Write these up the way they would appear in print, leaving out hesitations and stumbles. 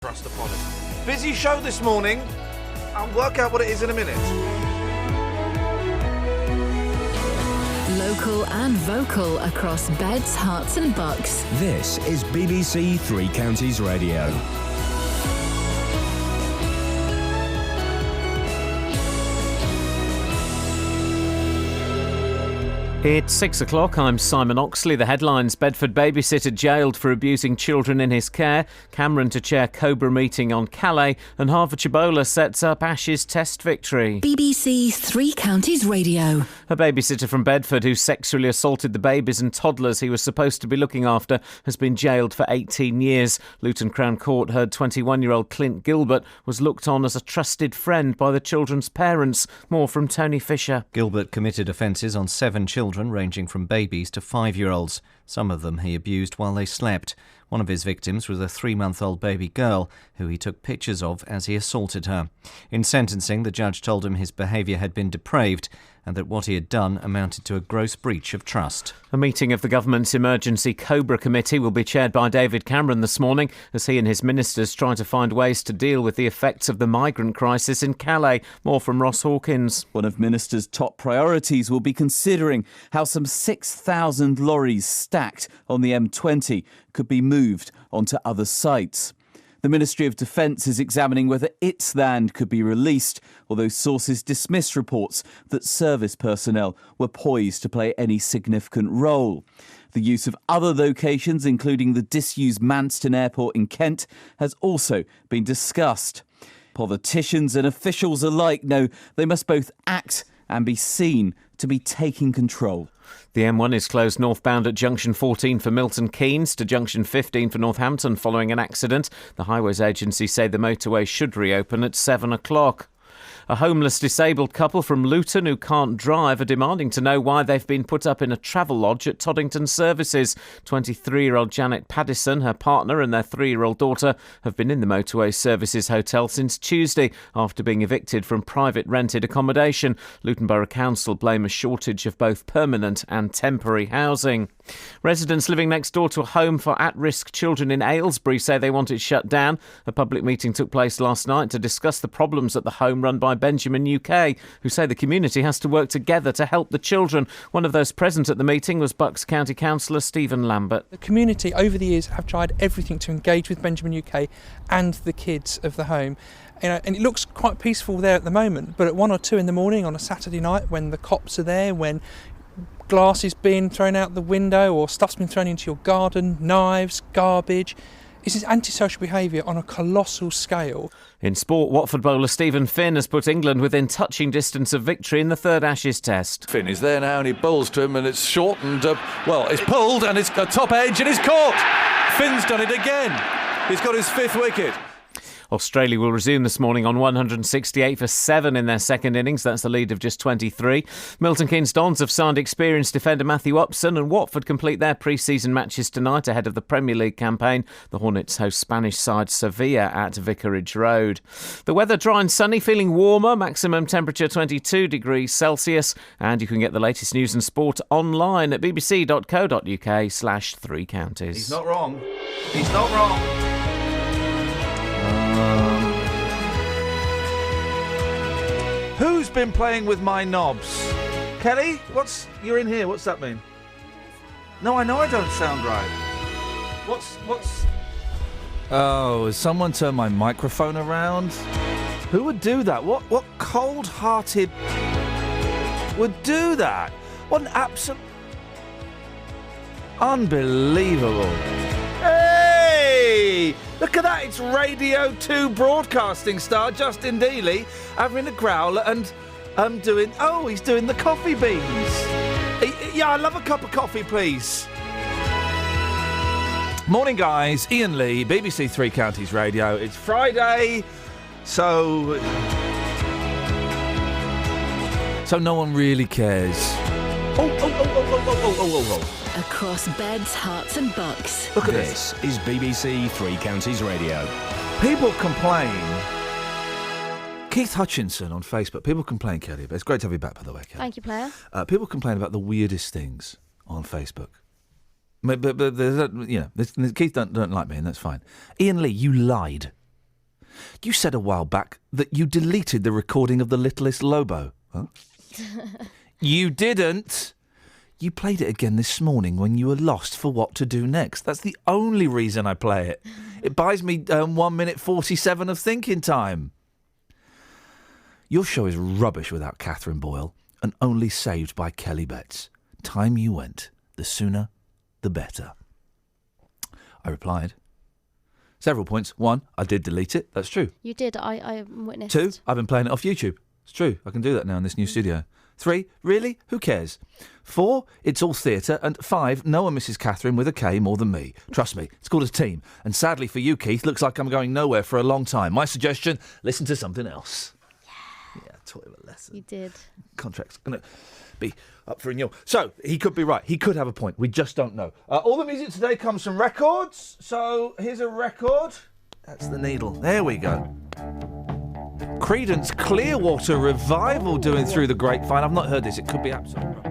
Thrust upon it. Busy show this morning. I'll work out what it is in a minute. Local and vocal across beds, hearts and bucks. This is BBC Three Counties Radio. It's 6 o'clock. I'm Simon Oxley. The headlines: Bedford babysitter jailed for abusing children in his care, Cameron to chair Cobra meeting on Calais, and Harvard Chibola sets up Ashes Test victory. BBC Three Counties Radio. A babysitter from Bedford who sexually assaulted the babies and toddlers he was supposed to be looking after has been jailed for 18 years. Luton Crown Court heard 21-year-old Clint Gilbert was looked on as a trusted friend by the children's parents. More from Tony Fisher. Gilbert committed offences on 7 children ranging from babies to 5-year-olds. Some of them he abused while they slept. One of his victims was a 3-month-old baby girl who he took pictures of as he assaulted her. In sentencing, the judge told him his behaviour had been depraved and that what he had done amounted to a gross breach of trust. A meeting of the government's Emergency Cobra Committee will be chaired by David Cameron this morning as he and his ministers try to find ways to deal with the effects of the migrant crisis in Calais. More from Ross Hawkins. One of Minister's top priorities will be considering how some 6,000 lorries stacked on the M20 could be moved onto other sites. The Ministry of Defence is examining whether its land could be released, although sources dismiss reports that service personnel were poised to play any significant role. The use of other locations, including the disused Manston Airport in Kent, has also been discussed. Politicians and officials alike know they must both act and be seen to be taking control. The M1 is closed northbound at Junction 14 for Milton Keynes to Junction 15 for Northampton following an accident. The Highways Agency say the motorway should reopen at 7 o'clock. A homeless disabled couple from Luton who can't drive are demanding to know why they've been put up in a travel lodge at Toddington Services. 23-year-old Janet Paddison, her partner and their 3-year-old daughter have been in the Motorway Services Hotel since Tuesday after being evicted from private rented accommodation. Luton Borough Council blame a shortage of both permanent and temporary housing. Residents living next door to a home for at-risk children in Aylesbury say they want it shut down. A public meeting took place last night to discuss the problems at the home run by Benjamin UK, who say the community has to work together to help the children. One of those present at the meeting was Bucks County Councillor Stephen Lambert. The community over the years have tried everything to engage with Benjamin UK and the kids of the home. And it looks quite peaceful there at the moment, but at 1 or 2 in the morning on a Saturday night when the cops are there, when glass is being thrown out the window or stuff's been thrown into your garden, knives, garbage, this is antisocial behaviour on a colossal scale. In sport, Watford bowler Stephen Finn has put England within touching distance of victory in the third Ashes Test. Finn is there now and he bowls to him and it's shortened. It's pulled and it's got top edge and it's caught. Finn's done it again. He's got his 5th wicket. Australia will resume this morning on 168 for 7 in their second innings. That's a lead of just 23. Milton Keynes Dons have signed experienced defender Matthew Upson, and Watford complete their pre-season matches tonight ahead of the Premier League campaign. The Hornets host Spanish side Sevilla at Vicarage Road. The weather dry and sunny, feeling warmer, maximum temperature 22 degrees Celsius. And you can get the latest news and sport online at bbc.co.uk/3 counties. He's not wrong. He's not wrong. Who's been playing with my knobs? Kelly, you're in here. What's that mean? No, I know I don't sound right. What's... Oh, has someone turned my microphone around? Who would do that? What cold-hearted would do that? What an absolute... Unbelievable. Hey! Look at that, it's Radio 2 broadcasting star Justin Dealey having a growler and he's doing the coffee beans. Yeah, I love a cup of coffee, please. Morning, guys. Iain Lee, BBC Three Counties Radio. It's Friday, so no one really cares. Oh. Across beds, hearts and bucks. Look at This is BBC Three Counties Radio. People complain. Keith Hutchinson on Facebook. People complain, Kelly. It's great to have you back, by the way, Kelly. Thank you, player. People complain about the weirdest things on Facebook. But Keith don't like me, and that's fine. Iain Lee, you lied. You said a while back that you deleted the recording of The Littlest Lobo. Huh? You didn't. You played it again this morning when you were lost for what to do next. That's the only reason I play it. It buys me 1 minute 47 of thinking time. Your show is rubbish without Catherine Boyle and only saved by Kelly Betts. Time you went, the sooner, the better. I replied. Several points. 1, I did delete it. That's true. You did. I witnessed. 2, I've been playing it off YouTube. It's true. I can do that now in this new studio. 3, really? Who cares? 4, it's all theatre. And 5, no one misses Catherine with a K more than me. Trust me, it's called a team. And sadly for you, Keith, looks like I'm going nowhere for a long time. My suggestion, listen to something else. Yeah, taught him a lesson. You did. Contract's going to be up for renewal. So, he could be right. He could have a point. We just don't know. All the music today comes from records. So, here's a record. That's the needle. There we go. Creedence Clearwater Revival doing Through the Grapevine. I've not heard this. It could be absolutely right.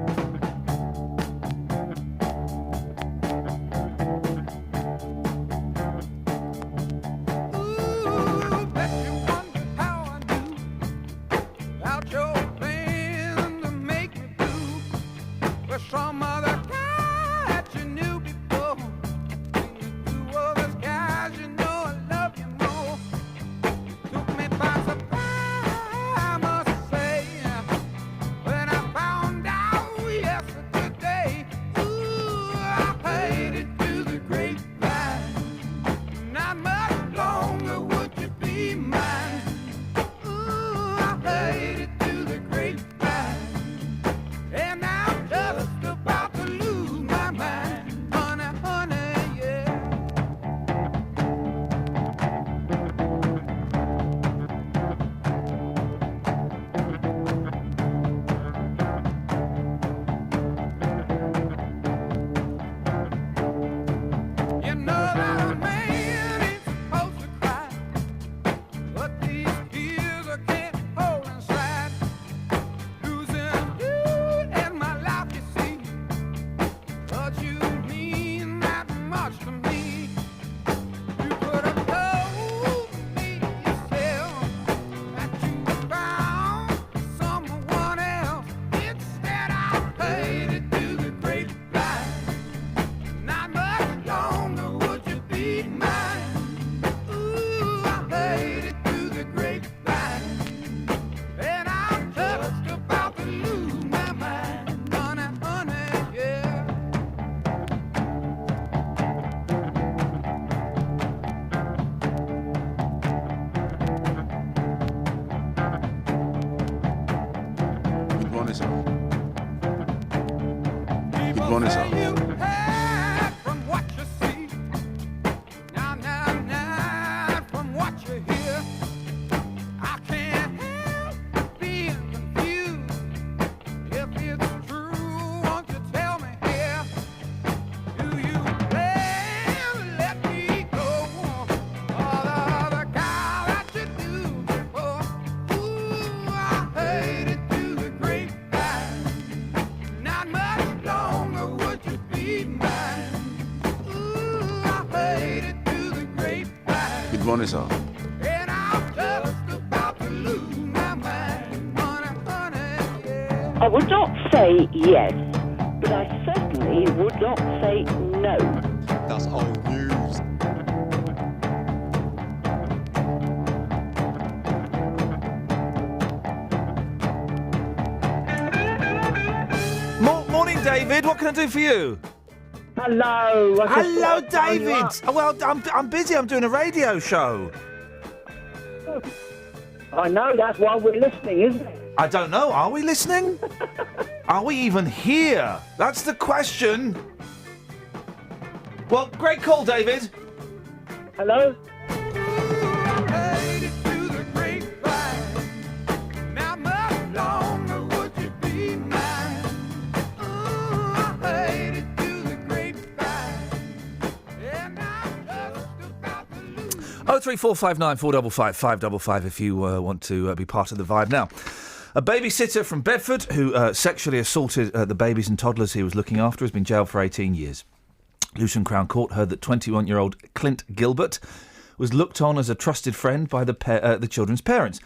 I would not say yes, but I certainly would not say no. That's old news. Morning, David. What can I do for you? Hello. Hello, David. Well, I'm busy. I'm doing a radio show. I know, that's why we're listening, isn't it? I don't know. Are we listening? Are we even here? That's the question. Well, great call, David. Hello? Oh, 345 455 555 if you want to be part of the vibe. Now, a babysitter from Bedford who sexually assaulted the babies and toddlers he was looking after has been jailed for 18 years. Luton Crown Court heard that 21-year-old Clint Gilbert was looked on as a trusted friend by the children's parents.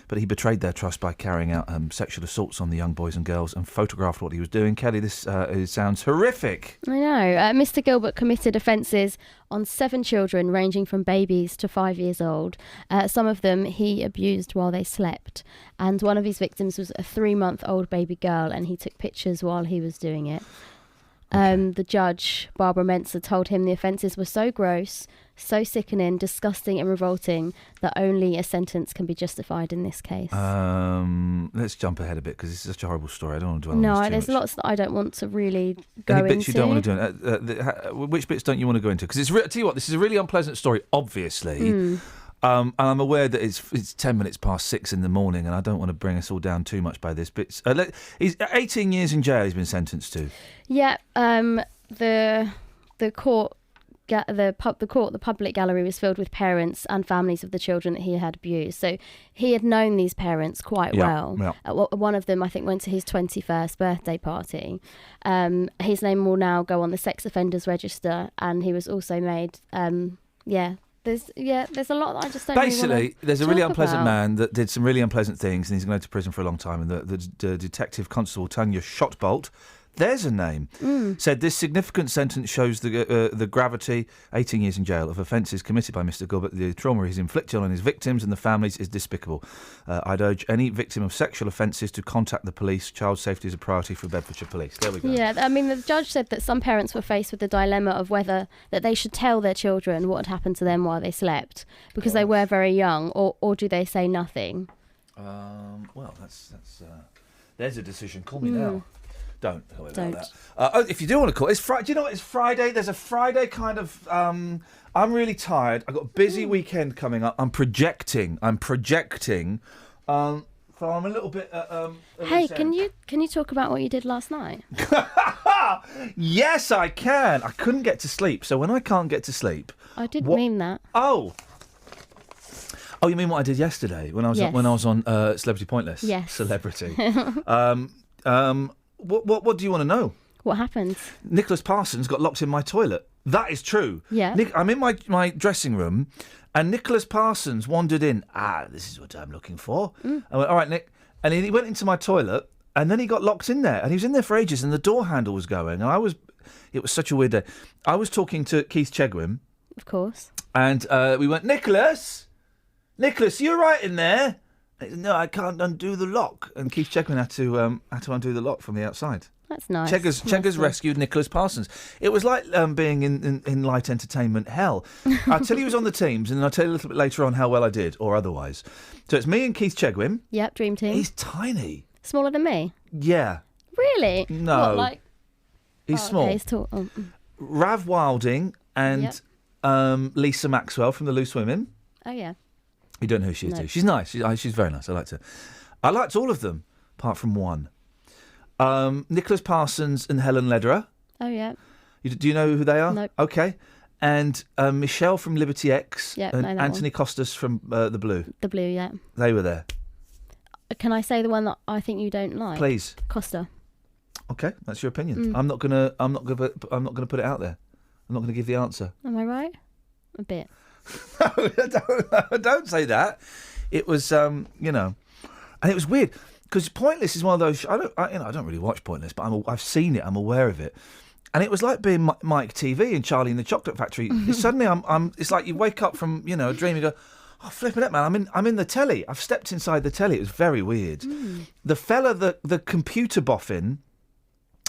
But he betrayed their trust by carrying out sexual assaults on the young boys and girls and photographed what he was doing. Kelly, this sounds horrific. I know. Mr. Gilbert committed offences on 7 children ranging from babies to 5 years old. Some of them he abused while they slept. And one of his victims was a 3-month-old baby girl, and he took pictures while he was doing it. The judge, Barbara Menser, told him the offences were so gross, so sickening, disgusting and revolting that only a sentence can be justified in this case. Let's jump ahead a bit because it's such a horrible story. I don't want to dwell on this too there's much. Lots that I don't want to really go into. Any bits you don't want to do? Which bits don't you want to go into? Because tell you what, this is a really unpleasant story, obviously. And I'm aware that it's 10 minutes past 6 in the morning, and I don't want to bring us all down too much by this. But he's 18 years in jail. He's been sentenced to. Yeah. The public gallery was filled with parents and families of the children that he had abused. So he had known these parents quite well. Yeah. One of them, I think, went to his 21st birthday party. His name will now go on the sex offenders register, and he was also made. There's a lot that I just don't. Basically, there's a really unpleasant about. Man that did some really unpleasant things, and he's going to prison for a long time. And the detective constable Tanya Shotbolt, there's a name, said this significant sentence shows the gravity, 18 years in jail, of offences committed by Mr. Gilbert. The trauma he's inflicted on his victims and the families is despicable. I'd urge any victim of sexual offences to contact the police. Child safety is a priority for Bedfordshire Police. There we go. Yeah, I mean, the judge said that some parents were faced with the dilemma of whether that they should tell their children what had happened to them while they slept because they were very young, or do they say nothing? Well, that's there's a decision. Call me now. Don't. That. If you do want to call, it's Friday. Do you know what? It's Friday. There's a Friday kind of. I'm really tired. I've got a busy weekend coming up. I'm projecting. So I'm a little bit. Hey, can you talk about what you did last night? Yes, I can. I couldn't get to sleep, so when I can't get to sleep, I didn't mean that. Oh, you mean what I did yesterday when I was on Celebrity Pointless? Yes. Celebrity. What do you want to know? What happened? Nicholas Parsons got locked in my toilet. That is true. Yeah. I'm in my dressing room, and Nicholas Parsons wandered in. This is what I'm looking for. I went, all right, Nick. And he went into my toilet, and then he got locked in there. And he was in there for ages, and the door handle was going. And it was such a weird day. I was talking to Keith Chegwin. Of course. And we went, Nicholas, you're right in there. No, I can't undo the lock. And Keith Chegwin had to undo the lock from the outside. That's nice. Cheggers rescued Nicholas Parsons. It was like being in light entertainment hell. I'll tell you who's on the teams, and then I'll tell you a little bit later on how well I did, or otherwise. So it's me and Keith Chegwin. Yep, dream team. He's tiny. Smaller than me? Yeah. Really? No. What, like... He's small. Okay, he's tall. Oh. Rav Wilding and Lisa Maxwell from the Loose Women. Oh, yeah. You don't know who she is, do you? She's nice. She's very nice. I liked her. I liked all of them, apart from one. Nicholas Parsons and Helen Lederer. Oh, yeah. Do you know who they are? Nope. Okay. And Michelle from Liberty X. Yep, and know that Anthony Costas from The Blue. The Blue, yeah. They were there. Can I say the one that I think you don't like? Please. Costa. Okay, that's your opinion. I'm not gonna put it out there. I'm not gonna give the answer. Am I right? A bit. No, don't say that. It was, and it was weird because Pointless is one of those. I don't really watch Pointless, but I've seen it. I'm aware of it, and it was like being Mike TV and Charlie in the Chocolate Factory. Suddenly, It's like you wake up from a dream. You go, oh, flipping it, man! I'm in the telly. I've stepped inside the telly. It was very weird. The fella, the computer boffin.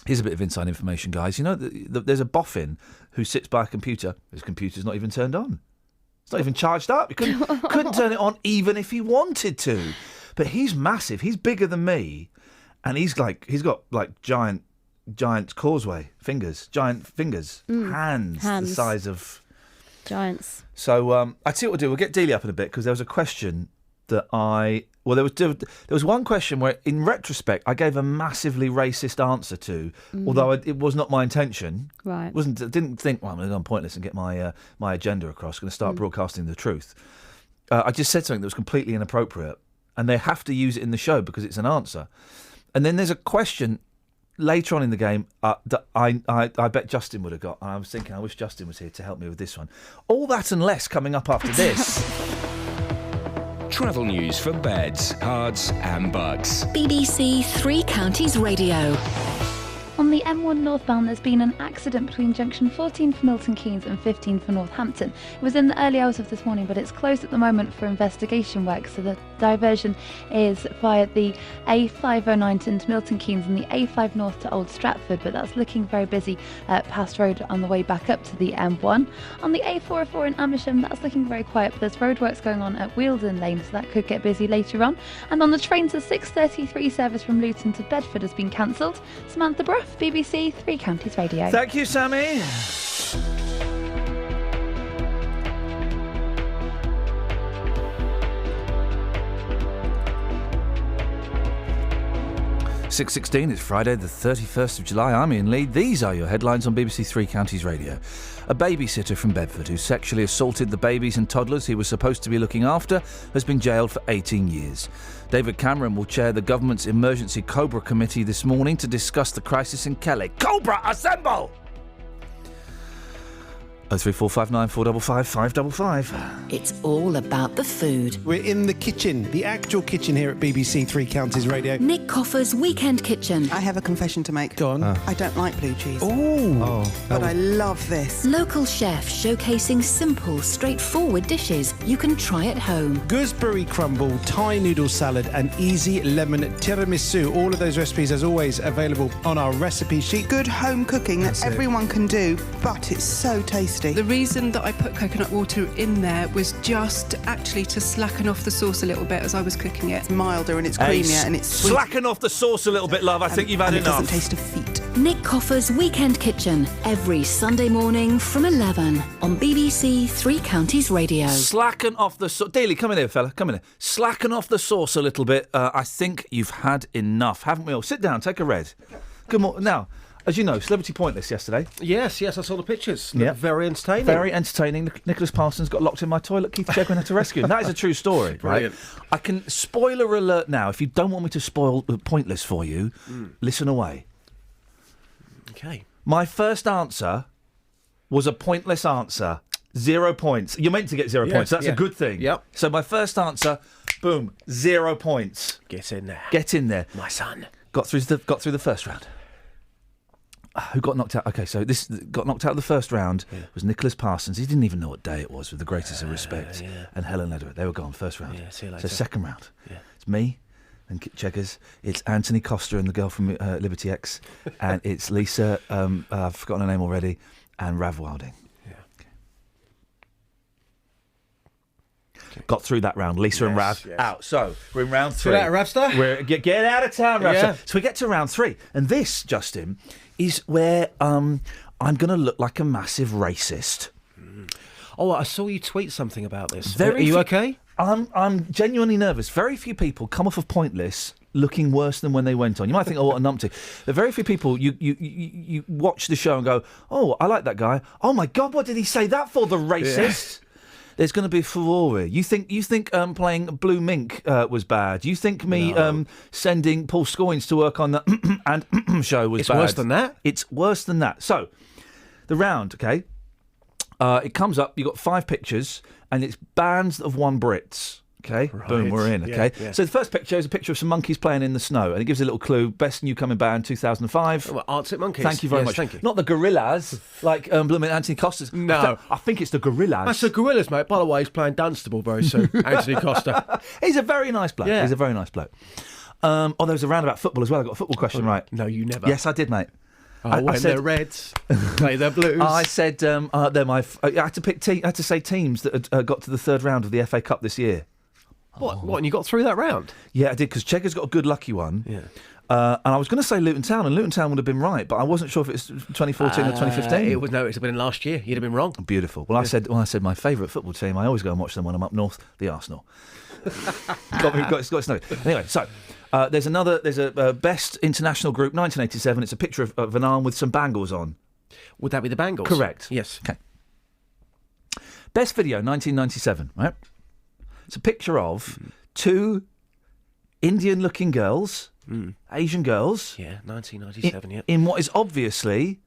Here's a bit of inside information, guys. You know, there's a boffin who sits by a computer. His computer's not even turned on. It's not even charged up. He couldn't turn it on even if he wanted to. But he's massive. He's bigger than me, and he's got giant causeway fingers, giant fingers, hands the size of giants. So I tell you what we'll do. We'll get Dealey up in a bit because there was a question that there was one question where, in retrospect, I gave a massively racist answer to, although it was not my intention. Right. Didn't think, well, I'm going to go on Pointless and get my agenda across. Going to start broadcasting the truth. I just said something that was completely inappropriate, and they have to use it in the show because it's an answer. And then there's a question later on in the game, I bet Justin would have got. And I was thinking, I wish Justin was here to help me with this one. All that and less coming up after this. Travel news for beds, cards and bugs. BBC Three Counties Radio. On the M1 northbound, there's been an accident between junction 14 for Milton Keynes and 15 for Northampton. It was in the early hours of this morning, but it's closed at the moment for investigation work, so the diversion is via the A509 into Milton Keynes and the A5 north to Old Stratford, but that's looking very busy past road on the way back up to the M1. On the A404 in Amersham, that's looking very quiet, but there's roadworks going on at Wealdon Lane, so that could get busy later on. And on the trains, the 6:33 service from Luton to Bedford has been cancelled. Samantha Bruff, BBC Three Counties Radio. Thank you, Sammy. (6:16). It's Friday, the 31st of July. I'm Iain Lee. These are your headlines on BBC Three Counties Radio. A babysitter from Bedford who sexually assaulted the babies and toddlers he was supposed to be looking after has been jailed for 18 years. David Cameron will chair the government's emergency Cobra committee this morning to discuss the crisis in Kelly. Cobra, assemble! 03459 455 555. It's all about the food. We're in the kitchen, the actual kitchen here at BBC Three Counties Radio. Nick Coffer's Weekend Kitchen. I have a confession to make. Go on. I don't like blue cheese. But I love this. Local chef showcasing simple, straightforward dishes you can try at home. Gooseberry crumble, Thai noodle salad and easy lemon tiramisu. All of those recipes, as always, available on our recipe sheet. Good home cooking that everyone can do, but it's so tasty. The reason that I put coconut water in there was just actually to slacken off the sauce a little bit as I was cooking it. It's milder and it's creamier and it's sweet. Slacken off the sauce a little bit, love. I think you've had enough. It doesn't taste of feet. Nick Coffer's Weekend Kitchen, every Sunday morning from 11 on BBC Three Counties Radio. Slacken off the sauce. Daly, come in here, fella. Come in here. Slacken off the sauce a little bit. I think you've had enough, haven't we all? Sit down, take a red. Good morning. Now, as you know, Celebrity Pointless yesterday. Yes, I saw the pictures. Yeah. Very entertaining. Very entertaining. Nicholas Parsons got locked in my toilet. Keith Chegwin had to rescue him. That is a true story, right? Brilliant. I can spoiler alert now. If you don't want me to spoil Pointless for you, listen away. Okay. My first answer was a pointless answer. 0 points. You're meant to get 0 points. That's a good thing. Yep. So my first answer, boom, 0 points. Get in there. Get in there. My son. Got through the first round. Who got knocked out? Okay, so this got knocked out of the first round was Nicholas Parsons. He didn't even know what day it was, with the greatest of respect. And Helen Ledward. They were gone first round. Yeah, see you later. So second round. It's me and Checkers. It's Anthony Costa and the girl from Liberty X. And it's Lisa, I've forgotten her name already, and Rav Wilding. Got through that round. Lisa and Rav out. So we're in round 3. Get out of Ravstar? Get out of town, Ravstar. Yeah. So we get to round 3. And this, Justin, is where I'm going to look like a massive racist. Oh, I saw you tweet something about this. Are you okay? I'm genuinely nervous. Very few people come off of Pointless looking worse than when they went on. You might think, oh, what a numpty. But very few people, you watch the show and go, oh, I like that guy. Oh, my God, what did he say that for, the racist? There's going to be furore. You think playing Blue Mink was bad? You think me sending Paul Scoins to work on the and show was bad? It's worse than that? It's worse than that. So, the round, okay? It comes up, you've got 5 pictures, and it's bands that have won Brits. Okay, right. Boom, we're in, okay? Yeah. So the first picture is a picture of some monkeys playing in the snow, and it gives a little clue. Best newcomer band, 2005. Well, Arctic Monkeys. Thank you very much. Thank you. Not the Gorillas, like blooming Anthony Costa's. No. I think it's the Gorillas. That's the Gorillas, mate. By the way, he's playing Dunstable very soon. Anthony Costa. He's a very nice bloke. Yeah. He's a very nice bloke. There was a round about football as well. I got a football question right. No, you never. Yes, I did, mate. When they're Reds, play their Blues. I said they're my. I had to pick. I had to say teams that had got to the 3rd round of the FA Cup this year. What? And you got through that round? Yeah, I did, because Cheggers got a good lucky one. Yeah. And I was going to say Luton Town, and Luton Town would have been right, but I wasn't sure if it was 2014 or 2015. It would have been last year. You'd have been wrong. Beautiful. Well, I said my favourite football team. I always go and watch them when I'm up north. The Arsenal. got to know. Anyway, so there's a best international group 1987. It's a picture of an arm with some bangles on. Would that be the Bangles? Correct. Yes. Okay. Best video 1997. Right. It's a picture of 2 Indian-looking girls Asian girls. Yeah, 1997, yeah. In what is obviously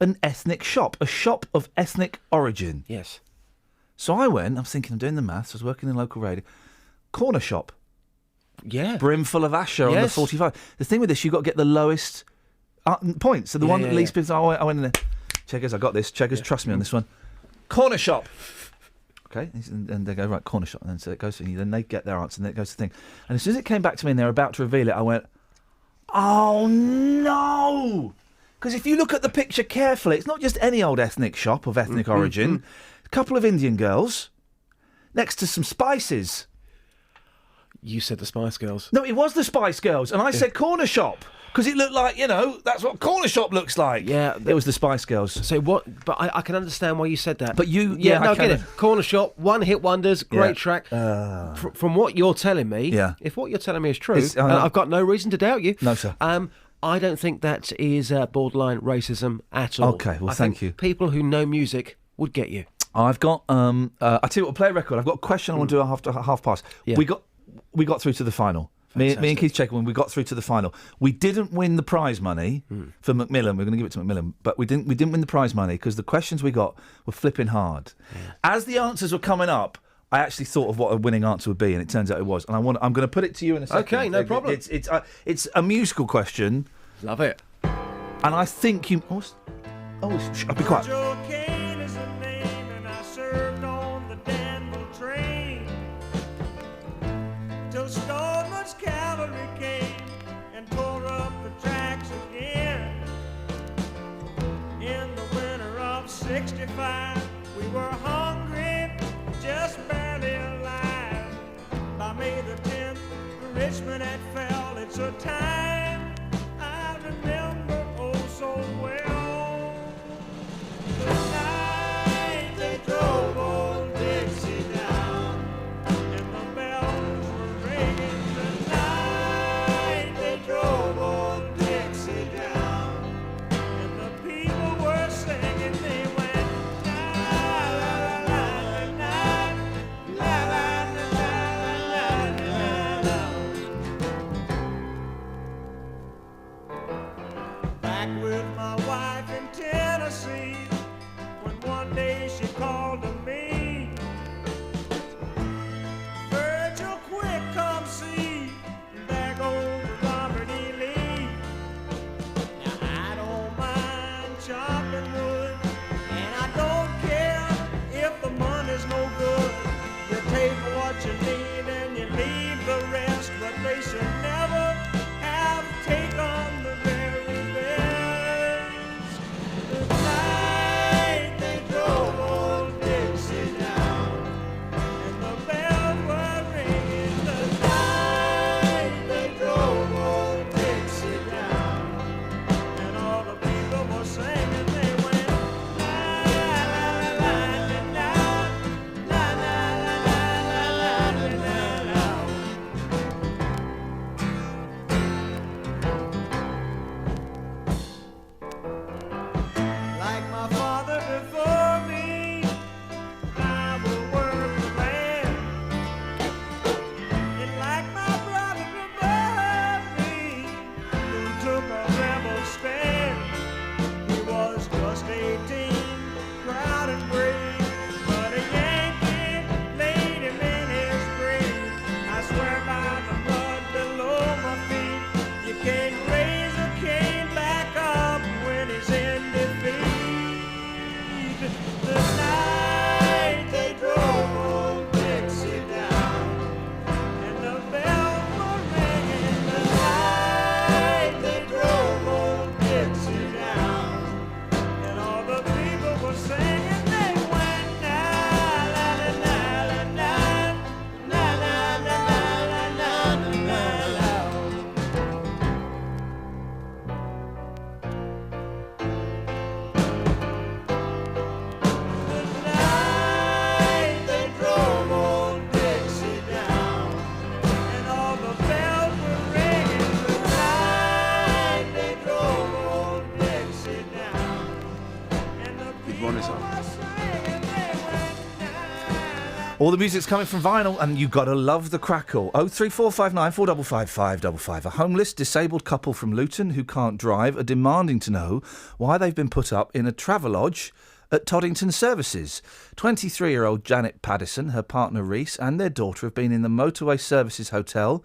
an ethnic shop, a shop of ethnic origin. Yes. So I went, I was thinking, I'm doing the maths, I was working in local radio. Corner shop. Yeah. Brimful of Asher on the 45. The thing with this, you've got to get the lowest points. So the one that least bids, I went in there. Checkers, I got this. Checkers, trust me on this one. Corner shop. Okay, and they go, right, corner shop. And then so it goes, then they get their answer, and then it goes to the thing. And as soon as it came back to me and they were about to reveal it, I went, oh no! Because if you look at the picture carefully, it's not just any old ethnic shop of ethnic origin. A couple of Indian girls next to some spices. You said the Spice Girls. No, it was the Spice Girls, and I said corner shop because it looked like, that's what corner shop looks like. Yeah, it was the Spice Girls. So what? But I can understand why you said that. But you, I get it. Corner shop, one hit wonders, great track. From what you're telling me, if what you're telling me is true, and I've got no reason to doubt you. No, sir. I don't think that is borderline racism at all. Okay, well, I thank think you. People who know music would get you. I've got. I tell you what, play a record. I've got a question I want to do at half past. Yeah. We got through to the final. Me and Keith Checker, when we got through to the final, we didn't win the prize money for Macmillan. We're going to give it to Macmillan, but we didn't win the prize money because the questions we got were flipping hard. Yeah. As the answers were coming up, I actually thought of what a winning answer would be, and it turns out it was. And I'm going to put it to you in a second. Okay, no problem. It's a musical question. Love it. And I think you. I'll be quiet. We were hungry, just barely alive. By May the 10th, Richmond had fell. It's a time I remember oh so well. The night they drove old Dixie down, and the bells were ringing. The night they drove old Dixie down, and the people were singing. They went. All the music's coming from vinyl, and you've got to love the crackle. 03459 455 555. A homeless, disabled couple from Luton who can't drive are demanding to know why they've been put up in a Travelodge at Toddington Services. 23-year-old Janet Paddison, her partner Reese, and their daughter have been in the Motorway Services Hotel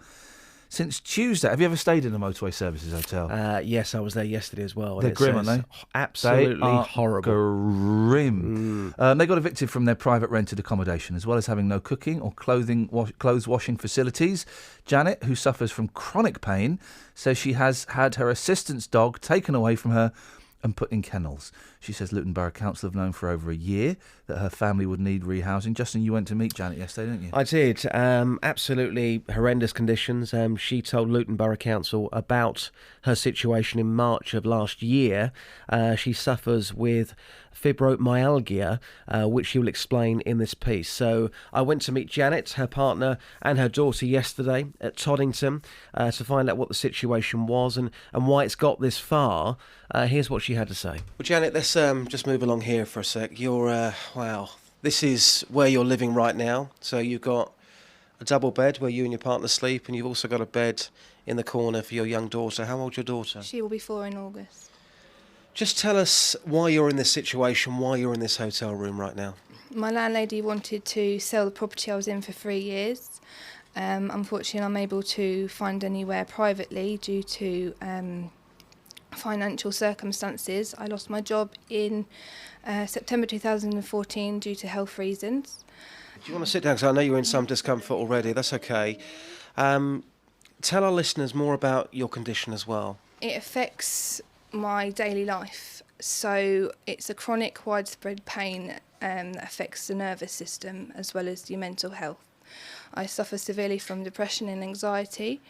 since Tuesday. Have you ever stayed in a Motorway Services Hotel? Yes, I was there yesterday as well. They're grim, aren't they? Absolutely they are horrible. Grim. They got evicted from their private rented accommodation, as well as having no cooking or clothes washing facilities. Janet, who suffers from chronic pain, says she has had her assistant's dog taken away from her and put in kennels. She says Luton Borough Council have known for over a year that her family would need rehousing. Justin, you went to meet Janet yesterday, didn't you? I did. Absolutely horrendous conditions. She told Luton Borough Council about her situation in March of last year. She suffers with fibromyalgia, which she will explain in this piece. So I went to meet Janet, her partner, and her daughter yesterday at Toddington to find out what the situation was and why it's got this far. Here's what she had to say. Well, Janet, let's just move along here for a sec. You're, wow, this is where you're living right now. So you've got a double bed where you and your partner sleep, and you've also got a bed in the corner for your young daughter. How old's your daughter? She will be 4 in August. Just tell us why you're in this situation, why you're in this hotel room right now. My landlady wanted to sell the property I was in for 3 years. Unfortunately, I'm unable to find anywhere privately due to financial circumstances. I lost my job in September 2014 due to health reasons. Do you want to sit down? Because I know you're in some discomfort already. That's okay. Tell our listeners more about your condition as well. It affects my daily life. So it's a chronic, widespread pain that affects the nervous system as well as your mental health. I suffer severely from depression and anxiety.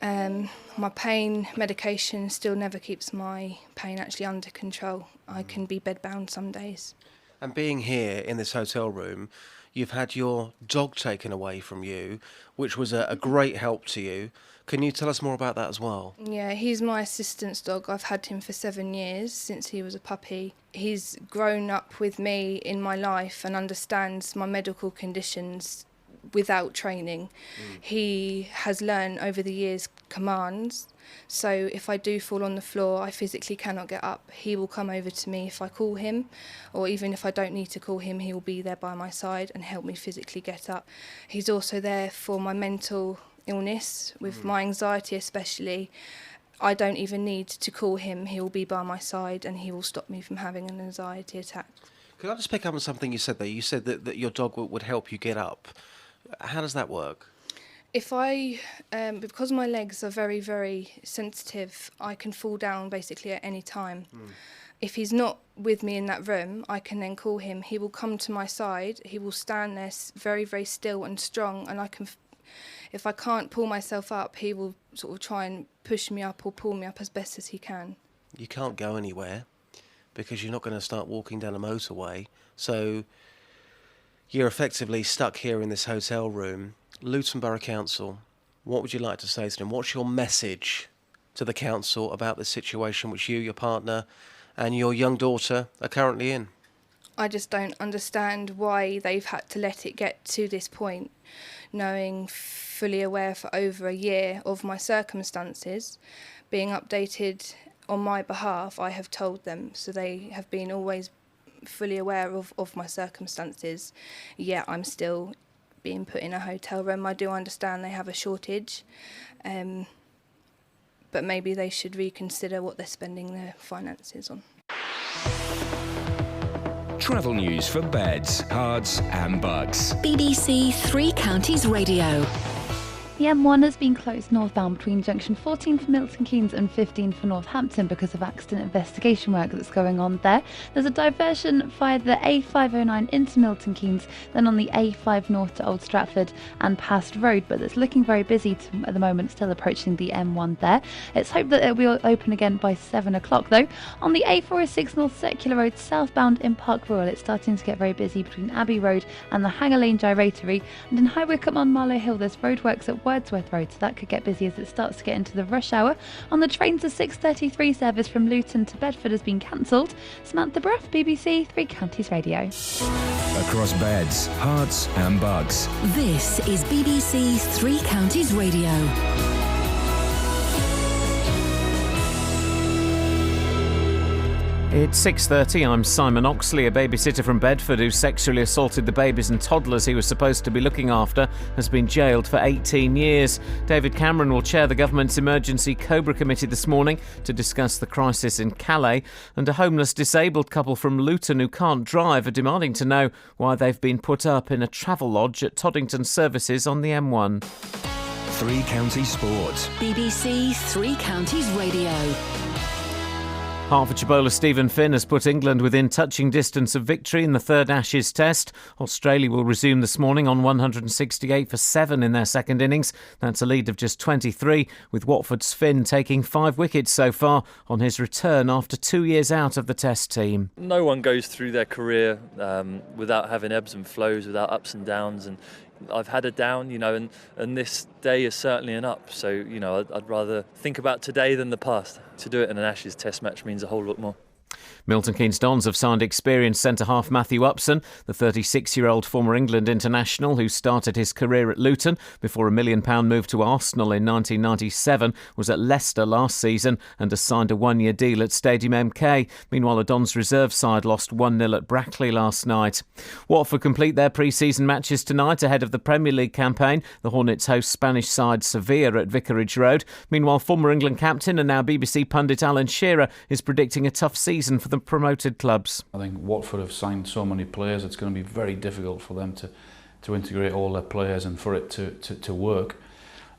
My pain medication still never keeps my pain actually under control. I can be bedbound some days. And being here in this hotel room, you've had your dog taken away from you, which was a great help to you. Can you tell us more about that as well? Yeah, he's my assistant's dog. I've had him for 7 years, since he was a puppy. He's grown up with me in my life and understands my medical conditions without training. He has learned over the years commands. So if I do fall on the floor, I physically cannot get up. He will come over to me if I call him, or even if I don't need to call him, he will be there by my side and help me physically get up. He's also there for my mental illness, with my anxiety especially. I don't even need to call him. He will be by my side and he will stop me from having an anxiety attack. Could I just pick up on something you said there? You said that your dog would help you get up. How does that work? If I, because my legs are very, very sensitive, I can fall down basically at any time. If he's not with me in that room, I can then call him. He will come to my side. He will stand there very, very still and strong, and I can, if I can't pull myself up, he will sort of try and push me up or pull me up as best as he can. You can't go anywhere because you're not going to start walking down a motorway. So you're effectively stuck here in this hotel room. Luton Borough Council, what would you like to say to them? What's your message to the council about the situation which you, your partner, and your young daughter are currently in? I just don't understand why they've had to let it get to this point, knowing fully aware for over a year of my circumstances, being updated on my behalf. I have told them, so they have been always fully aware of my circumstances. Yet I'm still being put in a hotel room. I do understand they have a shortage, but maybe they should reconsider what they're spending their finances on. Travel news for beds, cards and bugs. BBC Three Counties Radio. The M1 has been closed northbound between junction 14 for Milton Keynes and 15 for Northampton because of accident investigation work that's going on there. There's a diversion via the A509 into Milton Keynes, then on the A5 north to Old Stratford and past Road, but it's looking very busy at the moment, still approaching the M1 there. It's hoped that it will open again by 7 o'clock though. On the A406 North Circular Road southbound in Park Royal, it's starting to get very busy between Abbey Road and the Hanger Lane Gyratory, and in High Wycombe on Marlow Hill there's roadworks at Wordsworth Road, so that could get busy as it starts to get into the rush hour. On the trains, the 6:33 service from Luton to Bedford has been cancelled. Samantha Bruff, BBC Three Counties Radio. Across beds, hearts and bugs. This is BBC Three Counties Radio. It's 6:30. I'm Simon Oxley. A babysitter from Bedford who sexually assaulted the babies and toddlers he was supposed to be looking after has been jailed for 18 years. David Cameron will chair the government's emergency Cobra committee this morning to discuss the crisis in Calais. And a homeless disabled couple from Luton who can't drive are demanding to know why they've been put up in a travel lodge at Toddington Services on the M1. Three Counties Sports. BBC Three Counties Radio. Hertfordshire bowler Stephen Finn has put England within touching distance of victory in the third Ashes Test. Australia will resume this morning on 168 for 7 in their second innings. That's a lead of just 23, with Watford's Finn taking 5 wickets so far on his return after 2 years out of the Test team. No one goes through their career without having ebbs and flows, without ups and downs, and I've had a down, and this day is certainly an up. So, I'd rather think about today than the past. To do it in an Ashes Test match means a whole lot more. Milton Keynes Dons have signed experienced centre-half Matthew Upson, the 36-year-old former England international who started his career at Luton before a £1 million move to Arsenal in 1997, was at Leicester last season and has signed a one-year deal at Stadium MK. Meanwhile, the Dons reserve side lost 1-0 at Brackley last night. Watford complete their pre-season matches tonight ahead of the Premier League campaign. The Hornets host Spanish side Sevilla at Vicarage Road. Meanwhile, former England captain and now BBC pundit Alan Shearer is predicting a tough season for the promoted clubs. I think Watford have signed so many players, it's going to be very difficult for them to integrate all their players and for it to work.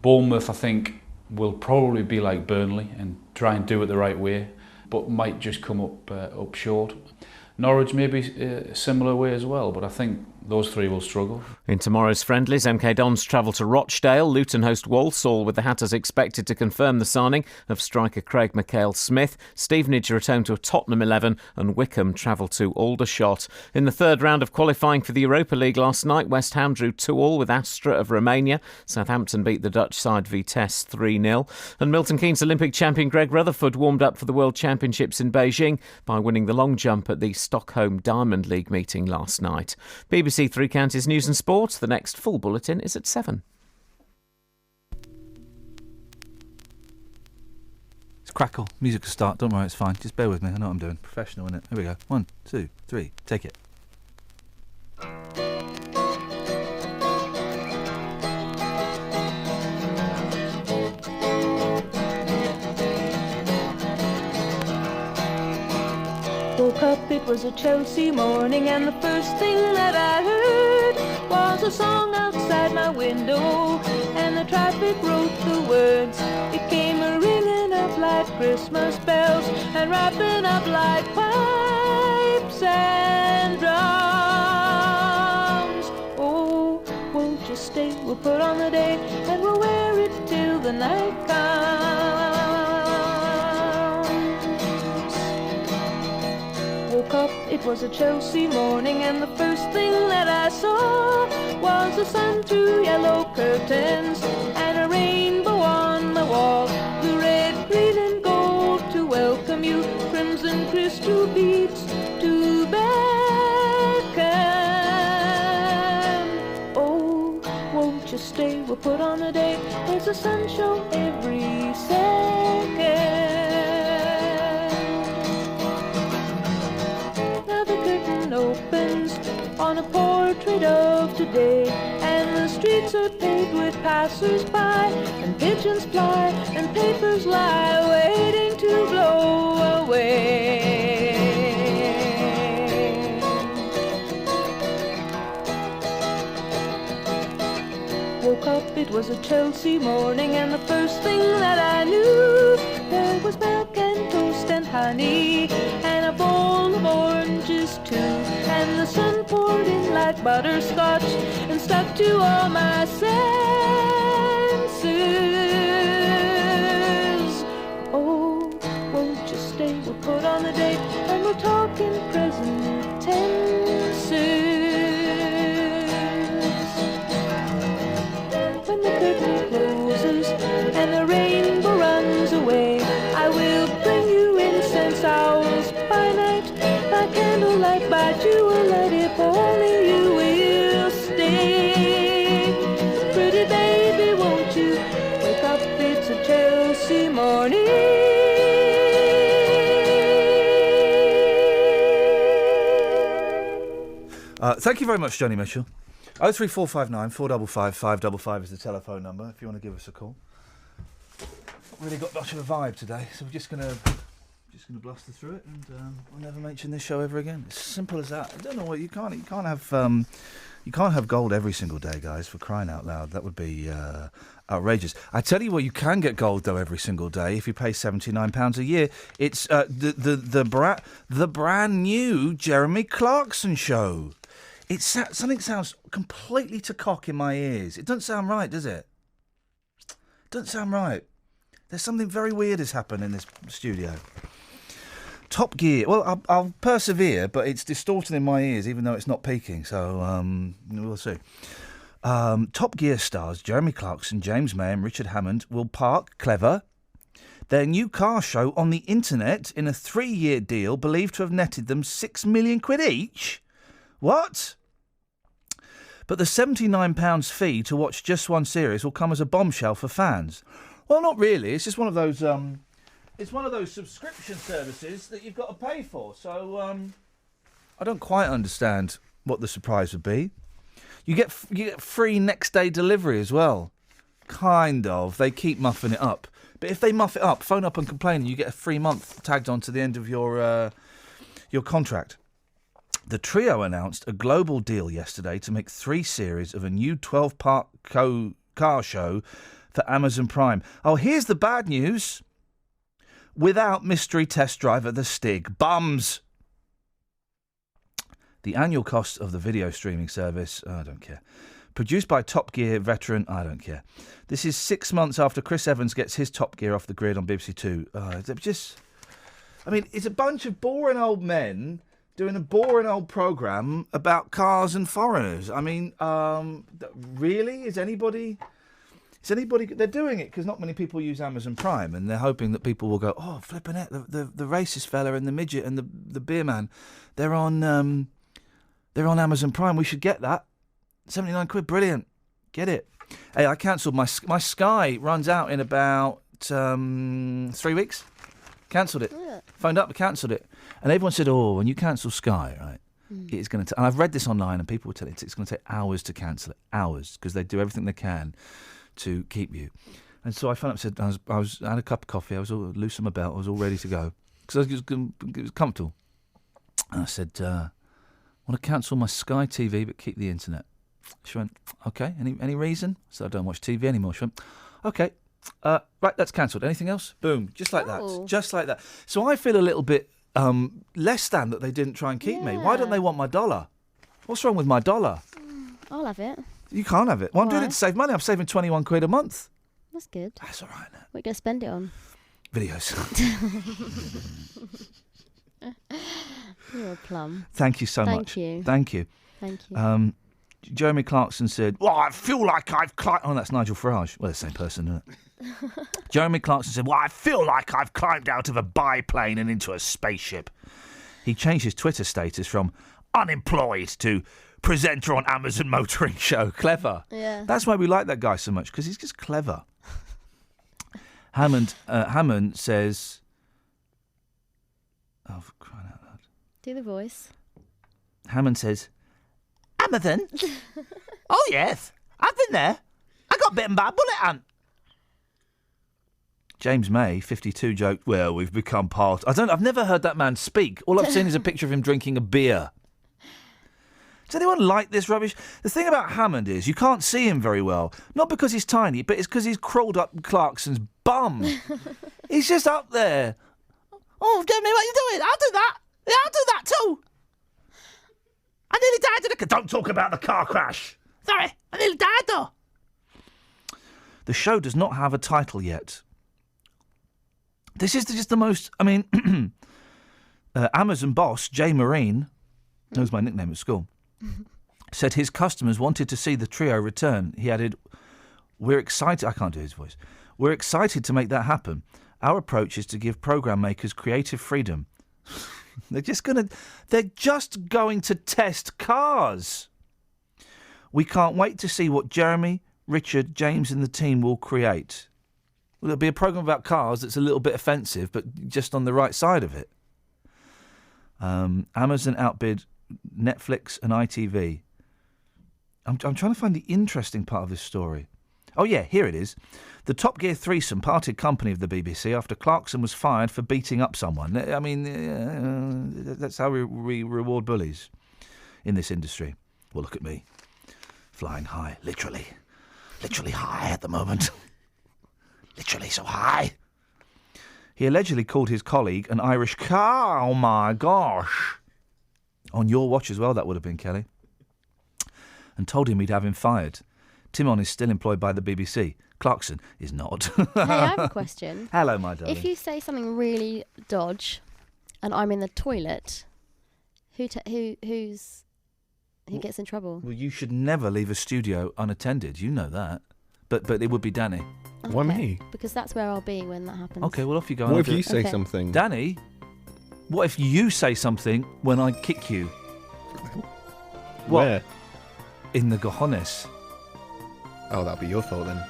Bournemouth, I think, will probably be like Burnley and try and do it the right way, but might just come up short. Norwich may be a similar way as well, but I think those three will struggle. In tomorrow's friendlies, MK Dons travel to Rochdale. Luton host Walsall, with the Hatters expected to confirm the signing of striker Craig McHale-Smith. Stevenage return to a Tottenham 11 and Wickham travel to Aldershot. In the third round of qualifying for the Europa League last night, West Ham drew 2-2 with Astra of Romania. Southampton beat the Dutch side Vitesse 3-0. And Milton Keynes Olympic champion Greg Rutherford warmed up for the World Championships in Beijing by winning the long jump at the Stockholm Diamond League meeting last night. BBC Three Counties News and Sport. The next full bulletin is at 7. It's crackle. Music will start. Don't worry, it's fine. Just bear with me. I know what I'm doing. Professional, innit? Here we go. 1, 2, 3. Take it. Woke up, it was a Chelsea morning, and the first thing that I heard was a song outside my window, and the traffic wrote the words. It came a-ringing up like Christmas bells, and wrapping up like pipes and drums. Oh, won't you stay? We'll put on the day, and we'll wear it till the night comes. Woke up, it was a Chelsea morning, and the first thing that I saw was the sun through yellow curtains and a rainbow on the wall. The red, green and gold to welcome you, crimson crystal beads to beckon. Oh, won't you stay? We'll put on a day. There's a sun show every second. Opens on a portrait of today, and the streets are paved with passers-by, and pigeons fly, and papers lie waiting to blow away. Woke up, it was a Chelsea morning, and the first thing that I knew, there was milk and toast and honey, and a bowl of oranges too, and the sun poured in like butterscotch and stuck to all my senses. Oh, won't you stay? We'll put on the date, and we'll talk in present tenses. When the curtain closes too. Wake up, it's a Chelsea morning. Thank you very much, Johnny Mitchell. 03459 455 555 is the telephone number if you want to give us a call. Not really got much of a vibe today, so we're just gonna bluster through it, and we'll never mention this show ever again. It's as simple as that. I don't know what you can't have gold every single day, guys. For crying out loud, that would be outrageous. I tell you what, you can get gold though every single day if you pay £79 a year. It's the brand new Jeremy Clarkson show. Something sounds completely to cock in my ears. It doesn't sound right, does it? Doesn't sound right. There's something very weird has happened in this studio. Top Gear. Well, I'll persevere, but it's distorting in my ears, even though it's not peaking. So we'll see. Top Gear stars Jeremy Clarkson, James May, and Richard Hammond will park clever their new car show on the internet in a 3-year deal believed to have netted them £6 million each. What? But the £79 fee to watch just one series will come as a bombshell for fans. Well, not really. It's just one of those. It's one of those subscription services that you've got to pay for. So I don't quite understand what the surprise would be. You get free next day delivery as well. Kind of. They keep muffing it up. But if they muff it up, phone up and complain, and you get a free month tagged on to the end of your contract. The trio announced a global deal yesterday to make 3 series of a new 12-part car show for Amazon Prime. Oh, here's the bad news. Without mystery test driver The Stig. Bums! The annual cost of the video streaming service, I don't care. Produced by Top Gear veteran, I don't care. This is 6 months after Chris Evans gets his Top Gear off the grid on BBC Two. It's a bunch of boring old men doing a boring old programme about cars and foreigners. I mean, really? Is anybody... They're doing it because not many people use Amazon Prime, and they're hoping that people will go, oh, flipping it, the racist fella and the midget and the beer man, they're on Amazon Prime. We should get that. £79, brilliant. Get it. Hey, I cancelled my Sky runs out in about 3 weeks. Cancelled it. Yeah. Phoned up, cancelled it, and everyone said, oh, when you cancel Sky, right? It's going to. And I've read this online, and people were telling it's going to take hours to cancel it, hours, because they do everything they can to keep you. And so I phoned up and said, I had a cup of coffee, I was all loose on my belt, I was all ready to go because it was comfortable. And I said, I want to cancel my Sky TV but keep the internet. She went, okay, any reason? So I don't watch TV anymore. She went, okay, right, that's cancelled. Anything else? Boom, just like that, just like that. So I feel a little bit less than that they didn't try and keep me. Why don't they want my dollar? What's wrong with my dollar? I'll have it. You can't have it. Well, I'm doing it to save money. I'm saving £21 a month. That's good. That's all right. What are you going to spend it on? Videos. You're a plum. Thank you so much. Thank you. Jeremy Clarkson said, well, I feel like I've climbed... Oh, that's Nigel Farage. Well, the same person, isn't it? Jeremy Clarkson said, well, I feel like I've climbed out of a biplane and into a spaceship. He changed his Twitter status from unemployed to presenter on Amazon motoring show. Clever. Yeah. That's why we like that guy so much, because he's just clever. Hammond says... Oh, for crying out loud. Do the voice. Hammond says... Amazon? Oh, yes. I've been there. I got bitten by a bullet ant. James May, 52, joked, well, we've become part... I've never heard that man speak. All I've seen is a picture of him drinking a beer. Does anyone like this rubbish? The thing about Hammond is you can't see him very well. Not because he's tiny, but it's because he's crawled up Clarkson's bum. He's just up there. Oh, Jeremy, what are you doing? I'll do that. Yeah, I'll do that too. I nearly died in a... Don't talk about the car crash. Sorry, I nearly died though. The show does not have a title yet. This is just the most... I mean, Amazon boss, Jay Marine, knows my nickname at school, said his customers wanted to see the trio return. He added, we're excited... I can't do his voice. We're excited to make that happen. Our approach is to give program makers creative freedom. They're just going to test cars. We can't wait to see what Jeremy, Richard, James and the team will create? Well, it'll be a programme about cars that's a little bit offensive, but just on the right side of it. Amazon outbid Netflix and ITV. I'm trying to find the interesting part of this story. Oh, yeah, here it is. The Top Gear threesome parted company of the BBC after Clarkson was fired for beating up someone. I mean, that's how we reward bullies in this industry. Well, look at me. Flying high, literally. Literally high at the moment. Literally so high. He allegedly called his colleague an Irish car. Oh, my gosh. On your watch as well, that would have been, Kelly. And told him he'd have him fired. Timon is still employed by the BBC. Clarkson is not. Hey, I have a question. Hello, my darling. If you say something really dodge and I'm in the toilet, who gets in trouble? Well, you should never leave a studio unattended. You know that. But it would be Danny. Okay, Why me? Because that's where I'll be when that happens. Okay, well, off you go. What if you say something? Danny, what if you say something when I kick you? What? Where? In the cojones. Oh, that'll be your fault then.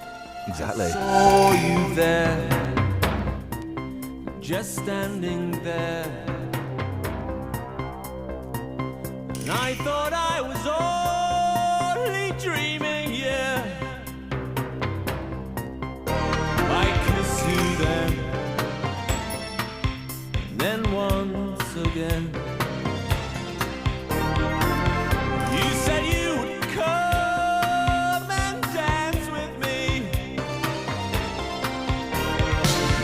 Exactly. I saw you there, just standing there. And I thought I was only dreaming, yeah. I kiss you then once again. You said you would come and dance with me.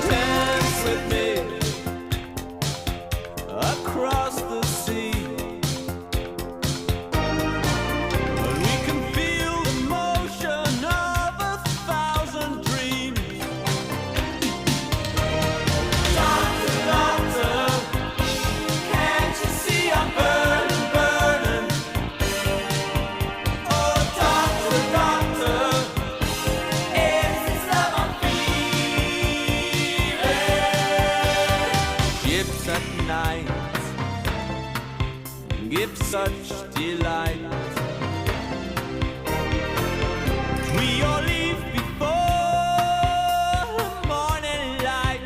Dance with me across the sea. And we can feel the motion of 1,000 dreams. Doctor, doctor, can't you see I'm burning, burning? Oh, doctor, doctor, is this love I'm feeling? Ships at night give such delight. We all leave before morning light.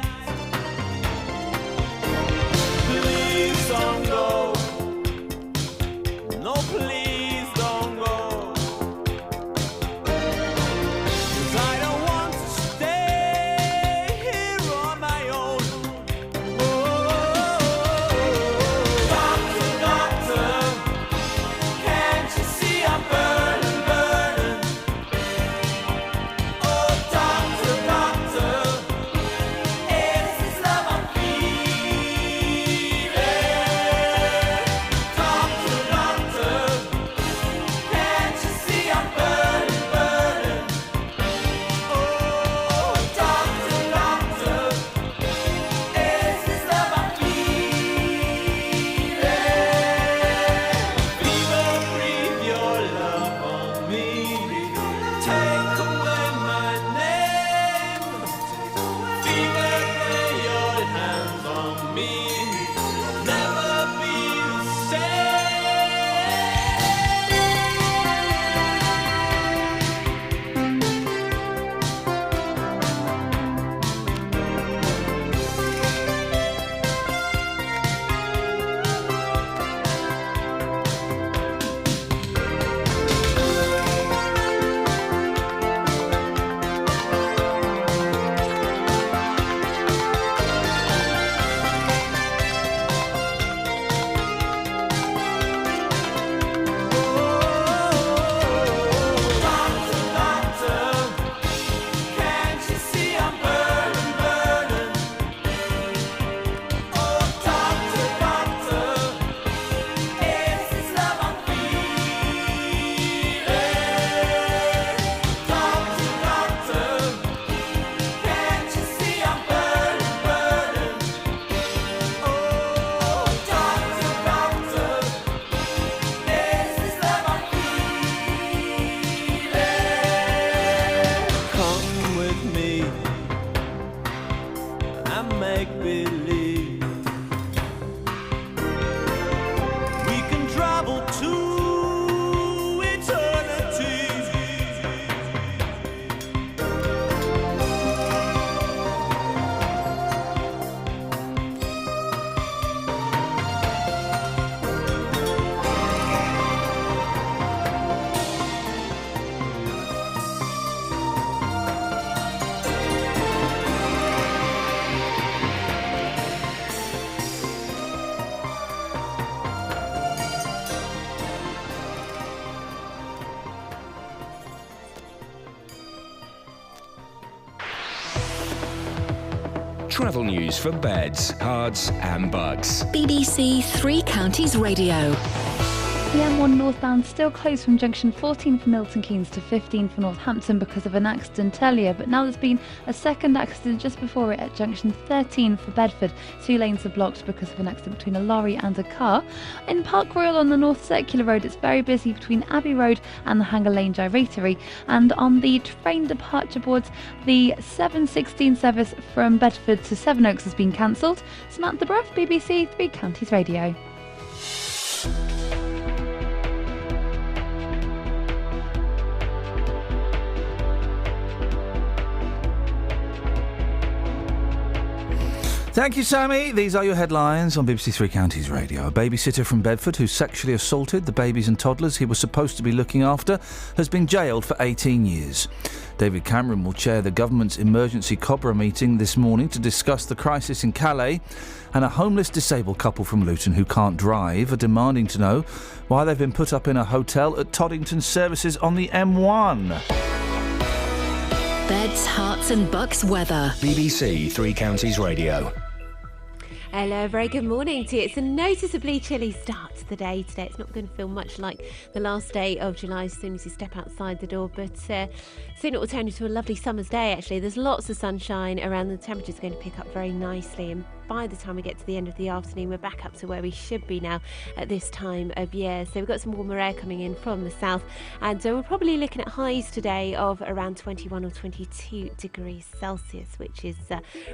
Please don't go. No, please don't go. 'Cause I don't want to stay here on my own. Oh, doctor, doctor, Travel news for beds, cards and bugs. BBC Three Counties Radio. The M1 northbound still closed from junction 14 for Milton Keynes to 15 for Northampton because of an accident earlier, but now there's been a second accident just before it at junction 13 for Bedford. 2 lanes are blocked because of an accident between a lorry and a car. In Park Royal on the North Circular Road, it's very busy between Abbey Road and the Hanger Lane Gyratory. And on the train departure boards, the 7:16 service from Bedford to Sevenoaks has been cancelled. Samantha Bruff, BBC Three Counties Radio. Thank you, Sammy. These are your headlines on BBC Three Counties Radio. A babysitter from Bedford who sexually assaulted the babies and toddlers he was supposed to be looking after has been jailed for 18 years. David Cameron will chair the government's emergency Cobra meeting this morning to discuss the crisis in Calais, and a homeless disabled couple from Luton who can't drive are demanding to know why they've been put up in a hotel at Toddington Services on the M1. Beds, Hearts and Bucks weather. BBC Three Counties Radio. Hello, very good morning to you. It's a noticeably chilly start to the day today. It's not going to feel much like the last day of July as soon as you step outside the door, but soon it will turn into a lovely summer's day, actually. There's lots of sunshine around. The temperature's going to pick up very nicely, and by the time we get to the end of the afternoon, we're back up to where we should be now at this time of year. So we've got some warmer air coming in from the south, and we're probably looking at highs today of around 21 or 22 degrees Celsius, which is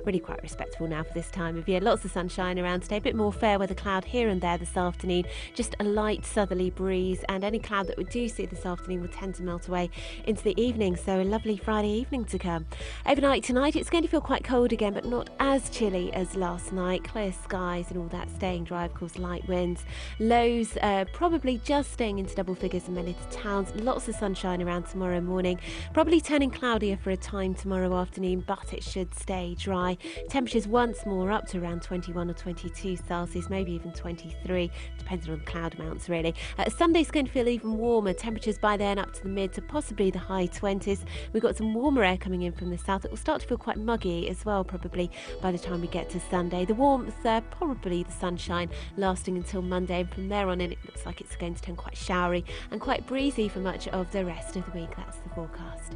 really quite respectable now for this time of year. Lots of sunshine around today, a bit more fair weather cloud here and there this afternoon, just a light southerly breeze, and any cloud that we do see this afternoon will tend to melt away into the evening, so a lovely Friday evening to come. Overnight tonight, it's going to feel quite cold again, but not as chilly as last night. Clear skies and all that, staying dry, of course, light winds. Lows probably just staying into double figures in many of the towns. Lots of sunshine around tomorrow morning, probably turning cloudier for a time tomorrow afternoon, but it should stay dry. Temperatures once more up to around 21 or 22 Celsius, maybe even 23, depending on the cloud amounts really. Sunday's going to feel even warmer, temperatures by then up to the mid to possibly the high 20s. We've got some warmer air coming in from the south. It will start to feel quite muggy as well probably by the time we get to Sunday. The warmth, probably the sunshine lasting until Monday, and from there on in it looks like it's going to turn quite showery and quite breezy for much of the rest of the week. That's the forecast.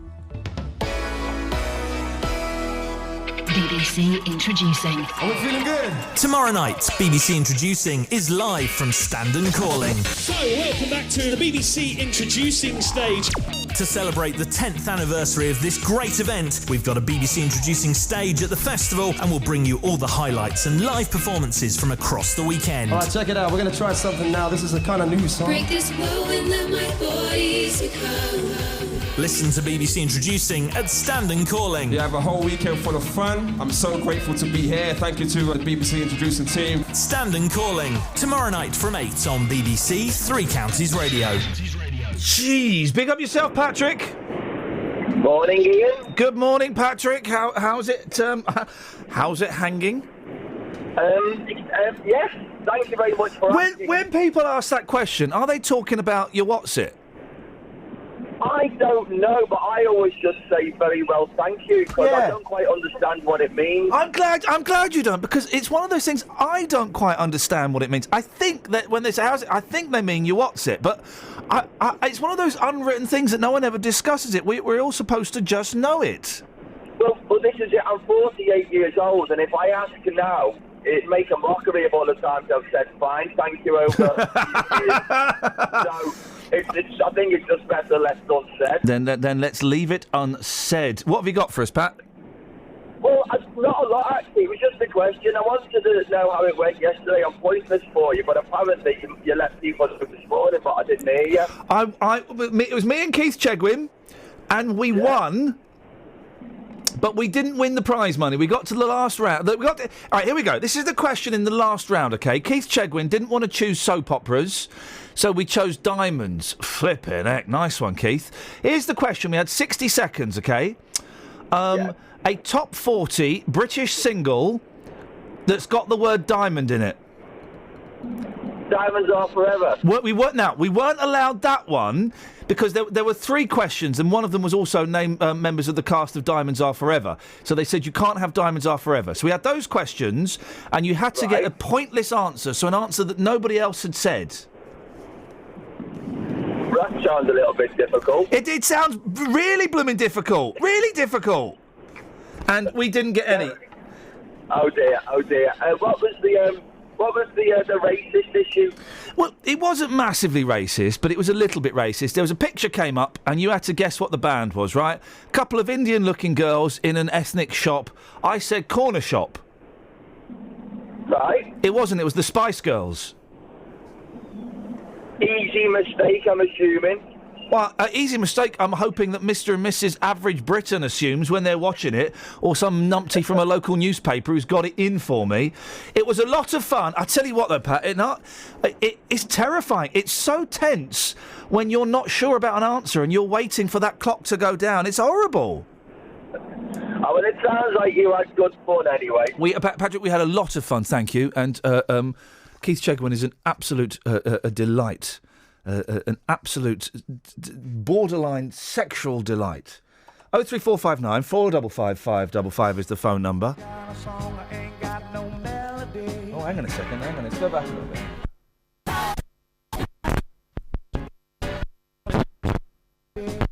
BBC Introducing. Are we feeling good? Tomorrow night, BBC Introducing is live from Standon Calling. So, welcome back to the BBC Introducing stage. To celebrate the 10th anniversary of this great event, we've got a BBC Introducing stage at the festival, and we'll bring you all the highlights and live performances from across the weekend. All right, check it out. We're going to try something now. This is a kind of new song. Break this world and let my bodies become. Listen to BBC Introducing at Standon Calling. You have a whole weekend full of fun. I'm so grateful to be here. Thank you to the BBC Introducing team. Standon Calling, tomorrow night from 8 on BBC Three Counties Radio. Jeez, big up yourself, Patrick. Morning, Iain. Good morning, Patrick. How's it hanging? Yes, thank you very much for asking. When people ask that question, are they talking about your what's it? I don't know, but I always just say very well, thank you, because I don't quite understand what it means. I'm glad you don't, because it's one of those things I don't quite understand what it means. I think that when they say how's it, I think they mean you what's it, but it's one of those unwritten things that no one ever discusses it. We're all supposed to just know it. Well, this is it. I'm 48 years old, and if I ask now, it'd make a mockery of all the times I've said fine, thank you over so I think it's just better left unsaid. Then let's leave it unsaid. What have you got for us, Pat? Well, not a lot, actually. It was just a question. I wanted to know how it went yesterday on Pointless for you, but apparently you let people know this morning, but I didn't hear you. It was me and Keith Chegwin, and we won, but we didn't win the prize money. We got to the last round. All right, here we go. This is the question in the last round, OK? Keith Chegwin didn't want to choose soap operas, so we chose diamonds. Flippin' heck. Nice one, Keith. Here's the question. We had 60 seconds, OK? A top 40 British single that's got the word diamond in it. Diamonds Are Forever. We weren't allowed that one because there were 3 questions, and one of them was also name members of the cast of Diamonds Are Forever. So they said you can't have Diamonds Are Forever. So we had those questions, and you had to get a pointless answer, so an answer that nobody else had said. That sounds a little bit difficult. It sounds really blooming difficult. Really difficult. And we didn't get any. Oh dear. What was the racist issue? Well, it wasn't massively racist, but it was a little bit racist. There was a picture came up, and you had to guess what the band was, right? A couple of Indian-looking girls in an ethnic shop. I said corner shop. Right. It wasn't. It was the Spice Girls. Easy mistake, I'm assuming. Well, easy mistake. I'm hoping that Mr. and Mrs. Average Britain assumes when they're watching it, or some numpty from a local newspaper who's got it in for me. It was a lot of fun. I tell you what, though, Pat, it's terrifying. It's so tense when you're not sure about an answer and you're waiting for that clock to go down. It's horrible. Oh, well, it sounds like you had good fun anyway. Patrick, we had a lot of fun, thank you. And Keith Chegwin is an absolute a delight. An absolute borderline sexual delight. 03459 455 555 is the phone number. Oh, hang on a second. Let's go back a little bit.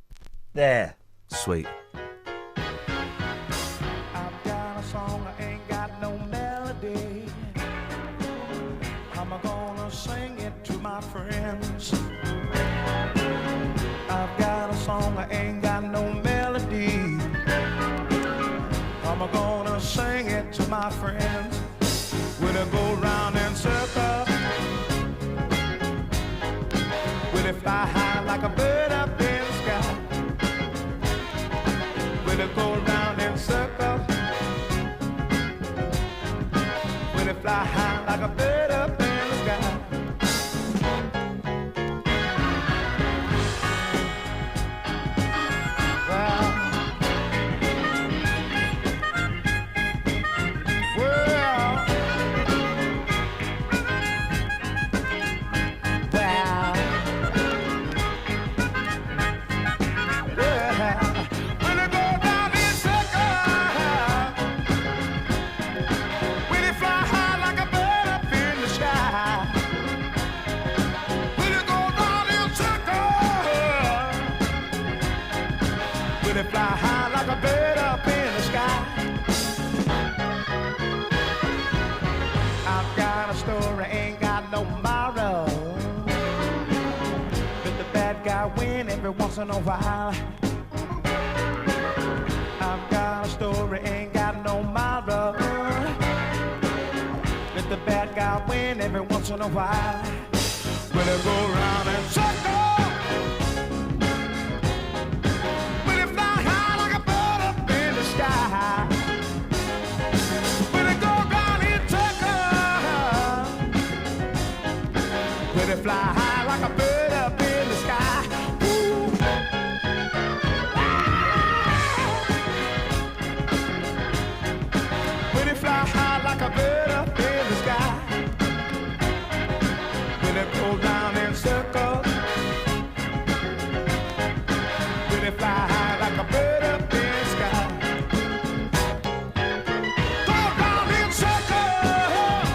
There. Sweet. I've got a song, I ain't got no melody. I'm gonna sing it to my friends. I've got a song, I ain't got no melody. I'm gonna sing it to my friends. Will it go round in circles? Will it fly high like a bird up in the sky? Will it go round in circles? Will it fly high like a bird up in the sky? Fly high like a bird up in the sky. I've got a story, ain't got no moral. Let the bad guy win every once in a while. I've got a story, ain't got no moral. Let the bad guy win every once in a while. Will it go round and circle? Fly high like a bird up in the sky. Ooh. Will it fly high like a bird up in the sky? Will it go down in circles? Will it fly high like a bird up in the sky? Go down in circles.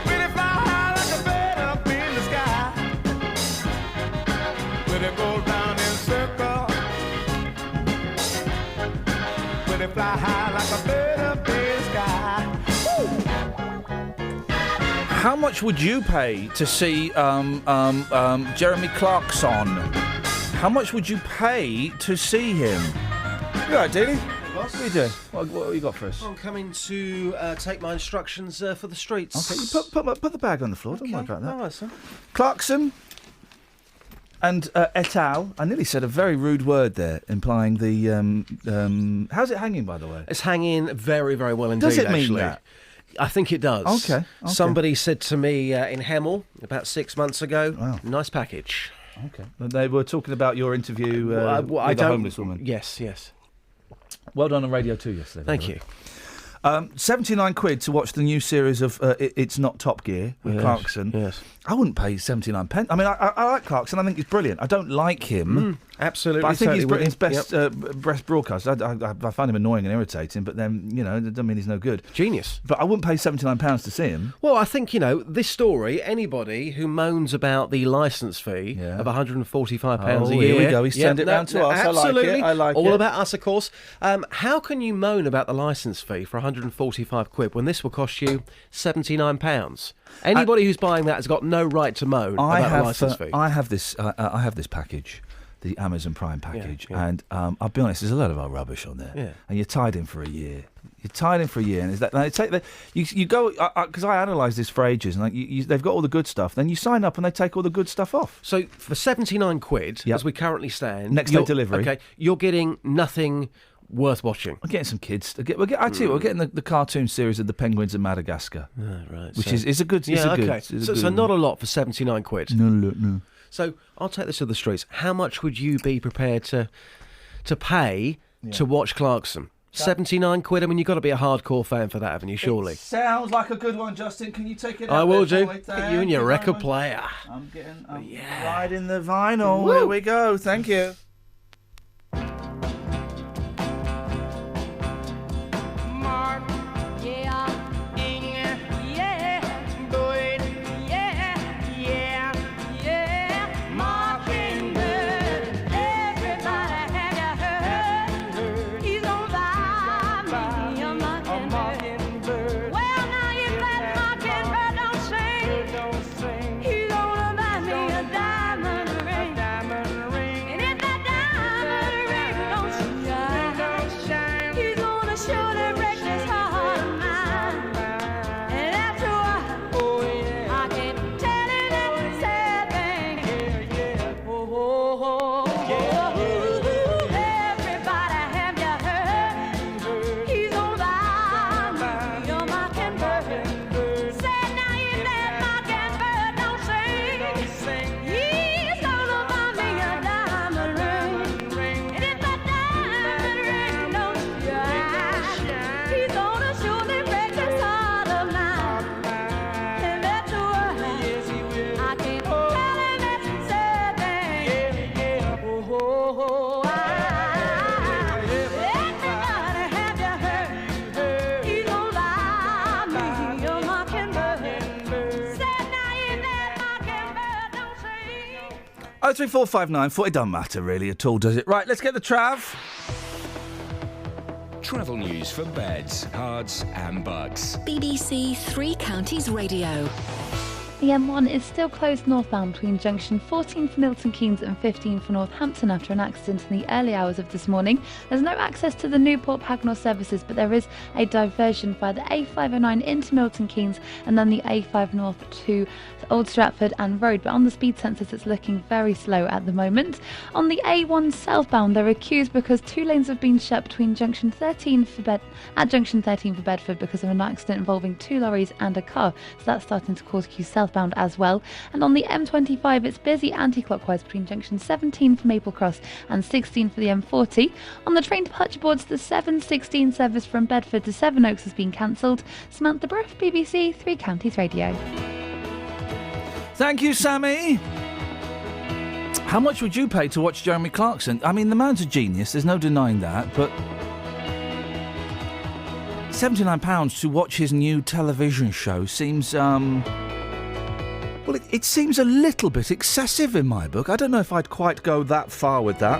Will it fly high like a bird up in the sky? Will it go down in circles? Will it fly high like a bird up in the sky? Woo! How much would you pay to see Jeremy Clarkson? How much would you pay to see him? You all right, Dealey? What are you doing? What have you got for us? I'm coming to take my instructions for the streets. Okay, you put the bag on the floor. Don't worry about that. All right, sir. Clarkson and et al. I nearly said a very rude word there, implying the. How's it hanging, by the way? It's hanging very, very well indeed. Does it mean actually. that? I think it does. Okay. Somebody said to me in Hemel about 6 months ago, Wow. nice package. Okay. They were talking about your interview with the homeless woman. Yes. Well done on Radio 2 yesterday. Thank you. £79 to watch the new series of It's Not Top Gear with Clarkson. Yes. I wouldn't pay 79 pence. I mean, I like Clarkson. I think he's brilliant. I don't like him. Absolutely. But I think he's totally Britain's best broadcaster. I find him annoying and irritating, but then, it doesn't mean he's no good. Genius. But I wouldn't pay £79 to see him. Well, I think, this story, anybody who moans about the licence fee of £145 a year... Here we go. He's turned it round to us. Absolutely. I like it. All about us, of course. How can you moan about the licence fee for £145 when this will cost you £79? Anybody who's buying that has got no right to moan about the licence fee. I have this package, the Amazon Prime package, and I'll be honest, there's a lot of old rubbish on there. Yeah. And you're tied in for a year. And is that you go because I analysed this for ages, and they've got all the good stuff. Then you sign up, and they take all the good stuff off. So for £79, as we currently stand, next day delivery. Okay, you're getting nothing worth watching. We're getting some kids. We're getting the cartoon series of the penguins in Madagascar. Right. Which is a good. So not a lot for £79. No. So I'll take this to the streets. How much would you be prepared to pay to watch Clarkson? £79. I mean, you've got to be a hardcore fan for that, haven't you? Surely. It sounds like a good one, Justin. Can you take it? I will do. You and your record player. I'm riding the vinyl. Woo. Here we go. Thank you. Oh, 34594. It doesn't matter really at all, does it? Right, let's get the Trav. Travel news for beds, cards and bugs. BBC Three Counties Radio. The M1 is still closed northbound between junction 14 for Milton Keynes and 15 for Northampton after an accident in the early hours of this morning. There's no access to the Newport Pagnell services, but there is a diversion via the A509 into Milton Keynes and then the A5 north to Old Stratford and Road. But on the speed sensors, it's looking very slow at the moment. On the A1 southbound, there are queues because two lanes have been shut between junction 13 for Bedford because of an accident involving two lorries and a car. So that's starting to cause queues southbound as well. And on the M25, it's busy anti-clockwise between junction 17 for Maple Cross and 16 for the M40. On the train departure boards, the 7:16 service from Bedford to Sevenoaks has been cancelled. Samantha Bruff, BBC Three Counties Radio. Thank you, Sammy. How much would you pay to watch Jeremy Clarkson? I mean, the man's a genius, there's no denying that, but £79 to watch his new television show seems, well, it seems a little bit excessive in my book. I don't know if I'd quite go that far with that.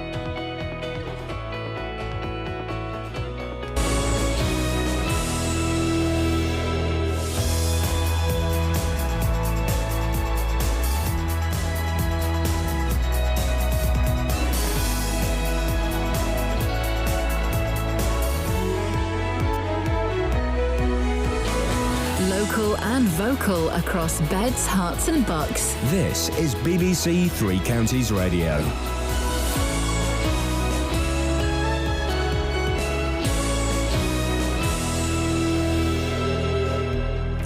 Local and vocal across beds, hearts and bucks. This is BBC Three Counties Radio.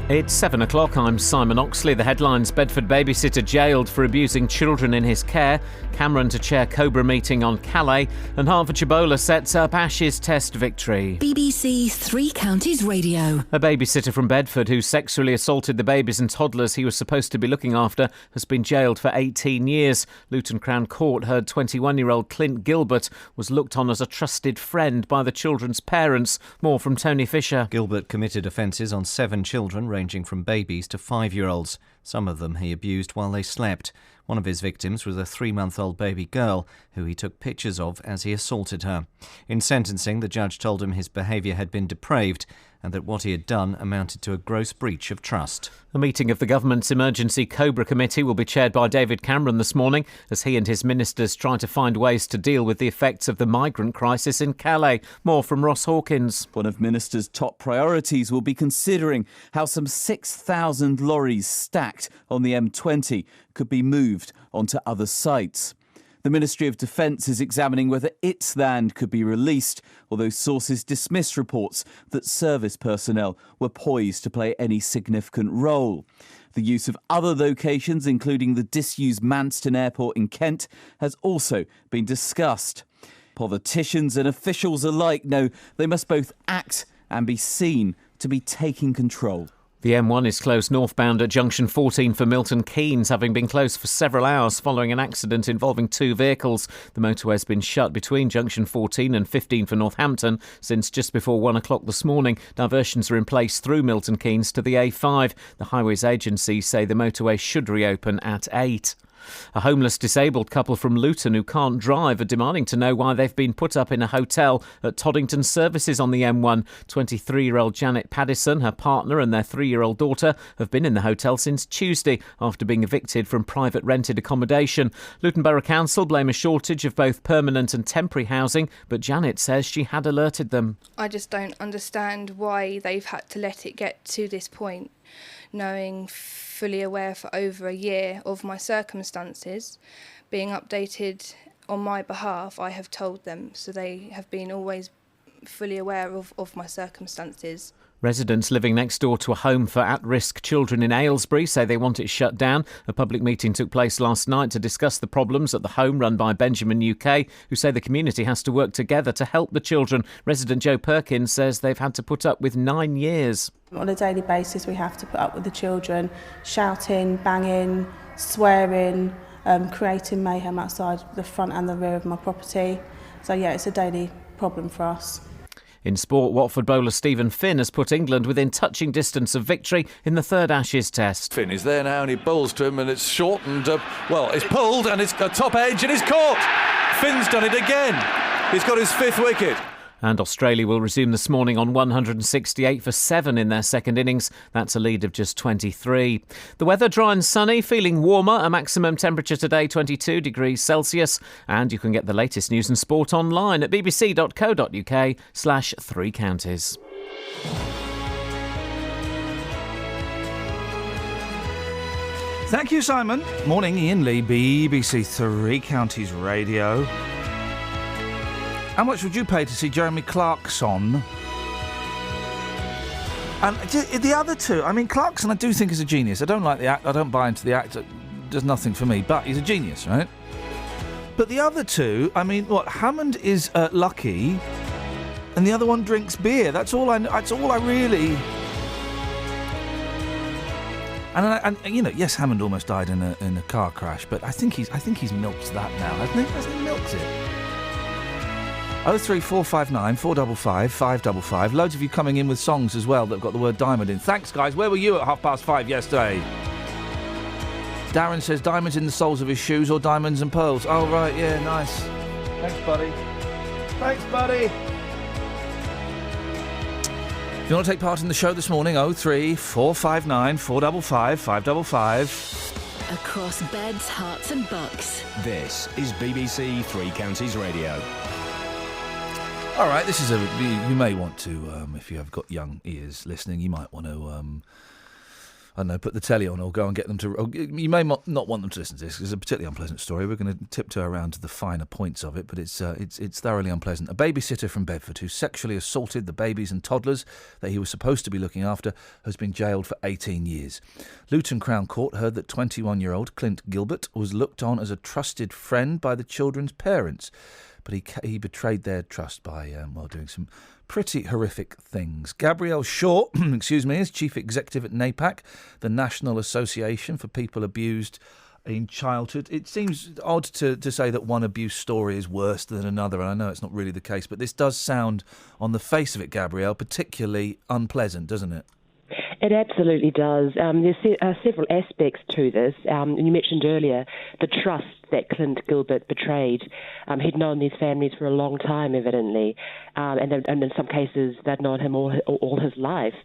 It's 7 o'clock. I'm Simon Oxley. The headlines: Bedford babysitter jailed for abusing children in his care, Cameron to chair Cobra meeting on Calais, and Hertfordshire bowler sets up Ashes Test victory. BBC Three Counties Radio. A babysitter from Bedford who sexually assaulted the babies and toddlers he was supposed to be looking after has been jailed for 18 years. Luton Crown Court heard 21-year-old Clint Gilbert was looked on as a trusted friend by the children's parents. More from Tony Fisher. Gilbert committed offences on 7 children, ranging from babies to 5-year-olds. Some of them he abused while they slept. One of his victims was a 3-month-old baby girl who he took pictures of as he assaulted her. In sentencing, the judge told him his behaviour had been depraved and that what he had done amounted to a gross breach of trust. A meeting of the government's Emergency Cobra Committee will be chaired by David Cameron this morning as he and his ministers try to find ways to deal with the effects of the migrant crisis in Calais. More from Ross Hawkins. One of Minister's top priorities will be considering how some 6,000 lorries stacked on the M20 could be moved onto other sites. The Ministry of Defence is examining whether its land could be released, although sources dismiss reports that service personnel were poised to play any significant role. The use of other locations, including the disused Manston Airport in Kent, has also been discussed. Politicians and officials alike know they must both act and be seen to be taking control. The M1 is closed northbound at junction 14 for Milton Keynes, having been closed for several hours following an accident involving 2 vehicles. The motorway has been shut between junction 14 and 15 for Northampton since just before 1 o'clock this morning. Diversions are in place through Milton Keynes to the A5. The Highways Agency say the motorway should reopen at 8. A homeless disabled couple from Luton who can't drive are demanding to know why they've been put up in a hotel at Toddington Services on the M1. 23-year-old Janet Paddison, her partner and their 3-year-old daughter have been in the hotel since Tuesday after being evicted from private rented accommodation. Luton Borough Council blame a shortage of both permanent and temporary housing, but Janet says she had alerted them. I just don't understand why they've had to let it get to this point, knowing fully aware for over a year of my circumstances, being updated on my behalf. I have told them, so they have been always fully aware of my circumstances. Residents living next door to a home for at-risk children in Aylesbury say they want it shut down. A public meeting took place last night to discuss the problems at the home run by Benjamin UK, who say the community has to work together to help the children. Resident Joe Perkins says they've had to put up with 9 years. On a daily basis, we have to put up with the children shouting, banging, swearing, creating mayhem outside the front and the rear of my property. So yeah, it's a daily problem for us. In sport, Watford bowler Stephen Finn has put England within touching distance of victory in the 3rd Ashes Test. Finn is there now and he bowls to him and it's shortened. It's pulled and it's a top edge and it's caught. Finn's done it again. He's got his 5th wicket. And Australia will resume this morning on 168 for 7 in their second innings. That's a lead of just 23. The weather dry and sunny, feeling warmer. A maximum temperature today 22 degrees Celsius. And you can get the latest news and sport online at bbc.co.uk/3 counties. Thank you, Simon. Morning, Iain Lee, BBC Three Counties Radio. How much would you pay to see Jeremy Clarkson? And the other two, I mean, Clarkson I do think is a genius. I don't like the act. I don't buy into the act. It does nothing for me, but he's a genius, right? But the other two, I mean, Hammond is lucky, and the other one drinks beer. That's all I really... And you know, yes, Hammond almost died in a car crash, but I think he's milked that now, hasn't he? Hasn't he milked it? 03459 455 555. Loads of you coming in with songs as well that have got the word diamond in. Thanks, guys. Where were you at 5:30 yesterday? Darren says diamonds in the soles of his shoes or diamonds and pearls. Oh, right, yeah, nice. Thanks, buddy. Thanks, buddy. If you want to take part in the show this morning, 03459 455 555. Across beds, hearts and bucks. This is BBC Three Counties Radio. All right, this is you may want to, if you have got young ears listening, you might want to I don't know, put the telly on or go and get them to... Or you may not want them to listen to this. It's a particularly unpleasant story. We're going to tiptoe around to the finer points of it, but it's thoroughly unpleasant. A babysitter from Bedford who sexually assaulted the babies and toddlers that he was supposed to be looking after has been jailed for 18 years. Luton Crown Court heard that 21-year-old Clint Gilbert was looked on as a trusted friend by the children's parents, but he betrayed their trust by doing some pretty horrific things. Gabrielle Shaw, is chief executive at NAPAC, the National Association for People Abused in Childhood. It seems odd to say that one abuse story is worse than another, and I know it's not really the case, but this does sound, on the face of it, Gabrielle, particularly unpleasant, doesn't it? It absolutely does. There's several aspects to this. And you mentioned earlier the trust that Clint Gilbert betrayed. He'd known these families for a long time, evidently, and in some cases they'd known him all his life.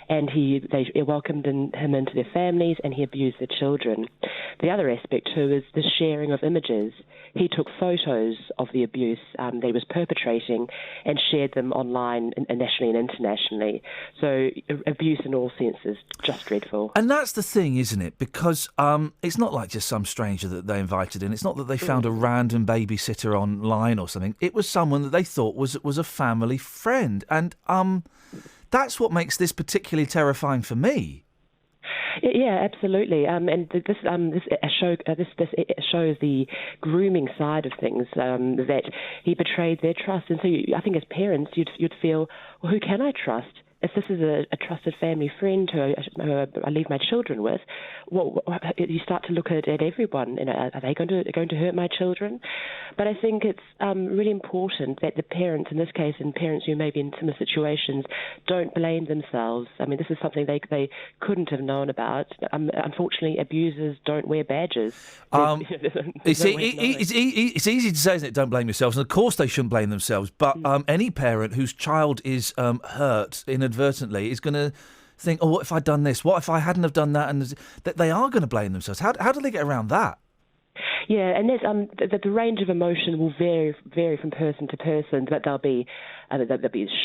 And they welcomed him into their families, and he abused their children. The other aspect too is the sharing of images. He took photos of the abuse that he was perpetrating and shared them online, nationally and internationally. So abuse in all senses, just dreadful. And that's the thing, isn't it? Because it's not like just some stranger that they invited in. It's not that they found a random babysitter online or something. It was someone that they thought was a family friend. And that's what makes this particularly terrifying for me. Yeah, absolutely. And this shows the grooming side of things, that he betrayed their trust. And so I think as parents, you'd feel, well, who can I trust? If this is a trusted family friend who I leave my children with, you start to look at everyone. Are they going to hurt my children? But I think it's really important that the parents, in this case, and parents who may be in similar situations, don't blame themselves. I mean, this is something they couldn't have known about. Unfortunately, abusers don't wear badges. It's easy to say, isn't it? Don't blame yourselves. And of course, they shouldn't blame themselves. But any parent whose child is hurt inadvertently is going to think, oh, what if I'd done this? What if I hadn't have done that? And that they are going to blame themselves. How do they get around that? Yeah, and there's the range of emotion will vary from person to person. But there'll be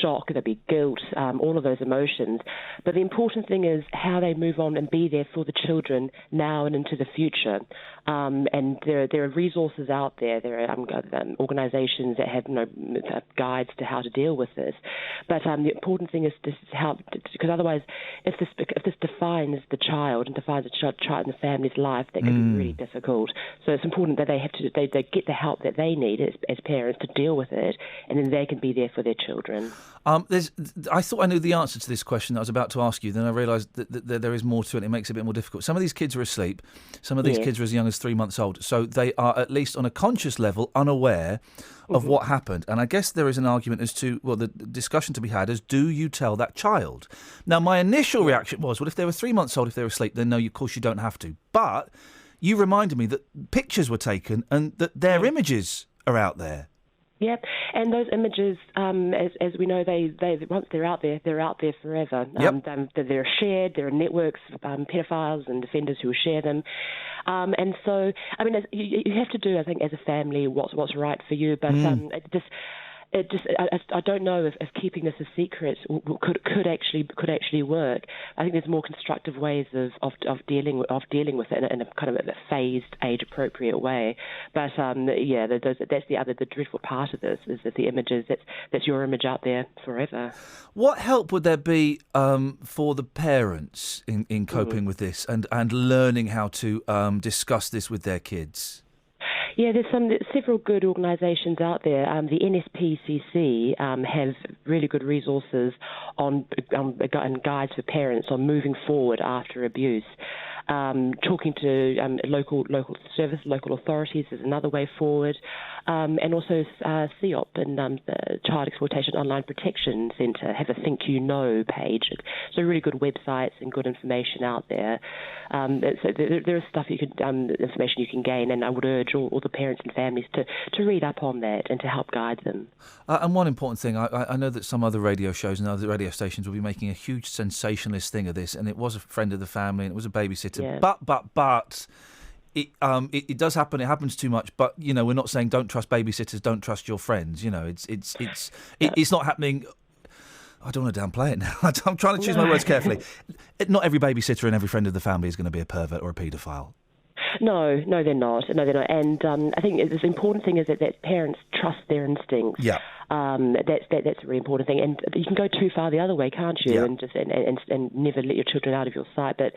shock, there'll be guilt, all of those emotions. But the important thing is how they move on and be there for the children now and into the future. And there are resources out there. There are organisations that have guides to how to deal with this. But the important thing is how, because otherwise, if this defines the child and defines the child and the family's life, that can be really difficult. So it's important that they get the help that they need as parents to deal with it, and then they can be there for their children. I thought I knew the answer to this question that I was about to ask you, then I realised that there is more to it. It makes it a bit more difficult. Some of these kids are asleep. Some of these kids are as young as 3 months old. So they are, at least on a conscious level, unaware of what happened. And I guess there is an argument as to, well, the discussion to be had is, do you tell that child? Now, my initial reaction was, well, if they were 3 months old, if they were asleep, then no, of course you don't have to. But you reminded me that pictures were taken and that their images are out there. Yep, and those images, as we know, they once they're out there forever. They're shared. There are networks of pedophiles and offenders who will share them, and so I mean, you have to do, I think, as a family, what's right for you. But I don't know if keeping this a secret could actually work. I think there's more constructive ways of dealing with it in a kind of a phased, age-appropriate way. But that's the dreadful part of this, is that the images, that's your image out there forever. What help would there be for the parents in coping with this and learning how to discuss this with their kids? Yeah, there's several good organisations out there. The NSPCC have really good resources on guides for parents on moving forward after abuse. Talking to local service, local authorities is another way forward, and also CEOP and the Child Exploitation Online Protection Centre have a Think You Know page. So really good websites and good information out there. So there is stuff information you can gain, and I would urge all the parents and families to read up on that and to help guide them. And one important thing, I know that some other radio shows and other radio stations will be making a huge sensationalist thing of this, and it was a friend of the family and it was a babysitter. Yeah. But it does happen. It happens too much. But we're not saying don't trust babysitters, don't trust your friends. It's not happening I don't want to downplay it now. I'm trying to choose my words carefully. Not every babysitter and every friend of the family is going to be a pervert or a paedophile. No, they're not. No, they're not. And I think the important thing is that parents trust their instincts. Yeah. That's a really important thing. And you can go too far the other way, can't you? Yeah. And just and never let your children out of your sight. But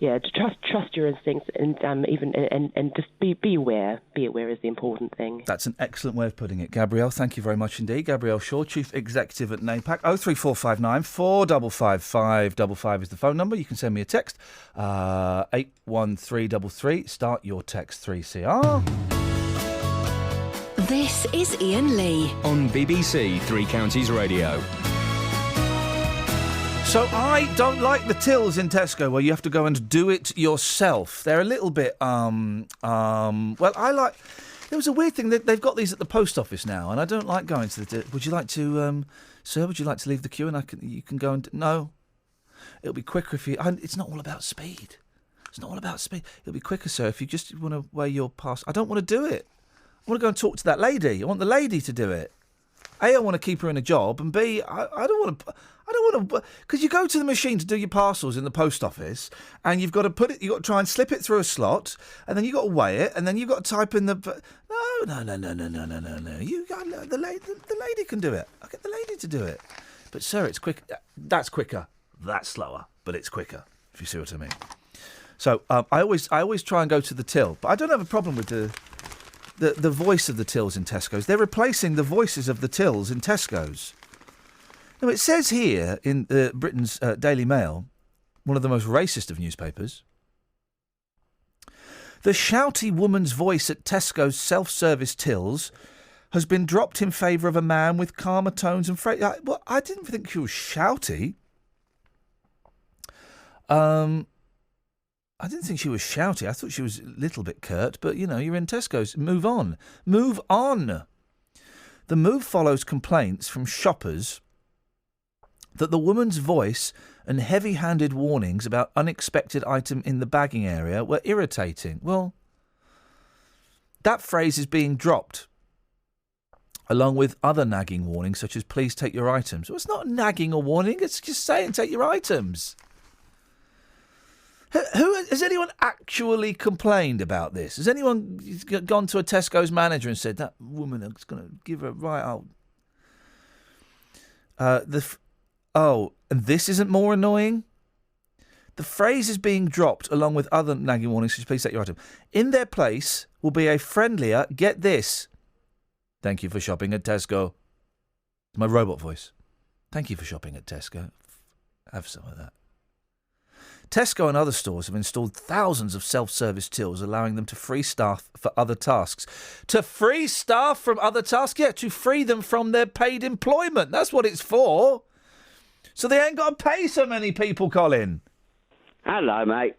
yeah, to trust your instincts and just be aware. Be aware is the important thing. That's an excellent way of putting it, Gabrielle. Thank you very much indeed. Gabrielle Shaw, Chief Executive at NAPAC. 03459 455 555 is the phone number. You can send me a text. 81333. Start your text 3CR. This is Iain Lee on BBC Three Counties Radio. So I don't like the tills in Tesco where you have to go and do it yourself. They're a little bit, well, I like... There was a weird thing that they've got these at the post office now, and I don't like going to the... Would you like to, sir, would you like to leave the queue and you can go and... No. It'll be quicker if you... It's not all about speed. It's not all about speed. It'll be quicker, sir, if you just want to weigh your pass. I don't want to do it. I want to go and talk to that lady. I want the lady to do it. A, I want to keep her in a job, and B, I don't want to... because you go to the machine to do your parcels in the post office, and you've got to you've got to try and slip it through a slot, and then you've got to weigh it, and then you've got to type in the... No. The lady can do it. I'll get the lady to do it. But, sir, it's quick. That's quicker. That's slower, but it's quicker, if you see what I mean. So I always try and go to the till, but I don't have a problem with the voice of the tills in Tesco's. They're replacing the voices of the tills in Tesco's. Now, it says here in Britain's Daily Mail, one of the most racist of newspapers, the shouty woman's voice at Tesco's self-service tills has been dropped in favour of a man with calmer tones and phrase. Well, I didn't think she was shouty. I didn't think she was shouty. I thought she was a little bit curt, but, you know, you're in Tesco's. Move on. Move on. The move follows complaints from shoppers that the woman's voice and heavy-handed warnings about unexpected item in the bagging area were irritating. Well, that phrase is being dropped, along with other nagging warnings such as please take your items. Well, it's not nagging or warning, it's just saying take your items. Has anyone actually complained about this? Has anyone gone to a Tesco's manager and said, that woman, I'm just going to give her right out? And this isn't more annoying? The phrase is being dropped along with other nagging warnings, so please take your item. In their place will be a friendlier, get this, thank you for shopping at Tesco. My robot voice. Thank you for shopping at Tesco. Have some of that. Tesco and other stores have installed thousands of self-service tills, allowing them to free staff for other tasks. To free staff from other tasks? Yeah, to free them from their paid employment. That's what it's for. So they ain't got to pay so many people, Colin. Hello, mate.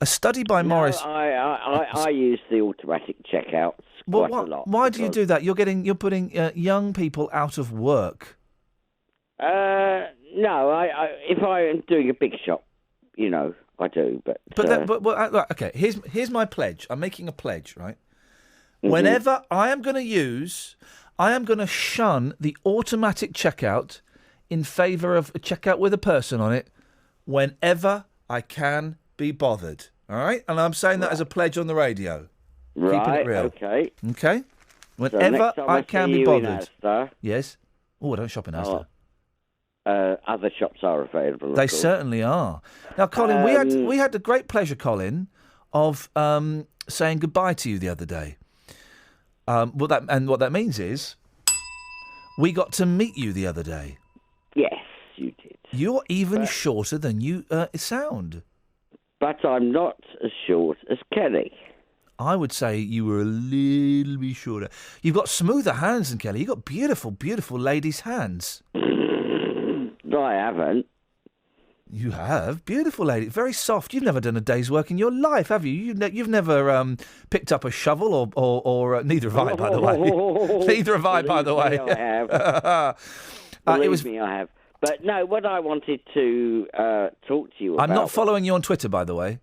A study by Morris... I use the automatic checkouts quite a lot. Why do you do that? You're putting young people out of work. No, if I am doing a big shop, you know, I do. Okay. Here's my pledge. I'm making a pledge, right? Mm-hmm. Whenever I am going to shun the automatic checkout in favour of a checkout with a person on it, whenever I can be bothered. All right, and I'm saying that as a pledge on the radio. Right. Keeping it real. Okay. Whenever so I can be bothered. In Asda, yes. Oh, I don't shop in Asda. Other shops are available. They certainly are. Now, Colin, we had the great pleasure, Colin, of saying goodbye to you the other day. What that means is we got to meet you the other day. Yes, you did. You're even shorter than you sound. But I'm not as short as Kelly. I would say you were a little bit shorter. You've got smoother hands than Kelly. You've got beautiful, beautiful ladies' hands. No, I haven't. You have. Beautiful lady. Very soft. You've never done a day's work in your life, have you? You've never picked up a shovel or neither have I, by the way. Neither have I, by the way. I have. Believe me, I have. But no, what I wanted to talk to you about... I'm not following you on Twitter, by the way.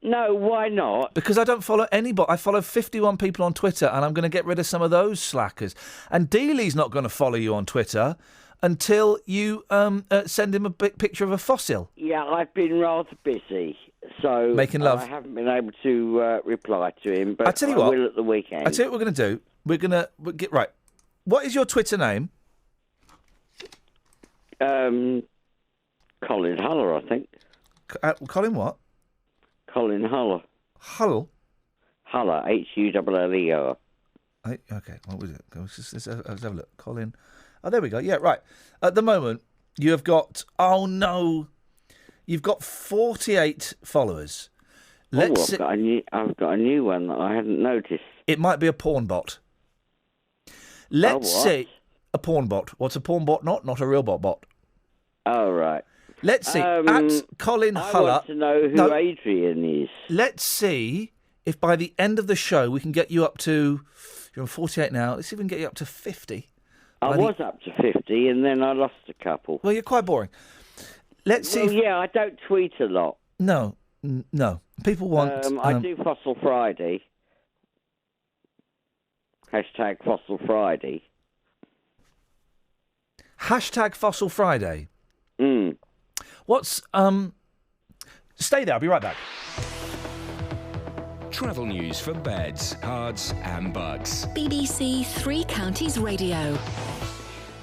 No, why not? Because I don't follow anybody. I follow 51 people on Twitter, and I'm going to get rid of some of those slackers. And Dealey's not going to follow you on Twitter. until you send him a picture of a fossil. Yeah, I've been rather busy, so Making love. I haven't been able to reply to him, but I tell you what, will at the weekend. I tell you what we're going to do. We're going to get right. What is your Twitter name? Colin Huller, I think. Colin what? Colin Huller. Hull? Huller, Huller. Okay, what was it? Let's have a look. Colin. Oh, there we go. Yeah, right. At the moment, you have got... Oh, no. You've got 48 followers. I've got a new one that I hadn't noticed. It might be a porn bot. Let's see. A porn bot. What's a porn bot not? Not a real bot. Oh, right. Let's see. At Colin Huller... I want to know who Adrian is. Let's see if by the end of the show we can get you up to... You're on 48 now. Let's see if we can get you up to 50. I was up to 50 and then I lost a couple. Well, you're quite boring. Let's see. Yeah, I don't tweet a lot. No. People want... I do Fossil Friday. Hashtag Fossil Friday. Hashtag Fossil Friday. Mm. What's... Stay there, I'll be right back. Travel news for beds, cards and bugs. BBC Three Counties Radio.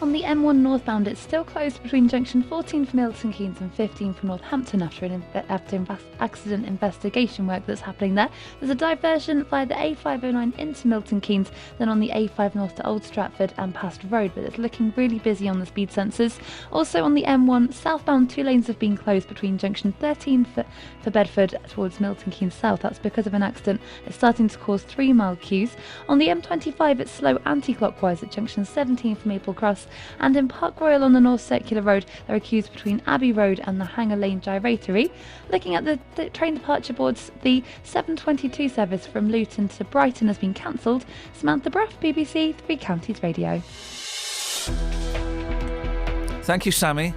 On the M1 northbound, it's still closed between junction 14 for Milton Keynes and 15 for Northampton after accident investigation work that's happening there. There's a diversion via the A509 into Milton Keynes, then on the A5 north to Old Stratford and past Road, but it's looking really busy on the speed sensors. Also on the M1 southbound, 2 lanes have been closed between junction 13 for Bedford towards Milton Keynes South. That's because of an accident. It's starting to cause 3-mile queues. On the M25, it's slow anti-clockwise at junction 17 for Maple Cross. And in Park Royal on the North Circular Road, there are queues between Abbey Road and the Hanger Lane Gyratory. Looking at the train departure boards, the 7:22 service from Luton to Brighton has been cancelled. Samantha Bruff, BBC Three Counties Radio. Thank you, Sammy.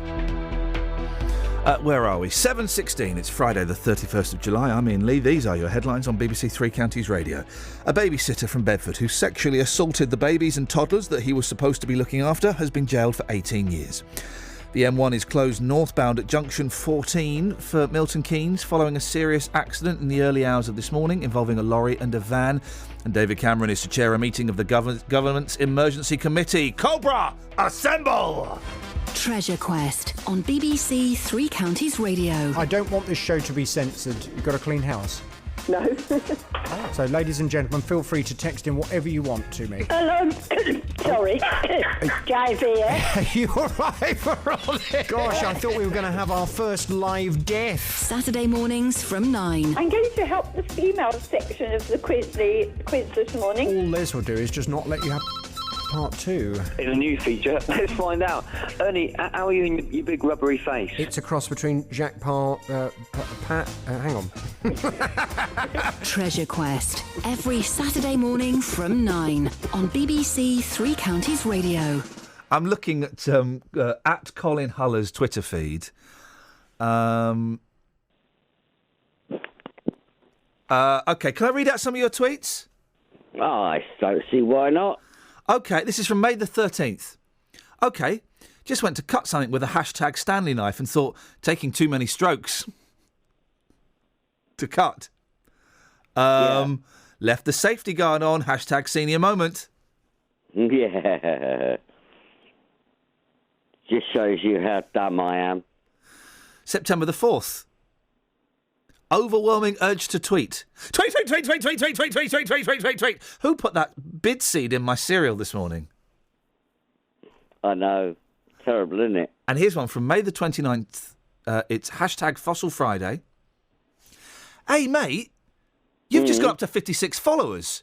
Where are we? 7:16. It's Friday the 31st of July. I'm Iain Lee. These are your headlines on BBC Three Counties Radio. A babysitter from Bedford who sexually assaulted the babies and toddlers that he was supposed to be looking after has been jailed for 18 years. The M1 is closed northbound at junction 14 for Milton Keynes following a serious accident in the early hours of this morning involving a lorry and a van. And David Cameron is to chair a meeting of the government's emergency committee. Cobra, assemble! Treasure Quest on BBC Three Counties Radio. I don't want this show to be censored. You've got a clean house. No. So, ladies and gentlemen, feel free to text in whatever you want to me. Hello. Sorry. Dave here. Are you all right for all this? Gosh, I thought we were going to have our first live death. Saturday mornings from 9. I'm going to help the female section of the quiz this morning. All Les will do is just not let you have part 2. In a new feature, let's find out. Ernie, how are you in your big rubbery face? It's a cross between Jacques Pat... hang on. Treasure Quest, every Saturday morning from 9 on BBC Three Counties Radio. I'm looking at Colin Huller's Twitter feed. Okay, can I read out some of your tweets? Oh, I don't see why not. Okay, this is from May the 13th. Okay, just went to cut something with a hashtag Stanley knife and thought, taking too many strokes to cut. Left the safety guard on, hashtag senior moment. Yeah. Just shows you how dumb I am. September the 4th. Overwhelming urge to tweet. Tweet. Who put that bid seed in my cereal this morning? I know. Terrible, isn't it? And here's one from May the 29th. It's hashtag Fossil Friday. Hey, mate, you've just got up to 56 followers.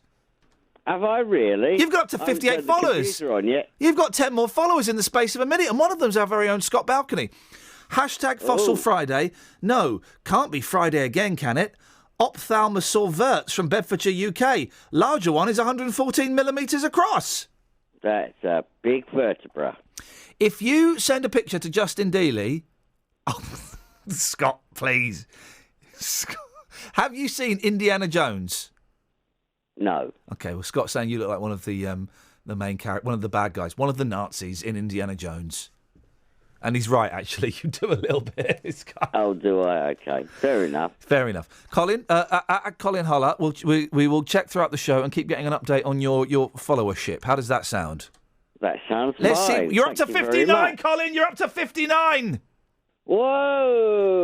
Have I really? You've got up to 58 followers. On yet. You've got 10 more followers in the space of a minute, and one of them's our very own Scott Balcony. Hashtag Fossil Friday. No, can't be Friday again, can it? Ophthalmosaur verts from Bedfordshire, UK. Larger one is 114 millimetres across. That's a big vertebra. If you send a picture to Justin Dealey... Oh, Scott, please. Scott, have you seen Indiana Jones? No. Okay, well, Scott's saying you look like one of the main character, one of the bad guys, one of the Nazis in Indiana Jones. And he's right, actually. You do a little bit. It's kind Oh, do I? Okay, fair enough. Fair enough. Colin, Colin Holler, we will check throughout the show and keep getting an update on your followership. How does that sound? That sounds Let's fine. see. You're up to Thank you very 59, much. Colin. You're up to 59. Whoa!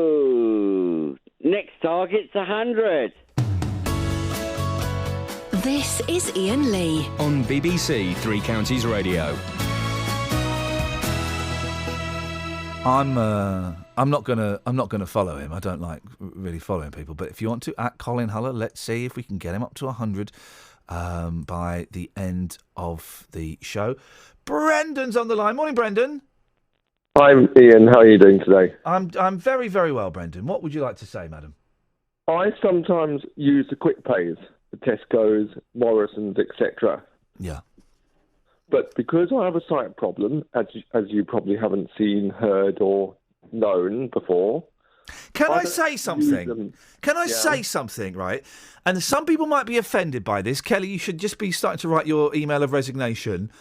Next target's 100. This is Iain Lee on BBC Three Counties Radio. I'm not gonna follow him. I don't like really following people. But if you want to, at Colin Huller, let's see if we can get him up to 100 by the end of the show. Brendan's on the line. Morning, Brendan. Hi, Ian. How are you doing today? I'm very, very well, Brendan. What would you like to say, madam? I sometimes use the quick pays, the Tesco's, Morrison's, etc. Yeah. But because I have a sight problem, as you probably haven't seen, heard, or known before. Can I say something? Can I say something, right? And some people might be offended by this. Kelly, you should just be starting to write your email of resignation.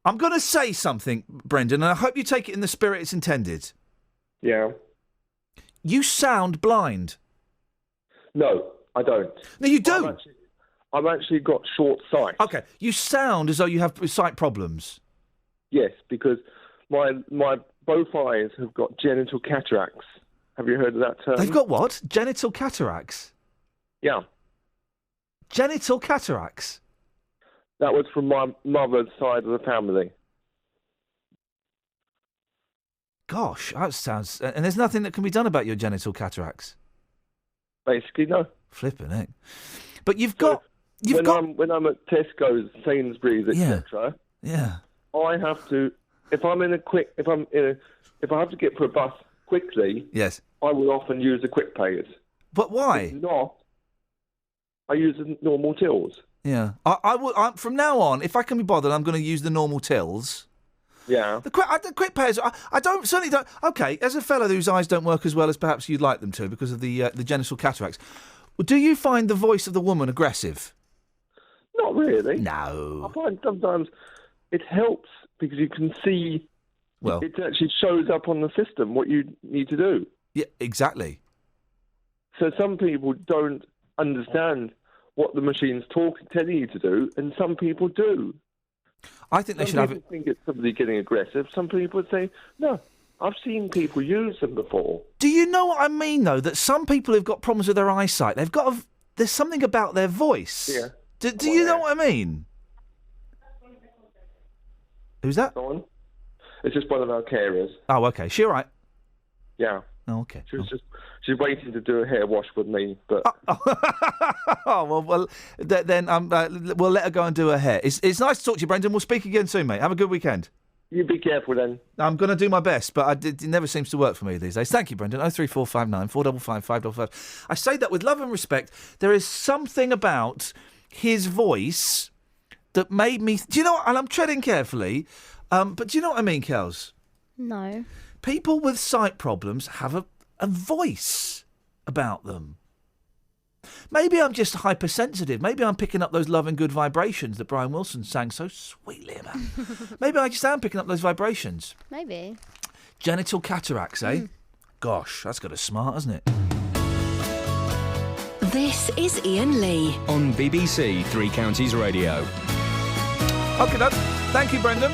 I'm going to say something, Brendan, and I hope you take it in the spirit it's intended. Yeah. You sound blind. No, I don't. No, you do. I've actually got short sight. Okay, you sound as though you have sight problems. Yes, because my both eyes have got genital cataracts. Have you heard of that term? They've got what? Genital cataracts? Yeah. Genital cataracts? That was from my mother's side of the family. Gosh, that sounds... And there's nothing that can be done about your genital cataracts? Basically, no. Flipping it. But you've got... When I'm at Tesco's, Sainsbury's, etc. Yeah. I have to, if I have to get for a bus quickly. Yes. I will often use the quick payers. But why? If not, I use the normal tills. Yeah. I will. From now on, if I can be bothered, I'm going to use the normal tills. Yeah. The quick payers. I certainly don't. Okay, as a fellow whose eyes don't work as well as perhaps you'd like them to because of the genital cataracts, do you find the voice of the woman aggressive? Not really. No. I find sometimes it helps because you can see. Well, it actually shows up on the system what you need to do. Yeah, exactly. So some people don't understand what the machine's telling you to do, and some people do. I think they should have it. Some people think it's somebody getting aggressive. Some people say, no, I've seen people use them before. Do you know what I mean, though? That some people who've got problems with their eyesight, there's something about their voice. Yeah. Do you know what I mean? Who's that? Someone? It's just one of our carers. Oh, okay. She all right? Yeah. Oh, okay. She's waiting to do a hair wash with me, but... Oh, well then we'll let her go and do her hair. It's nice to talk to you, Brendan. We'll speak again soon, mate. Have a good weekend. You be careful then. I'm going to do my best, but it never seems to work for me these days. Thank you, Brendan. 03459 455 555. I say that with love and respect. There is something about his voice that made me... Do you know what? And I'm treading carefully, but do you know what I mean, Kels? No. People with sight problems have a voice about them. Maybe I'm just hypersensitive. Maybe I'm picking up those love and good vibrations that Brian Wilson sang so sweetly about. Maybe I just am picking up those vibrations. Maybe. Genital cataracts, eh? Gosh, that's got us smart, hasn't it? This is Iain Lee on BBC Three Counties Radio. Okay, then. Thank you, Brendan.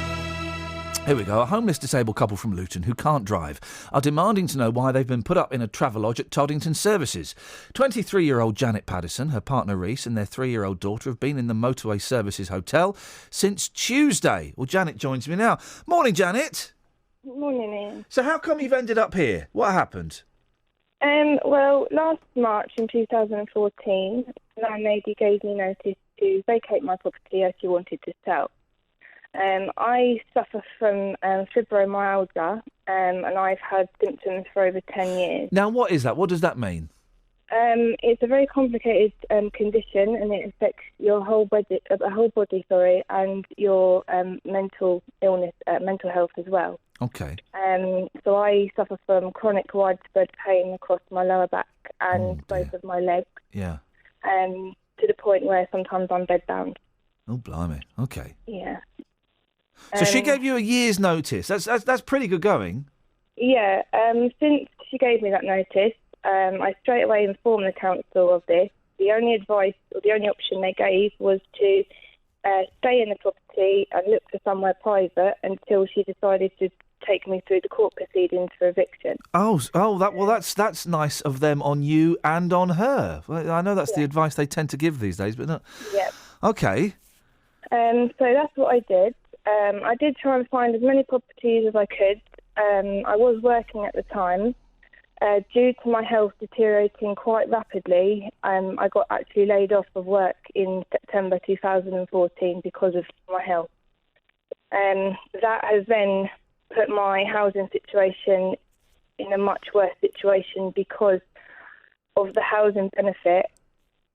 Here we go. A homeless disabled couple from Luton who can't drive are demanding to know why they've been put up in a Travelodge at Toddington Services. 23-year-old Janet Paddison, her partner Reece and their 3-year-old daughter have been in the Motorway Services Hotel since Tuesday. Well, Janet joins me now. Morning, Janet. Morning, Ian. So how come you've ended up here? What happened? Well, last March in 2014, the landlady gave me notice to vacate my property as she wanted to sell. I suffer from fibromyalgia, and I've had symptoms for over 10 years. Now, what is that? What does that mean? It's a very complicated condition, and it affects your whole body, and your mental illness, mental health as well. Okay. So I suffer from chronic widespread pain across my lower back and both of my legs. Yeah. To the point where sometimes I'm bedbound. Oh, blimey. Okay. Yeah. So she gave you a year's notice. That's pretty good going. Yeah, since she gave me that notice, I straight away informed the council of this. The only advice or the only option they gave was to stay in the property and look for somewhere private until she decided to take me through the court proceedings for eviction. That's nice of them on you and on her. Well, I know that's the advice they tend to give these days, but no. Yeah. Okay. So that's what I did. I did try and find as many properties as I could. I was working at the time. Due to my health deteriorating quite rapidly, I got actually laid off of work in September 2014 because of my health. That has then put my housing situation in a much worse situation because of the housing benefit.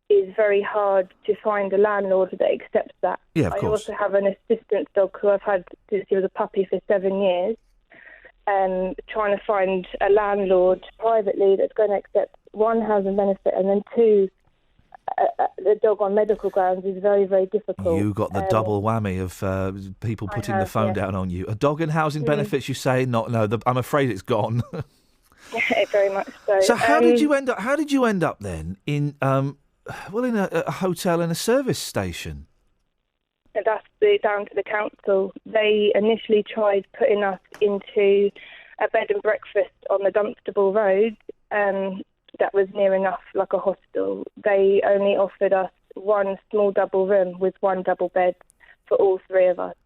It's very hard to find a landlord that accepts that. Yeah, of I course. also have an assistance dog who I've had since he was a puppy for 7 years. Trying to find a landlord privately that's going to accept one, housing benefit, and then two, the dog on medical grounds is very, very difficult. You got the double whammy of people putting the phone down on you. A dog and housing benefits, you say? I'm afraid it's gone. Very much so. So how did you end up? How did you end up then in in a hotel and a service station? That's down to the council. They initially tried putting us into a bed and breakfast on the Dunstable Road that was near enough like a hostel. They only offered us one small double room with one double bed for all three of us.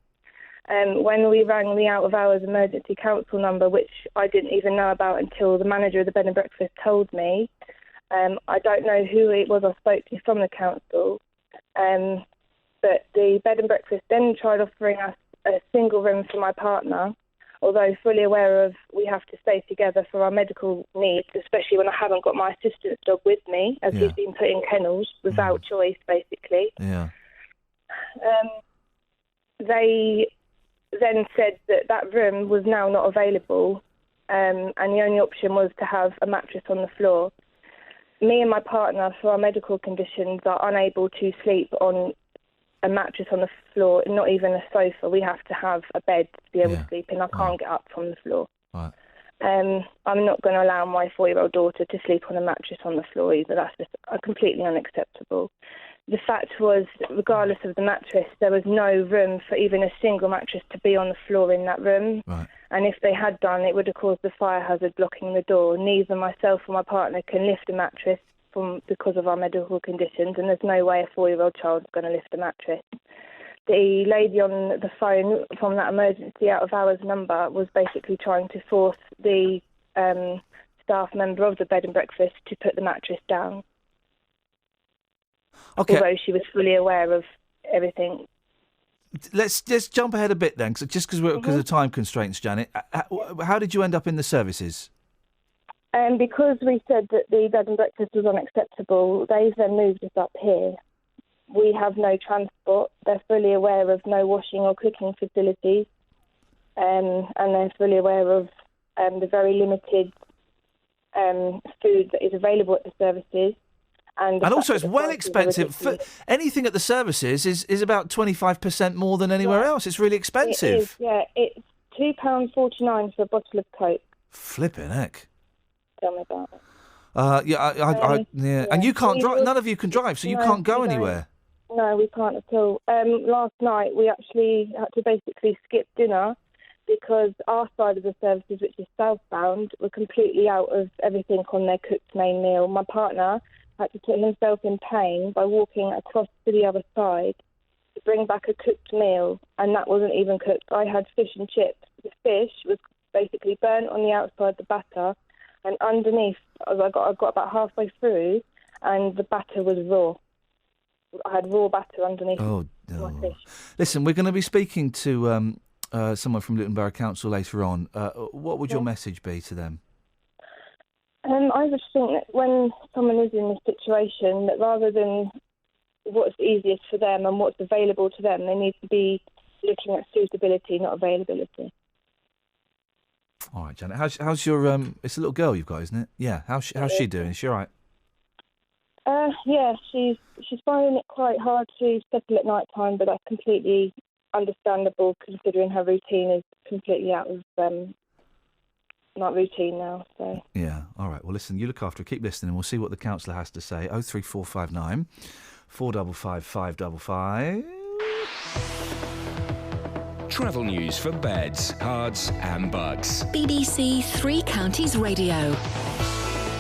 When we rang the out-of-hours emergency council number, which I didn't even know about until the manager of the bed and breakfast told me, I don't know who it was I spoke to from the council, but the bed and breakfast then tried offering us a single room for my partner, although fully aware of we have to stay together for our medical needs, especially when I haven't got my assistance dog with me, as he's been put in kennels without choice, basically. Yeah. They then said that room was now not available, and the only option was to have a mattress on the floor. Me and my partner, for our medical conditions, are unable to sleep on a mattress on the floor, not even a sofa. We have to have a bed to be able to sleep in. I can't get up from the floor. Right. I'm not going to allow my 4-year-old daughter to sleep on a mattress on the floor either. That's just completely unacceptable. The fact was, regardless of the mattress, there was no room for even a single mattress to be on the floor in that room. Right. And if they had done, it would have caused the fire hazard blocking the door. Neither myself or my partner can lift a mattress because of our medical conditions, and there's no way a 4-year-old child is going to lift a mattress. The lady on the phone from that emergency out-of-hours number was basically trying to force the staff member of the bed and breakfast to put the mattress down. Okay. Although she was fully aware of everything. Let's just jump ahead a bit then, because of time constraints, Janet. How did you end up in the services? Because we said that the bed and breakfast was unacceptable, they've then moved us up here. We have no transport. They're fully aware of no washing or cooking facilities, and they're fully aware of the very limited food that is available at the services. And also, it's well expensive. Anything at the services is about 25% more than anywhere else. It's really expensive. It is, yeah. It's £2.49 for a bottle of Coke. Flipping heck. Tell me about it. And you can't drive. None of you can drive, so you can't go anywhere. No, we can't at all. Last night we actually had to basically skip dinner because our side of the services, which is southbound, were completely out of everything on their cooked main meal. My partner had to put himself in pain by walking across to the other side to bring back a cooked meal, and that wasn't even cooked. I had fish and chips. The fish was basically burnt on the outside, the batter, and underneath, I got about halfway through, and the batter was raw. I had raw batter underneath my fish. Listen, we're going to be speaking to someone from Luton Borough Council later on. What would your message be to them? I just think that when someone is in this situation, that rather than what's easiest for them and what's available to them, they need to be looking at suitability, not availability. All right, Janet. How's your it's a little girl you've got, isn't it? Yeah. How's she doing? Is she all right? Yeah, she's finding it quite hard to settle at night time, but that's completely understandable considering her routine is completely out of not routine now. So Yeah, all right. Well, listen, you look after her. Keep listening. We'll see what the counsellor has to say. 03459 455 555. Travel news for beds, cards and bugs. BBC Three Counties Radio.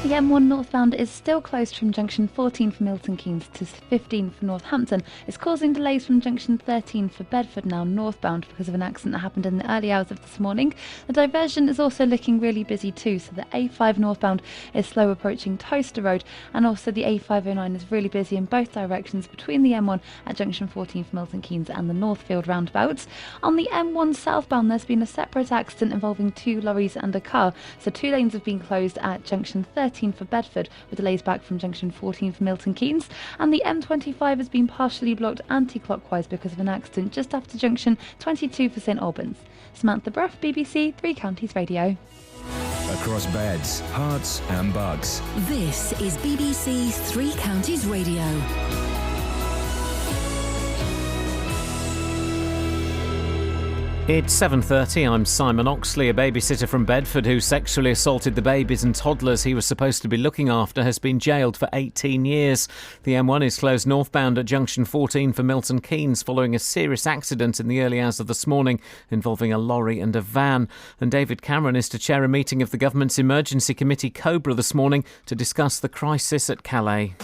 The M1 northbound is still closed from junction 14 for Milton Keynes to 15 for Northampton. It's causing delays from junction 13 for Bedford now northbound because of an accident that happened in the early hours of this morning. The diversion is also looking really busy too, so the A5 northbound is slow approaching Toaster Road, and also the A509 is really busy in both directions between the M1 at junction 14 for Milton Keynes and the Northfield roundabouts. On the M1 southbound, there's been a separate accident involving 2 lorries and a car, so 2 lanes have been closed at junction 13 for Bedford, with delays back from junction 14 for Milton Keynes, and the M25 has been partially blocked anti-clockwise because of an accident just after junction 22 for St Albans. Samantha Bruff, BBC Three Counties Radio. Across beds, hearts and bugs. This is BBC Three Counties Radio. It's 7:30. I'm Simon Oxley. A babysitter from Bedford who sexually assaulted the babies and toddlers he was supposed to be looking after has been jailed for 18 years. The M1 is closed northbound at junction 14 for Milton Keynes following a serious accident in the early hours of this morning involving a lorry and a van. And David Cameron is to chair a meeting of the government's emergency committee COBRA this morning to discuss the crisis at Calais.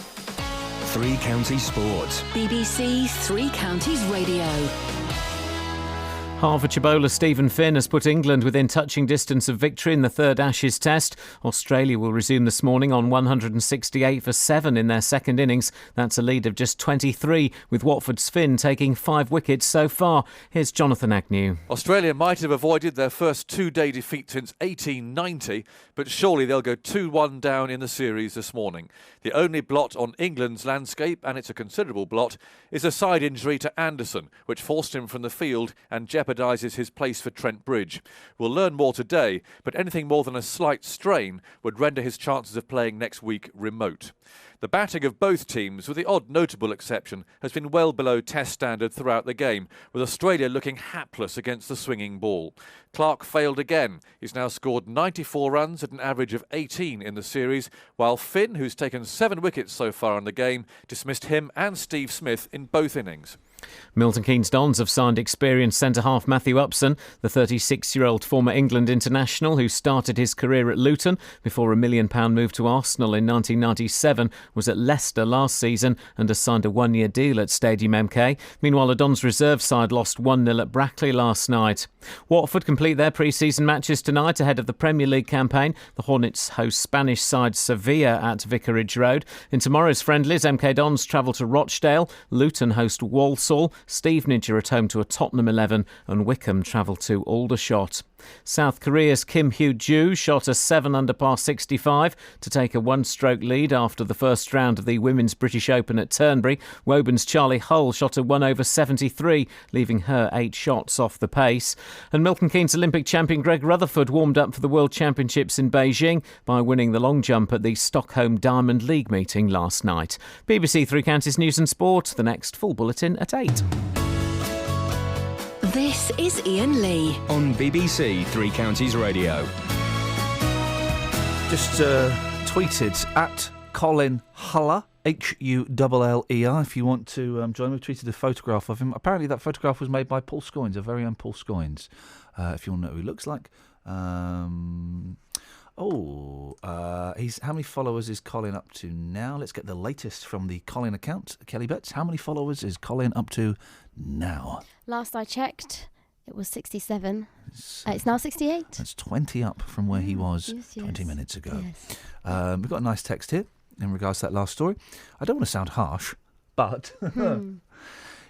Three Counties Sports. BBC Three Counties Radio. Harvard bowler Stephen Finn has put England within touching distance of victory in the third Ashes Test. Australia will resume this morning on 168 for 7 in their second innings. That's a lead of just 23, with Watford's Finn taking 5 wickets so far. Here's Jonathan Agnew. Australia might have avoided their first 2-day defeat since 1890, but surely they'll go 2-1 down in the series this morning. The only blot on England's landscape, and it's a considerable blot, is a side injury to Anderson, which forced him from the field and jeopardises his place for Trent Bridge. We'll learn more today, but anything more than a slight strain would render his chances of playing next week remote. The batting of both teams, with the odd notable exception, has been well below Test standard throughout the game, with Australia looking hapless against the swinging ball. Clark failed again. He's now scored 94 runs at an average of 18 in the series, while Finn, who's taken 7 wickets so far in the game, dismissed him and Steve Smith in both innings. Milton Keynes Dons have signed experienced centre-half Matthew Upson. The 36-year-old former England international, who started his career at Luton before a £1 million move to Arsenal in 1997, was at Leicester last season and has signed a 1-year deal at Stadium MK. Meanwhile, the Dons reserve side lost 1-0 at Brackley last night. Watford complete their pre-season matches tonight ahead of the Premier League campaign. The Hornets host Spanish side Sevilla at Vicarage Road. In tomorrow's friendlies, MK Dons travel to Rochdale, Luton host Walsall, Stevenage are at home to a Tottenham 11 and Wickham travel to Aldershot. South Korea's Kim Hyo-joo shot a 7 under par 65 to take a 1-stroke lead after the first round of the Women's British Open at Turnberry. Woburn's Charlie Hull shot a 1 over 73, leaving her 8 shots off the pace. And Milton Keynes Olympic champion Greg Rutherford warmed up for the World Championships in Beijing by winning the long jump at the Stockholm Diamond League meeting last night. BBC Three Counties News and Sport. The next full bulletin at 8. This is Iain Lee on BBC Three Counties Radio. Just tweeted at Colin Huller, Huller, if you want to join me. Tweeted a photograph of him. Apparently that photograph was made by Paul Scoynes, a very own Paul Scoynes, if you want to know who he looks like. He's how many followers is Colin up to now? Let's get the latest from the Colin account. Kelly Betts, how many followers is Colin up to now? Last I checked, it was 67. It's now 68. That's 20 up from where he was 20 minutes ago. Yes. We've got a nice text here in regards to that last story. I don't want to sound harsh, but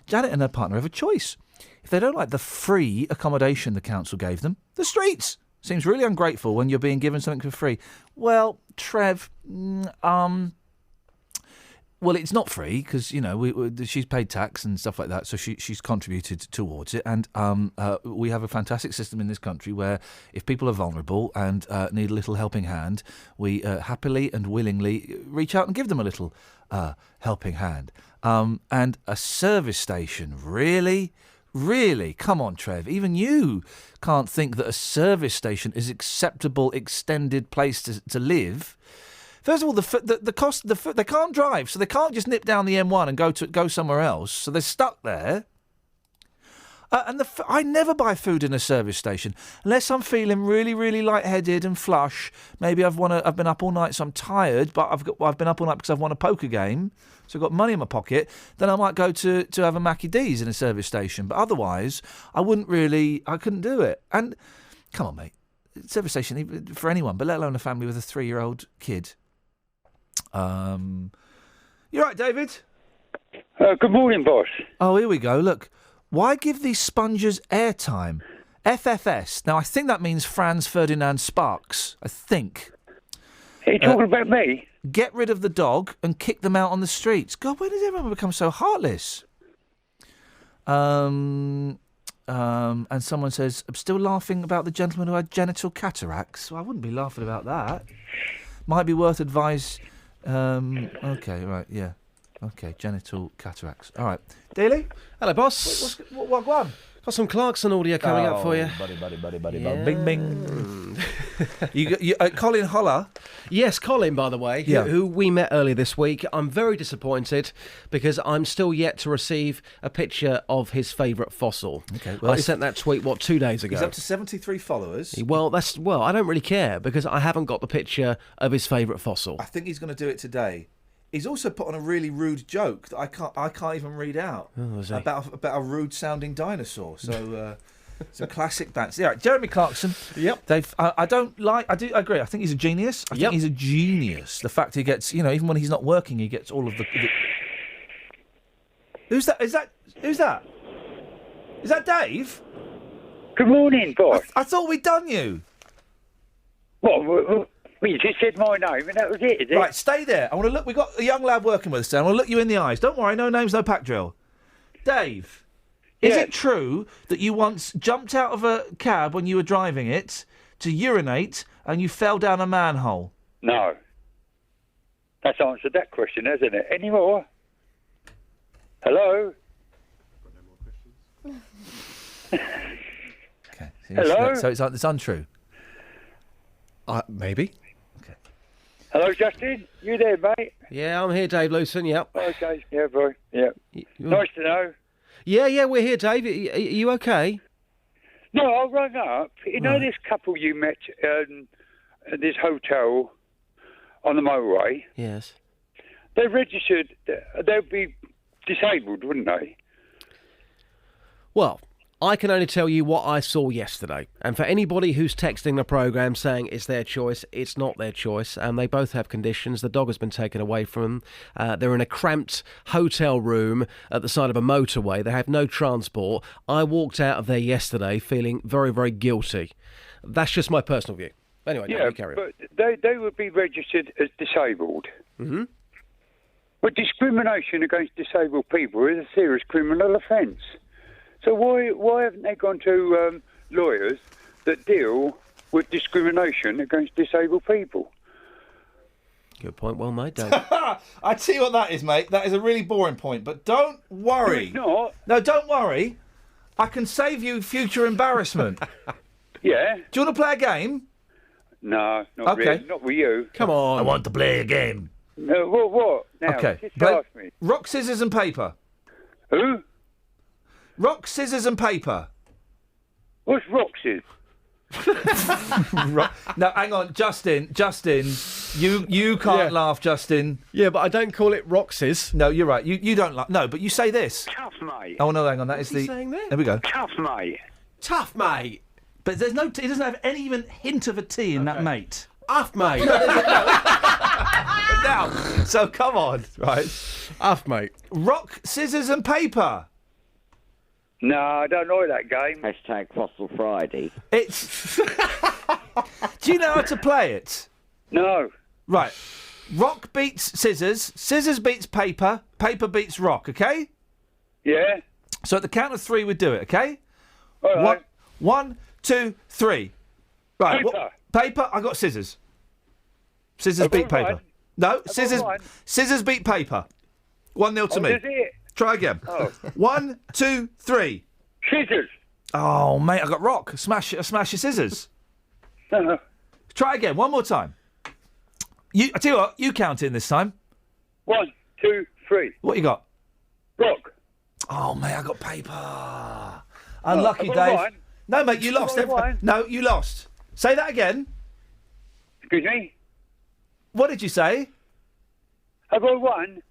Janet and her partner have a choice. If they don't like the free accommodation the council gave them, the streets. Seems really ungrateful when you're being given something for free. Well, Trev, well, it's not free because, you know, she's paid tax and stuff like that, so she's contributed towards it. And we have a fantastic system in this country where if people are vulnerable and need a little helping hand, we happily and willingly reach out and give them a little helping hand. And a service station, really? Really? Come on, Trev. Even you can't think that a service station is acceptable extended place to live. First of all, the cost, they can't drive, so they can't just nip down the M1 and go somewhere else. So they're stuck there. I never buy food in a service station unless I'm feeling really, really lightheaded and flush. Maybe I've been up all night, so I'm tired. But I've been up all night because I've won a poker game, so I've got money in my pocket. Then I might go to have a Mackie D's in a service station. But otherwise, I couldn't do it. And come on, mate, service station for anyone, but let alone a family with a 3-year-old kid. You're right, David. Good morning, boss. Oh, here we go. Look. Why give these sponges airtime? FFS. Now, I think that means Franz Ferdinand Sparks. I think. Are you talking about me? Get rid of the dog and kick them out on the streets. God, when does everyone become so heartless? And someone says, I'm still laughing about the gentleman who had genital cataracts. Well, I wouldn't be laughing about that. Might be worth advice. Okay, right, yeah. Okay, genital cataracts. All right. Daly? Hello, boss. What one? Got some Clarkson audio coming up for you. Buddy. Yeah. Bing, bing. you Colin Holler. Yes, Colin, by the way, who we met earlier this week. I'm very disappointed because I'm still yet to receive a picture of his favourite fossil. Okay. Well, I sent that tweet, 2 days ago? He's up to 73 followers. Well, I don't really care because I haven't got the picture of his favourite fossil. I think he's going to do it today. He's also put on a really rude joke that I can't even read out about a rude sounding dinosaur. So it's a classic bants. Yeah, right, Jeremy Clarkson. Yep. I agree. I think he's a genius. I think he's a genius. The fact he gets, even when he's not working, he gets all of the. Who's that? Is that? Is that Dave? Good morning, boss. I thought we'd done you. What? Well, you just said my name and that was it, is it? Right, stay there. I want to look. We've got a young lad working with us there. I want to look you in the eyes. Don't worry, no names, no pack drill. Dave, is it true that you once jumped out of a cab when you were driving it to urinate and you fell down a manhole? No. That's answered that question, hasn't it? Any more? Hello? Okay. Hello? So it's untrue? Maybe. Hello, Justin. You there, mate? Yeah, I'm here, Dave Lewson, yep. Okay, yeah, bro. Yeah. Nice to know. Yeah, we're here, Dave. Are you okay? No, I rang up. You know this couple you met at this hotel on the motorway? Yes. They're registered. They'd be disabled, wouldn't they? Well, I can only tell you what I saw yesterday. And for anybody who's texting the programme saying it's their choice, it's not their choice. And they both have conditions. The dog has been taken away from them. They're in a cramped hotel room at the side of a motorway. They have no transport. I walked out of there yesterday feeling very, very guilty. That's just my personal view. Anyway, yeah, you carry on. But they would be registered as disabled. Mm-hmm. But discrimination against disabled people is a serious criminal offence. So why haven't they gone to lawyers that deal with discrimination against disabled people? Good point, well made, Dave. I tell you what that is, mate. That is a really boring point, but don't worry. No, it's not. No, don't worry. I can save you future embarrassment. Yeah. Do you want to play a game? No, not really. Not with you. Come on. I want to play a game. No, what? Now, okay. just ask me. Rock, scissors and paper. Who? Rock, scissors and paper. What's rock, scissors? No, hang on, Justin, you can't laugh, Justin. Yeah, but I don't call it Roxy's. No, you're right. You don't laugh. No, but you say this. Tough, mate. Oh no, hang on. That is What's he saying there? There we go. Tough, mate. Tough, mate. But there's no. It doesn't have any even hint of a T in that mate. Uff, mate. Now, so come on, right? Uff, mate. Rock, scissors and paper. No, I don't know that game. Hashtag Fossil Friday. It's. Do you know how to play it? No. Right. Rock beats scissors. Scissors beats paper. Paper beats rock. Okay. Yeah. So at the count of three, we do it. Okay. All right. 1, 2, 3. Right. Paper. Paper. I got scissors. Scissors beat paper. No, scissors. Scissors beat paper. 1-0 to me. Does it? Try again. Oh. 1, 2, 3. Scissors. Oh, mate, I got rock. Smash your scissors. Try again, one more time. I tell you what, you count in this time. 1, 2, 3. What you got? Rock. Oh, mate, I got paper. Unlucky, I've got Dave. one. No, mate, you I've lost. got one. No, you lost. Say that again. Excuse me? What did you say? Have I won?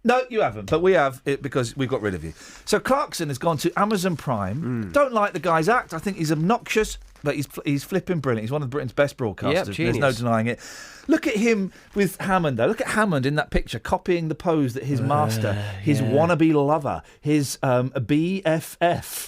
No, you haven't, but we have it because we got rid of you. So Clarkson has gone to Amazon Prime. Don't like the guy's act. I think he's obnoxious, but he's flipping brilliant. He's one of Britain's best broadcasters. Yep, There's genius. no denying it. Look at him with Hammond, though. Look at Hammond in that picture, copying the pose that his master, his wannabe lover, his BFF,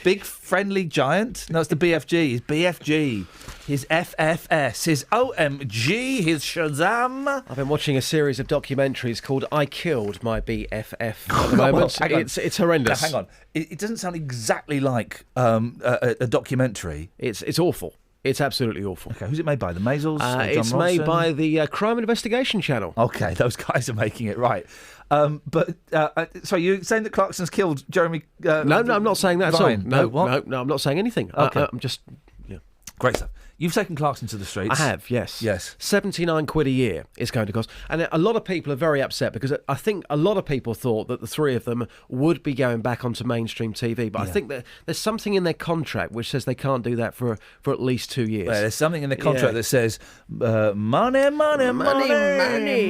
big friendly giant. No, it's the BFG. His BFG, his FFS, his OMG, his Shazam. I've been watching a series of documentaries called "I Killed My BFF" at the moment. Hang on. It's horrendous. Now, hang on. It doesn't sound exactly like a documentary. It's awful. It's absolutely awful. Okay, who's it made by? The Maisels? It's made by the Crime Investigation Channel. Okay, those guys are making it right. So you're saying that Clarkson's killed Jeremy? No, I'm not saying that at all. Vine? No, what? no, I'm not saying anything. Okay. I'm just. Yeah. Great stuff. You've taken Clarkson to the streets. I have, yes. Yes. £79 a year it's going to cost. And a lot of people are very upset because I think a lot of people thought that the three of them would be going back onto mainstream TV. But I think that there's something in their contract which says they can't do that for at least 2 years. Well, there's something in the contract that says, money,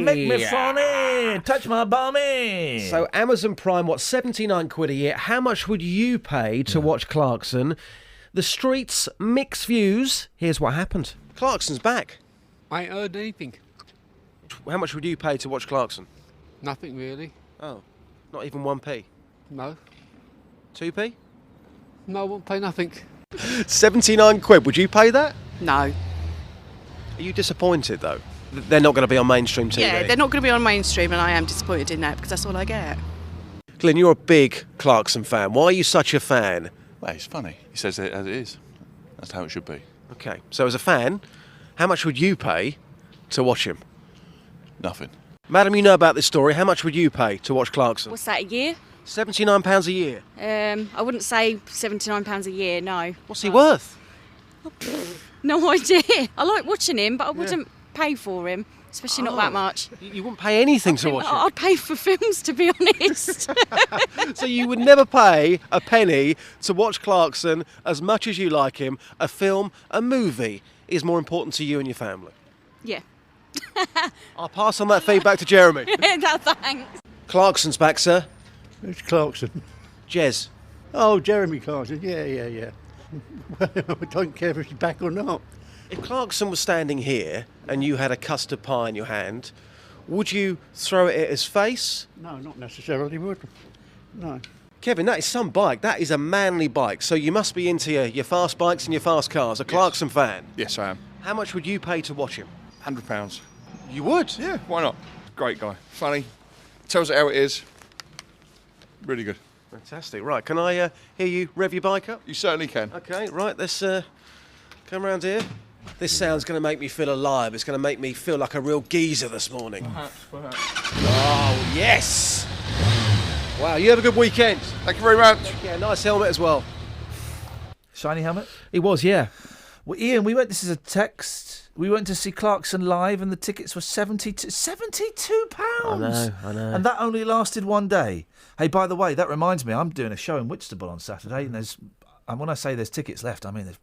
make me funny, touch my bummy. So Amazon Prime, £79 a year. How much would you pay to watch Clarkson? The streets, mixed views. Here's what happened. Clarkson's back. I ain't heard anything. How much would you pay to watch Clarkson? Nothing really. Oh, not even 1p? No. 2p? No, I won't pay nothing. £79. Would you pay that? No. Are you disappointed, though? They're not going to be on mainstream TV? Yeah, they're not going to be on mainstream, and I am disappointed in that because that's all I get. Glenn, you're a big Clarkson fan. Why are you such a fan? Well, it's funny. He says it as it is. That's how it should be. Okay, so as a fan, how much would you pay to watch him? Nothing. Madam, you know about this story. How much would you pay to watch Clarkson? What's that, a year? £79 a year. I wouldn't say £79 a year, no. What's he worth? No idea. I like watching him, but I wouldn't pay for him, especially not that much. You wouldn't pay anything to watch him? I'd pay for films, to be honest. So you would never pay a penny to watch Clarkson as much as you like him. A film, a movie is more important to you and your family. Yeah. I'll pass on that feedback to Jeremy. No, thanks. Clarkson's back, sir. It's Clarkson. Jez. Oh, Jeremy Clarkson. Yeah. Well, I don't care if he's back or not. If Clarkson was standing here and you had a custard pie in your hand, would you throw it at his face? No, not necessarily would. No. Kevin, that is some bike. That is a manly bike. So you must be into your fast bikes and your fast cars. A Clarkson fan. Yes, I am. How much would you pay to watch him? £100. You would? Yeah, why not? Great guy. Funny. Tells it how it is. Really good. Fantastic. Right, can I hear you rev your bike up? You certainly can. Okay, right, let's come round here. This sound's going to make me feel alive. It's going to make me feel like a real geezer this morning. Perhaps. Oh, yes! Wow, you have a good weekend. Thank you very much. Yeah, nice helmet as well. Shiny helmet? It was, yeah. Well, Ian, this is a text. We went to see Clarkson live and the tickets were £72. I know. And that only lasted one day. Hey, by the way, that reminds me, I'm doing a show in Whitstable on Saturday, and when I say there's tickets left, I mean there's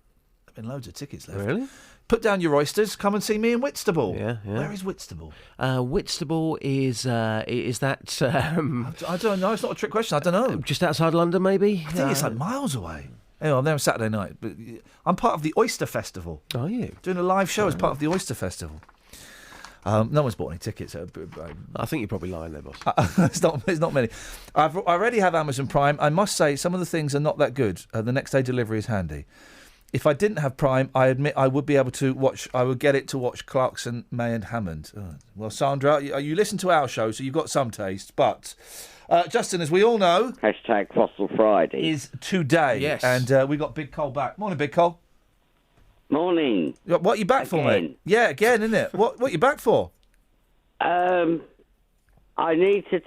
been loads of tickets left. Really? Put down your oysters, come and see me in Whitstable. Yeah. Where is Whitstable? Whitstable is that... I don't know, it's not a trick question, I don't know. Just outside London, maybe? I think it's like miles away. Anyway, I'm there on Saturday night, but I'm part of the Oyster Festival. Are you? Doing a live show as part of the Oyster Festival. No one's bought any tickets. I think you're probably lying there, boss. It's not many. I already have Amazon Prime. I must say, some of the things are not that good. The next day delivery is handy. If I didn't have Prime, I admit I would be able to watch. I would get it to watch Clarkson, May, and Hammond. Well, Sandra, you listen to our show, so you've got some taste. But Justin, as we all know, #Fossil Friday is today. Yes, and we got Big Cole back. Morning, Big Cole. Morning. What are you back for, mate? Yeah, again, isn't it? What are you back for? I need to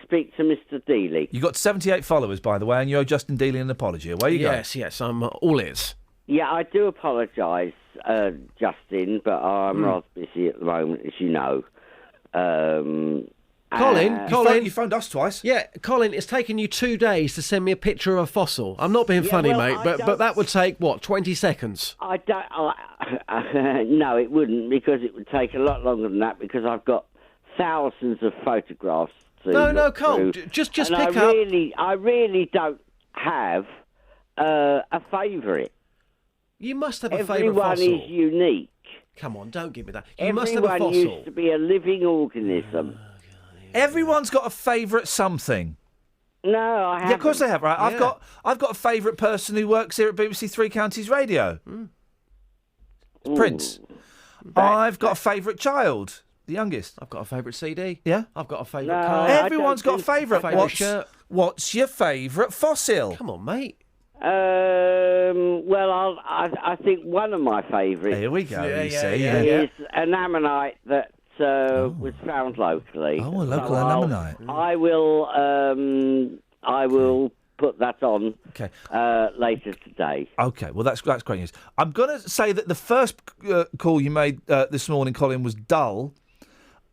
speak to Mr. Dealey. You got 78 followers, by the way, and you owe Justin Dealey an apology. Away you go. Yes, I'm all ears. Yeah, I do apologise, Justin, but I'm rather busy at the moment, as you know. Colin, you phoned us twice. Yeah, Colin, it's taken you 2 days to send me a picture of a fossil. I'm not being funny, mate, but that would take, 20 seconds? I don't... no, it wouldn't, because it would take a lot longer than that, because I've got thousands of photographs to look Cole, through. just and pick up... I really don't have a favourite. You must have a favourite fossil. Everyone is unique. Come on, don't give me that. Everyone must have a fossil. used to be a living organism. Everyone's got a favourite something. No, I haven't. Yeah, of course they have, right? Yeah. I've got a favourite person who works here at BBC Three Counties Radio. Prince. I've got a favourite child, the youngest. I've got a favourite CD. Yeah? I've got a favourite car. Everyone's got a favourite. Shirt. What's your favourite fossil? Come on, mate. Well, I think one of my favourites. Here we go. Is an ammonite that was found locally. Oh, a local ammonite. I will put that on later today. Okay, well that's great news. I'm going to say that the first call you made this morning, Colin, was dull.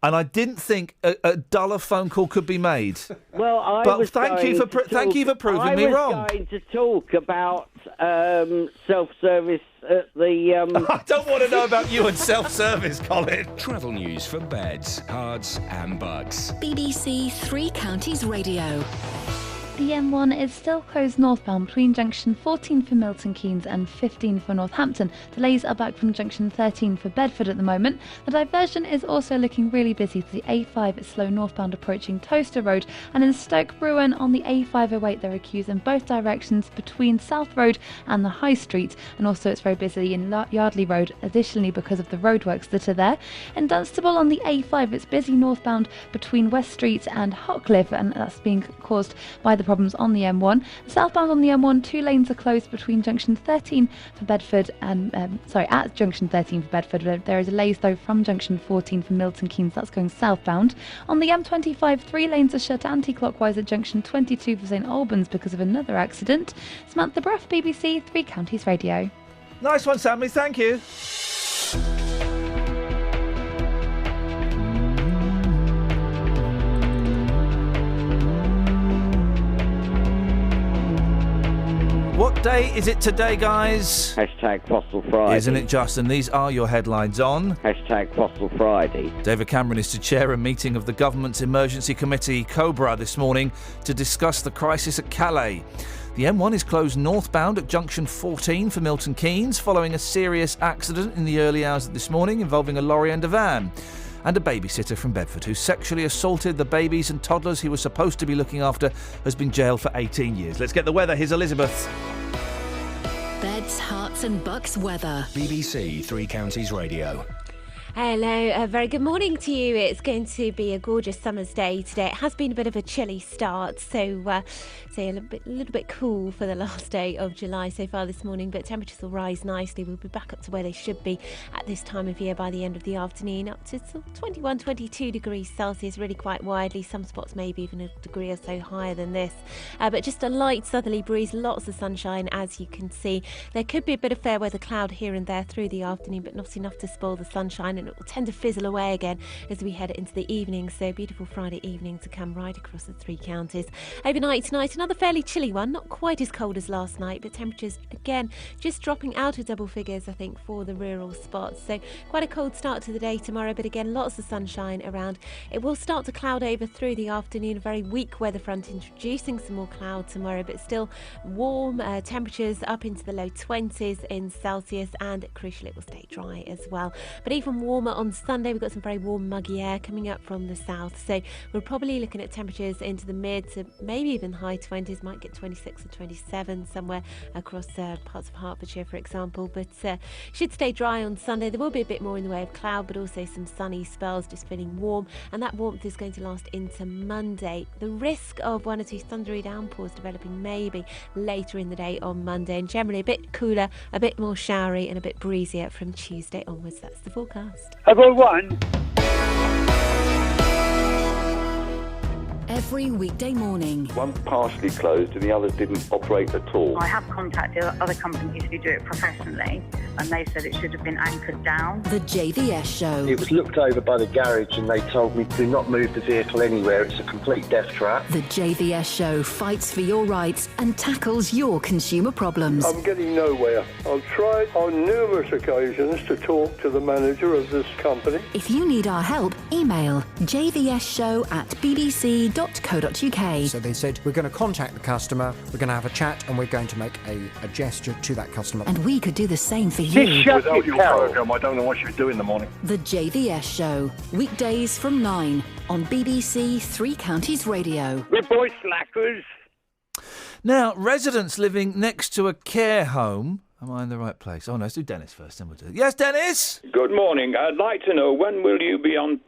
And I didn't think a duller phone call could be made. Well, thank you for proving me wrong. I was going to talk about self-service at the... I don't want to know about you and self-service, Colin. Travel news for beds, cards and bugs. BBC Three Counties Radio. The M1 is still closed northbound between junction 14 for Milton Keynes and 15 for Northampton. Delays are back from junction 13 for Bedford at the moment. The diversion is also looking really busy to the A5. It's slow northbound approaching Toaster Road, and in Stoke Bruin on the A508 there are queues in both directions between South Road and the High Street, and also it's very busy in Yardley Road additionally because of the roadworks that are there. In Dunstable on the A5 it's busy northbound between West Street and Hockliffe, and that's being caused by the problems on the M1. Southbound on the M1, 2 lanes are closed between junction 13 for Bedford and at junction 13 for Bedford. There are delays though from junction 14 for Milton Keynes, that's going southbound. On the M25, 3 lanes are shut anti-clockwise at junction 22 for St Albans because of another accident. Samantha Bruff, BBC Three Counties Radio. Nice one, Sammy, thank you. What day is it today, guys? Hashtag Fossil Friday. Isn't it just? And these are your headlines on... Hashtag Fossil Friday. David Cameron is to chair a meeting of the government's emergency committee, COBRA, this morning to discuss the crisis at Calais. The M1 is closed northbound at junction 14 for Milton Keynes following a serious accident in the early hours of this morning involving a lorry and a van. And a babysitter from Bedford who sexually assaulted the babies and toddlers he was supposed to be looking after has been jailed for 18 years. Let's get the weather. Here's Elizabeth. Beds, Herts and Bucks weather. BBC Three Counties Radio. Hello, a very good morning to you. It's going to be a gorgeous summer's day today. It has been a bit of a chilly start, so a little bit cool for the last day of July so far this morning, but temperatures will rise nicely. We'll be back up to where they should be at this time of year by the end of the afternoon, up to 21, 22 degrees Celsius, really quite widely. Some spots maybe even a degree or so higher than this, but just a light southerly breeze, lots of sunshine as you can see. There could be a bit of fair weather cloud here and there through the afternoon, but not enough to spoil the sunshine, and it will tend to fizzle away again as we head into the evening. So beautiful Friday evening to come right across the three counties. Overnight tonight, another fairly chilly one, not quite as cold as last night, but temperatures again just dropping out of double figures, I think, for the rural spots. So quite a cold start to the day tomorrow, but again lots of sunshine around. It will start to cloud over through the afternoon, a very weak weather front introducing some more cloud tomorrow, but still warm temperatures up into the low 20s in Celsius, and crucially it will stay dry as well. But even warmer on Sunday. We've got some very warm muggy air coming up from the south, so we're probably looking at temperatures into the mid to maybe even high 20s, might get 26 or 27 somewhere across parts of Hertfordshire for example, but should stay dry on Sunday. There will be a bit more in the way of cloud, but also some sunny spells, just feeling warm, and that warmth is going to last into Monday. The risk of one or two thundery downpours developing maybe later in the day on Monday, and generally a bit cooler, a bit more showery and a bit breezier from Tuesday onwards. That's the forecast. Have I won? every weekday morning. One partially closed and the others didn't operate at all. I have contacted other companies who do it professionally, and they said it should have been anchored down. The JVS Show. It was looked over by the garage and they told me do not move the vehicle anywhere. It's a complete death trap. The JVS Show fights for your rights and tackles your consumer problems. I'm getting nowhere. I've tried on numerous occasions to talk to the manager of this company. If you need our help, email jvsshow@bbc.co.uk. So they said, we're going to contact the customer, we're going to have a chat, and we're going to make a gesture to that customer. And we could do the same for you. Without your program, I don't know what you do in the morning. The JVS Show, weekdays from 9 on BBC Three Counties Radio. We're boy slackers. Now, residents living next to a care home. Am I in the right place? Oh, no, let's do Dennis first, then we'll do it. Yes, Dennis? Good morning. I'd like to know, when will you be on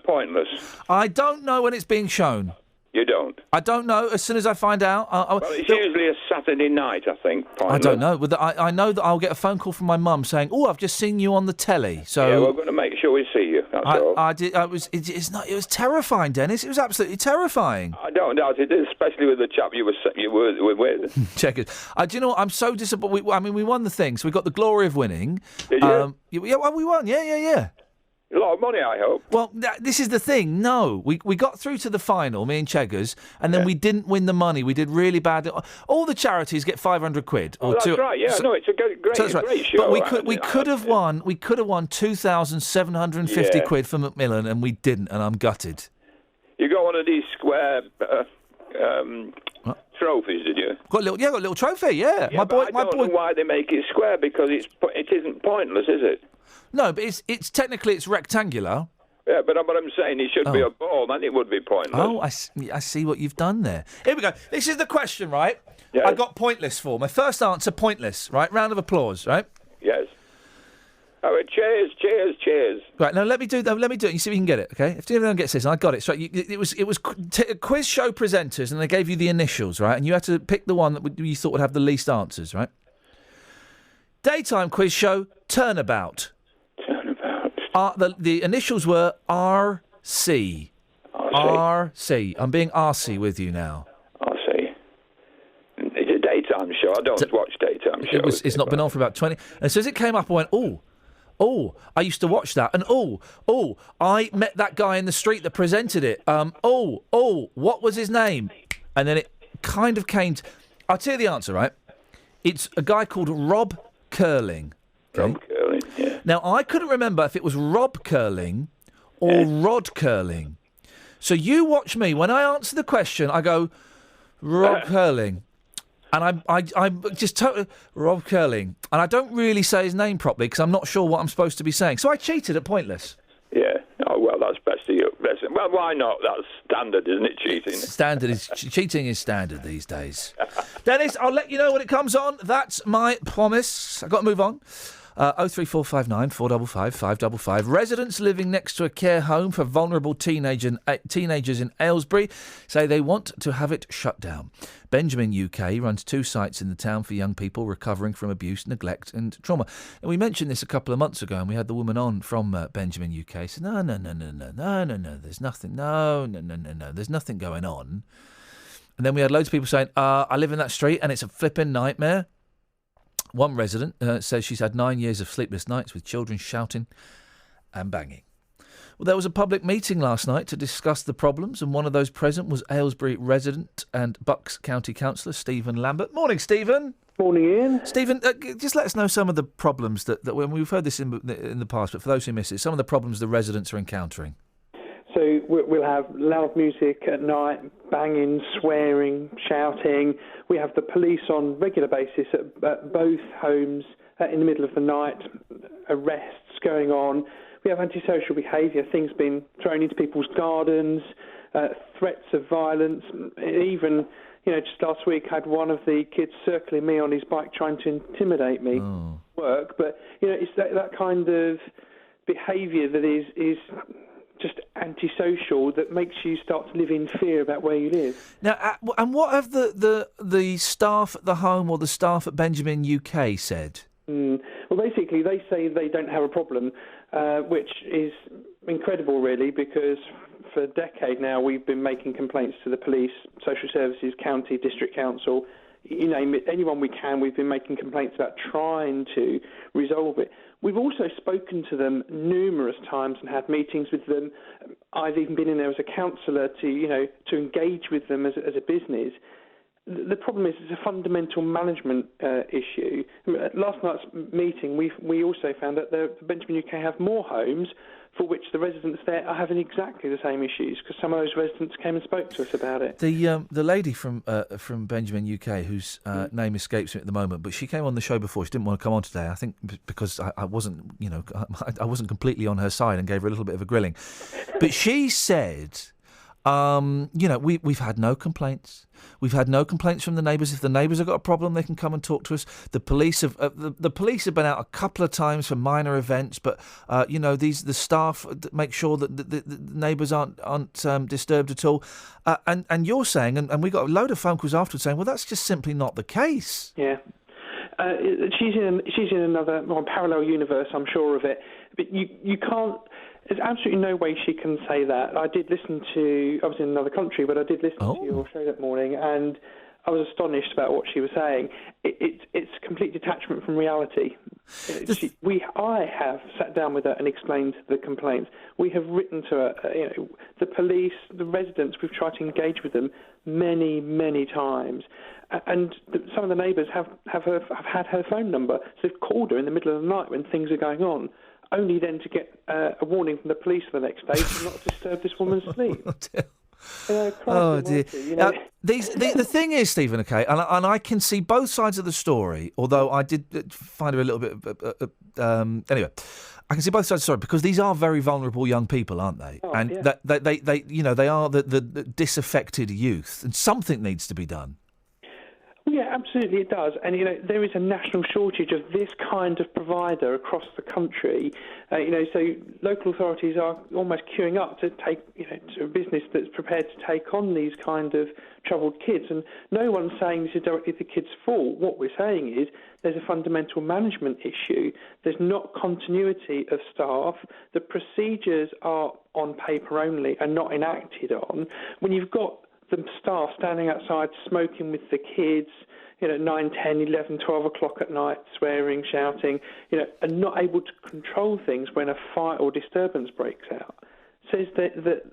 Pointless? I don't know when it's being shown. You don't? I don't know. As soon as I find out... Well, it's usually a Saturday night, I think. Pointless. I don't know. I know that I'll get a phone call from my mum saying, "Oh, I've just seen you on the telly." So yeah, we're going to make sure we see you. That's all. It was terrifying, Dennis. It was absolutely terrifying. I don't doubt it, especially with the chap you were with. Check it. Do you know what? I'm so disappointed. We won the thing, so we got the glory of winning. Did you? Yeah, well, we won. Yeah. A lot of money, I hope. Well, this is the thing. No, we got through to the final, me and Cheggers, and then we didn't win the money. We did really bad. All the charities get 500 quid. Oh, that's right. Yeah, no, it's a great show. But we could have won 2,750 quid for Macmillan, and we didn't, and I'm gutted. You got one of these square trophies, did you? Got a little trophy. Yeah. I don't know why they make it square, because it isn't pointless, is it? No, but it's technically rectangular. Yeah, but what I'm saying, it should be a ball, then it would be pointless. Oh, I see what you've done there. Here we go. This is the question, right? Yes. I got pointless for. My first answer, pointless, right? Round of applause, right? Yes. Oh, cheers. Right, now let me do it. You see if you can get it, okay? If anyone gets this, I got it. So it was quiz show presenters, and they gave you the initials, right? And you had to pick the one that you thought would have the least answers, right? Daytime quiz show, Turnabout. The initials were RC. RC. I'm being RC with you now. RC. It's a daytime show. I don't watch daytime shows. It's not been on for about 20... And so as it came up, I went, oh, I used to watch that. And I met that guy in the street that presented it. What was his name? And then it kind of came... I'll tell you the answer, right? It's a guy called Rob Curling. Okay? Rob Curling, yeah. Now, I couldn't remember if it was Rob Curling or Rod Curling. So you watch me. When I answer the question, I go, Rob Curling. And I'm just totally... Rob Curling. And I don't really say his name properly because I'm not sure what I'm supposed to be saying. So I cheated at Pointless. Yeah. Oh, well, that's best of you. Well, why not? That's standard, isn't it, cheating? Cheating is standard these days. Dennis, I'll let you know when it comes on. That's my promise. I've got to move on. 03459 455 555. Residents living next to a care home for vulnerable teenagers in Aylesbury say they want to have it shut down. Benjamin UK runs 2 sites in the town for young people recovering from abuse, neglect and trauma. And we mentioned this a couple of months ago, and we had the woman on from Benjamin UK. Said, no, there's nothing. No, there's nothing going on. And then we had loads of people saying, I live in that street and it's a flipping nightmare. One resident says she's had 9 years of sleepless nights with children shouting and banging. Well, there was a public meeting last night to discuss the problems, and one of those present was Aylesbury resident and Bucks County Councillor Stephen Lambert. Morning, Stephen. Morning, Ian. Stephen, just let us know some of the problems that when we've heard this in the past, but for those who miss it, some of the problems the residents are encountering. So we'll have loud music at night, banging, swearing, shouting. We have the police on regular basis at both homes in the middle of the night, arrests going on. We have antisocial behaviour, things being thrown into people's gardens, threats of violence. Even, just last week I had one of the kids circling me on his bike trying to intimidate me. Work, but it's that kind of behaviour that is just antisocial that makes you start to live in fear about where you live. Now, and what have the staff at the home or the staff at Benjamin UK said? Well, Well, basically, they say they don't have a problem, which is incredible, really, because for a decade now we've been making complaints to the police, social services, county, district council, you name it, anyone we can. We've been making complaints about trying to resolve it. We've also spoken to them numerous times and had meetings with them. I've even been in there as a counsellor to engage with them as a business. The problem is it's a fundamental management issue. At last night's meeting, we also found that the Benjamin UK have more homes for which the residents there are having exactly the same issues, because some of those residents came and spoke to us about it. The lady from Benjamin UK, whose name escapes me at the moment, but she came on the show before. She didn't want to come on today, I think, because I wasn't, I wasn't completely on her side and gave her a little bit of a grilling. But she said, we've had no complaints. We've had no complaints from the neighbours. If the neighbours have got a problem, they can come and talk to us. The police have the police have been out a couple of times for minor events, but the staff make sure that the neighbours aren't disturbed at all. And you're saying, and we got a load of phone calls afterwards saying, well, that's just simply not the case. Yeah. She's in another parallel universe, I'm sure of it. But you can't. There's absolutely no way she can say that. I was in another country, but I did listen to your show that morning, and I was astonished about what she was saying. It's complete detachment from reality. I have sat down with her and explained the complaints. We have written to her, the police, the residents, we've tried to engage with them many, many times. And some of the neighbours have had her phone number, so they've called her in the middle of the night when things are going on, only then to get a warning from the police the next day to not disturb this woman's sleep. Oh dear! The thing is, Stephen, okay, and I can see both sides of the story. Although I did find her a little bit. Anyway, I can see both sides of the story because these are very vulnerable young people, aren't they? Oh, and yeah. they are the disaffected youth, and something needs to be done. Yeah, absolutely it does. And, there is a national shortage of this kind of provider across the country. So local authorities are almost queuing up to take, to a business that's prepared to take on these kind of troubled kids. And no one's saying this is directly the kids' fault. What we're saying is there's a fundamental management issue. There's not continuity of staff. The procedures are on paper only and not enacted on. When you've got the staff standing outside smoking with the kids, 9, 10, 11, 12 o'clock at night, swearing, shouting, and not able to control things when a fight or disturbance breaks out, says that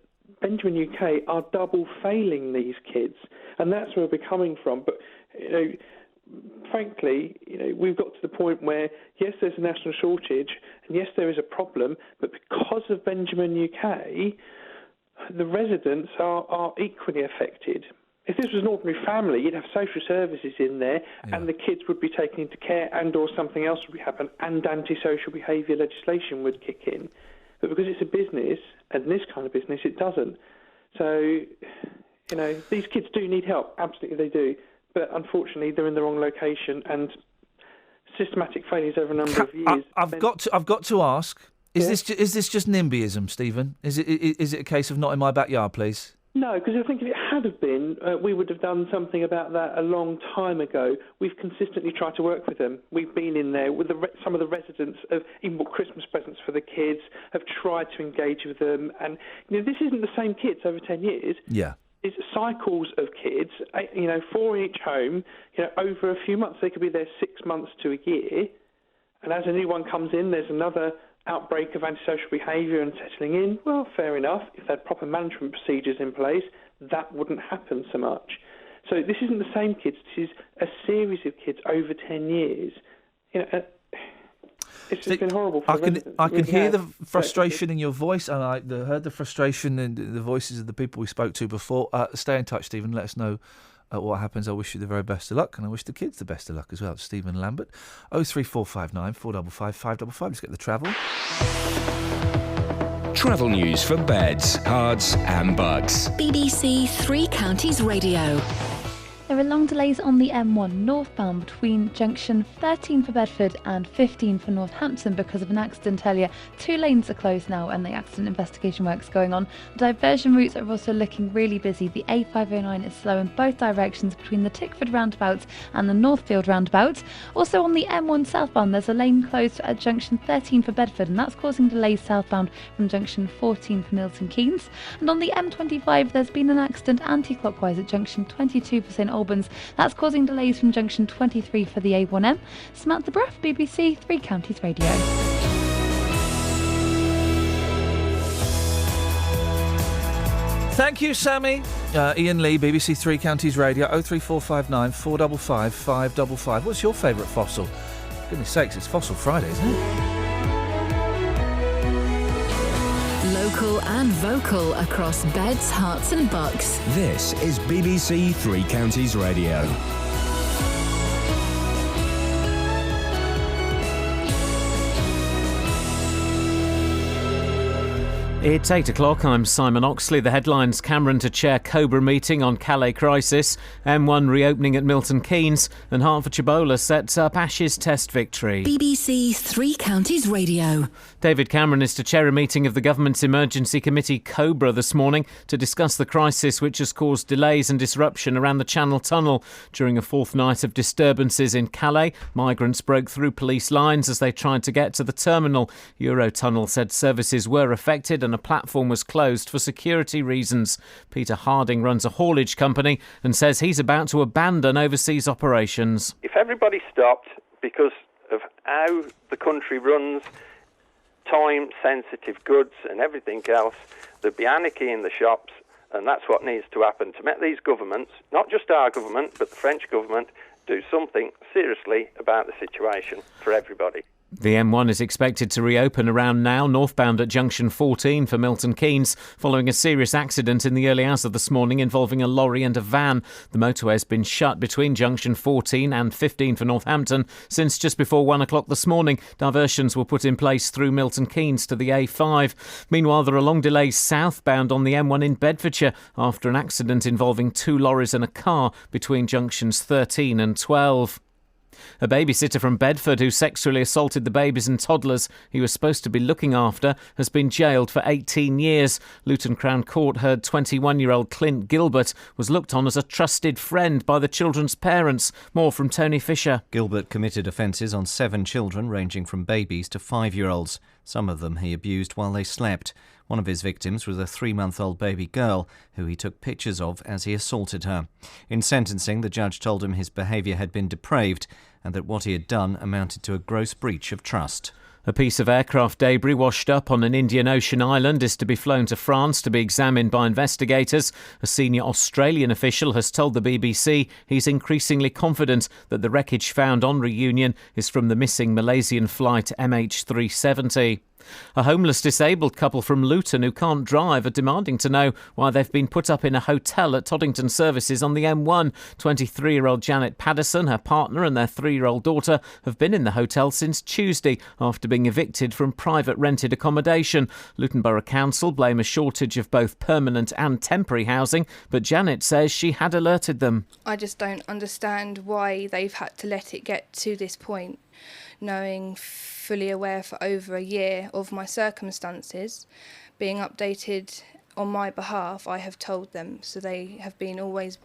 Benjamin UK are double failing these kids, and that's where we're coming from. But, frankly, we've got to the point where, yes, there's a national shortage, and yes, there is a problem, but because of Benjamin UK, the residents are equally affected. If this was an ordinary family, you'd have social services in there, and the kids would be taken into care, and or something else would happen, and antisocial behaviour legislation would kick in. But because it's a business, and this kind of business, it doesn't. So, these kids do need help. Absolutely they do. But unfortunately, they're in the wrong location, and systematic failures over a number of years. I've got to ask. Is this just NIMBYism, Stephen? Is it a case of not in my backyard, please? No, because I think if it had have been, we would have done something about that a long time ago. We've consistently tried to work with them. We've been in there with some of the residents, have even bought Christmas presents for the kids, have tried to engage with them. And this isn't the same kids over 10 years. Yeah. It's cycles of kids, 4 in each home, over a few months. They could be there 6 months to a year. And as a new one comes in, there's another outbreak of antisocial behaviour and settling in. Well, fair enough. If they had proper management procedures in place, that wouldn't happen so much. So this isn't the same kids. This is a series of kids over 10 years. It's just been horrible for I can hear the frustration in your voice, and I heard the frustration in the voices of the people we spoke to before. Stay in touch, Stephen. Let us know what happens. I wish you the very best of luck, and I wish the kids the best of luck as well. Stephen Lambert, 03459 455 555. Let's get the travel. Travel news for beds, cards and bugs. BBC Three Counties Radio. There are long delays on the M1 northbound between junction 13 for Bedford and 15 for Northampton because of an accident earlier. 2 lanes are closed now and the accident investigation work's going on. The diversion routes are also looking really busy. The A509 is slow in both directions between the Tickford roundabout and the Northfield roundabout. Also on the M1 southbound, there's a lane closed at junction 13 for Bedford, and that's causing delays southbound from junction 14 for Milton Keynes. And on the M25, there's been an accident anti-clockwise at junction 22 for St Albans. That's causing delays from junction 23 for the A1M. Samantha Bruff, BBC Three Counties Radio. Thank you, Sammy. Iain Lee, BBC Three Counties Radio, 03459 455 555. What's your favourite fossil? For goodness sakes, it's Fossil Friday, isn't it? Local and vocal across Beds, Herts and Bucks. This is BBC Three Counties Radio. It's 8 o'clock. I'm Simon Oxley. The headlines: Cameron to chair Cobra meeting on Calais crisis, M1 reopening at Milton Keynes, and Hertfordshire bowler sets up Ashes Test victory. BBC Three Counties Radio. David Cameron is to chair a meeting of the government's emergency committee Cobra this morning to discuss the crisis which has caused delays and disruption around the Channel Tunnel. During a fourth night of disturbances in Calais, migrants broke through police lines as they tried to get to the terminal. Eurotunnel said services were affected and a platform was closed for security reasons. Peter Harding runs a haulage company and says he's about to abandon overseas operations. If everybody stopped because of how the country runs, time-sensitive goods and everything else, there'd be anarchy in the shops, and that's what needs to happen to make these governments, not just our government, but the French government, do something seriously about the situation for everybody. The M1 is expected to reopen around now, northbound at junction 14 for Milton Keynes, following a serious accident in the early hours of this morning involving a lorry and a van. The motorway has been shut between junction 14 and 15 for Northampton since just before 1 o'clock this morning. Diversions were put in place through Milton Keynes to the A5. Meanwhile, there are long delays southbound on the M1 in Bedfordshire after an accident involving 2 lorries and a car between junctions 13 and 12. A babysitter from Bedford who sexually assaulted the babies and toddlers he was supposed to be looking after has been jailed for 18 years. Luton Crown Court heard 21-year-old Clint Gilbert was looked on as a trusted friend by the children's parents. More from Tony Fisher. Gilbert committed offences on 7 children ranging from babies to 5-year-olds. Some of them he abused while they slept. One of his victims was a 3-month-old baby girl who he took pictures of as he assaulted her. In sentencing, the judge told him his behaviour had been depraved and that what he had done amounted to a gross breach of trust. A piece of aircraft debris washed up on an Indian Ocean island is to be flown to France to be examined by investigators. A senior Australian official has told the BBC he's increasingly confident that the wreckage found on Reunion is from the missing Malaysian flight MH370. A homeless disabled couple from Luton who can't drive are demanding to know why they've been put up in a hotel at Toddington Services on the M1. 23-year-old Janet Paddison, her partner and their 3-year-old daughter have been in the hotel since Tuesday after being evicted from private rented accommodation. Luton Borough Council blame a shortage of both permanent and temporary housing, but Janet says she had alerted them. I just don't understand why they've had to let it get to this point, knowing fully aware for over a year of my circumstances, being updated on my behalf. I have told them, so they have been always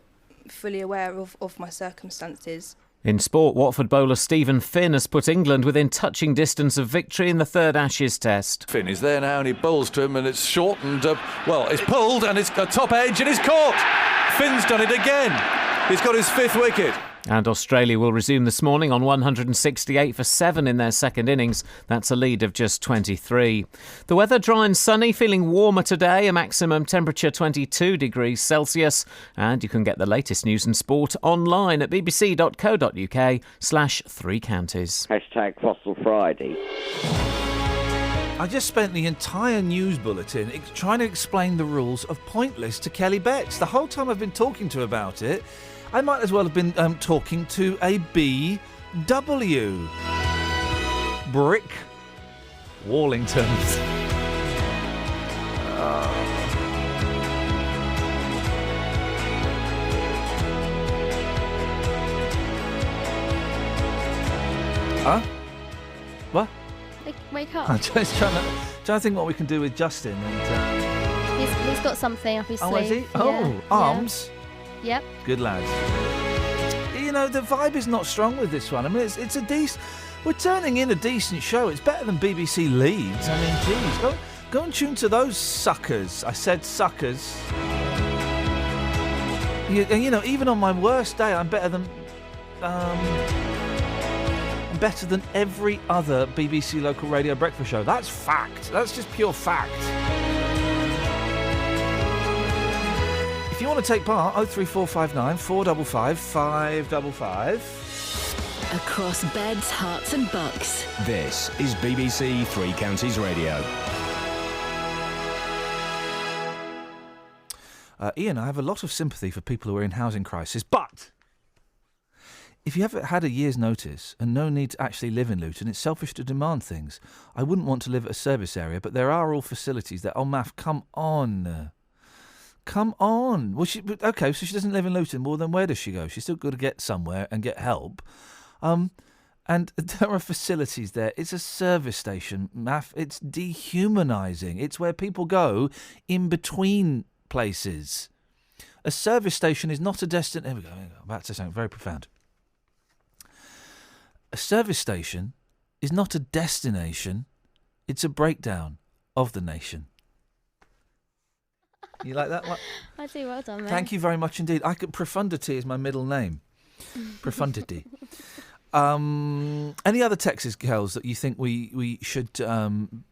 fully aware of my circumstances. In sport, Watford bowler Stephen Finn has put England within touching distance of victory in the third Ashes Test. Finn is there now and he bowls to him and it's shortened. It's pulled and it's a top edge and it's caught. Finn's done it again. He's got his 5th wicket. And Australia will resume this morning on 168 for 7 in their second innings. That's a lead of just 23. The weather dry and sunny, feeling warmer today, a maximum temperature 22 degrees Celsius. And you can get the latest news and sport online at bbc.co.uk/3 counties. Hashtag Fossil Friday. I just spent the entire news bulletin trying to explain the rules of Pointless to Kelly Betts. The whole time I've been talking to her about it, I might as well have been talking to a BW. Brick Wallington. Huh? What? Wake up. I'm just trying to think what we can do with Justin. And, He's got something up his sleeve. Oh, has he? Yeah. Oh, arms? Yep. Good lad. You know, the vibe is not strong with this one. I mean, it's a decent... We're turning in a decent show. It's better than BBC Leeds. I mean, geez, go and tune to those suckers. I said suckers. You know, even on my worst day, I'm better than... I'm better than every other BBC local radio breakfast show. That's fact. That's just pure fact. If you want to take part, 03459 455 555. Across beds, hearts and bucks. This is BBC Three Counties Radio. Iain, I have a lot of sympathy for people who are in housing crisis, but if you haven't had a year's notice and no need to actually live in Luton, it's selfish to demand things. I wouldn't want to live at a service area, but there are all facilities that... Oh, Math, come on. Come on. Well, okay, so she doesn't live in Luton. Well, then where does she go? She's still got to get somewhere and get help. And there are facilities there. It's a service station, Math. It's dehumanising. It's where people go in between places. A service station is not a destination... Here we go. I'm about to say something very profound. A service station is not a destination. It's a breakdown of the nation. You like that one? I do, well done, mate. Thank you very much indeed. Profundity is my middle name. Profundity. Any other Texas girls that you think we should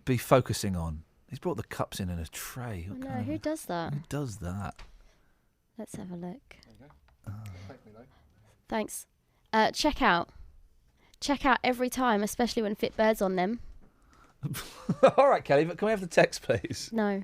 be focusing on? He's brought the cups in a tray. No, who does that? Who does that? Let's have a look. Thanks. Check out every time, especially when Fit Bird's on them. All right, Kelly, but can we have the text, please? No.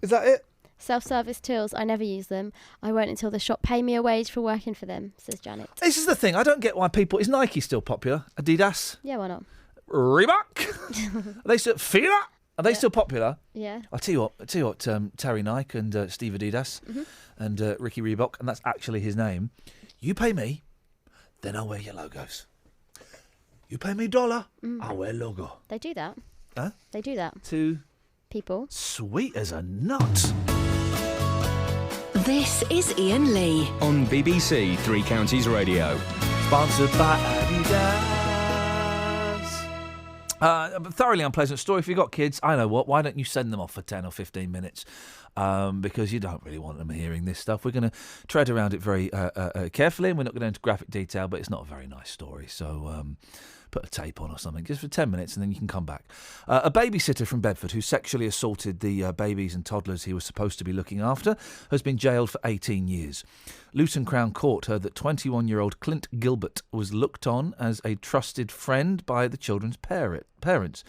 Is that it? Self-service tills, I never use them. I won't until the shop pay me a wage for working for them, says Janet. This is the thing. I don't get why people... Is Nike still popular? Adidas? Yeah, why not? Reebok? Are they still... Fila? Are they still popular? Yeah. I'll tell you what, Terry Nike and Steve Adidas and Ricky Reebok, and that's actually his name. You pay me, then I'll wear your logos. You pay me $1, I'll wear logo. They do that. Huh? They do that. To people. Sweet as a nut. This is Iain Lee on BBC Three Counties Radio. Sponsored by Adidas. A thoroughly unpleasant story. If you've got kids, I know what. Why don't you send them off for 10 or 15 minutes? Because you don't really want them hearing this stuff. We're going to tread around it very carefully, and we're not going to go into graphic detail, but it's not a very nice story. So put a tape on or something, just for 10 minutes, and then you can come back. A babysitter from Bedford who sexually assaulted the babies and toddlers he was supposed to be looking after has been jailed for 18 years. Luton Crown Court heard that 21-year-old Clint Gilbert was looked on as a trusted friend by the children's parents.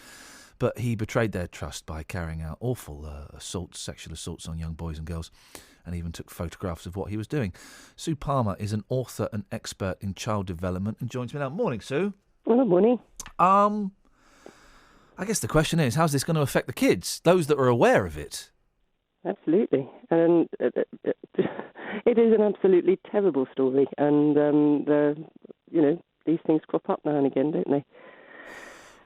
But he betrayed their trust by carrying out awful sexual assaults on young boys and girls, and even took photographs of what he was doing. Sue Palmer is an author and expert in child development and joins me now. Morning, Sue. Well, morning. I guess the question is, how's this going to affect the kids, those that are aware of it? Absolutely. And it is an absolutely terrible story. And, these things crop up now and again, don't they?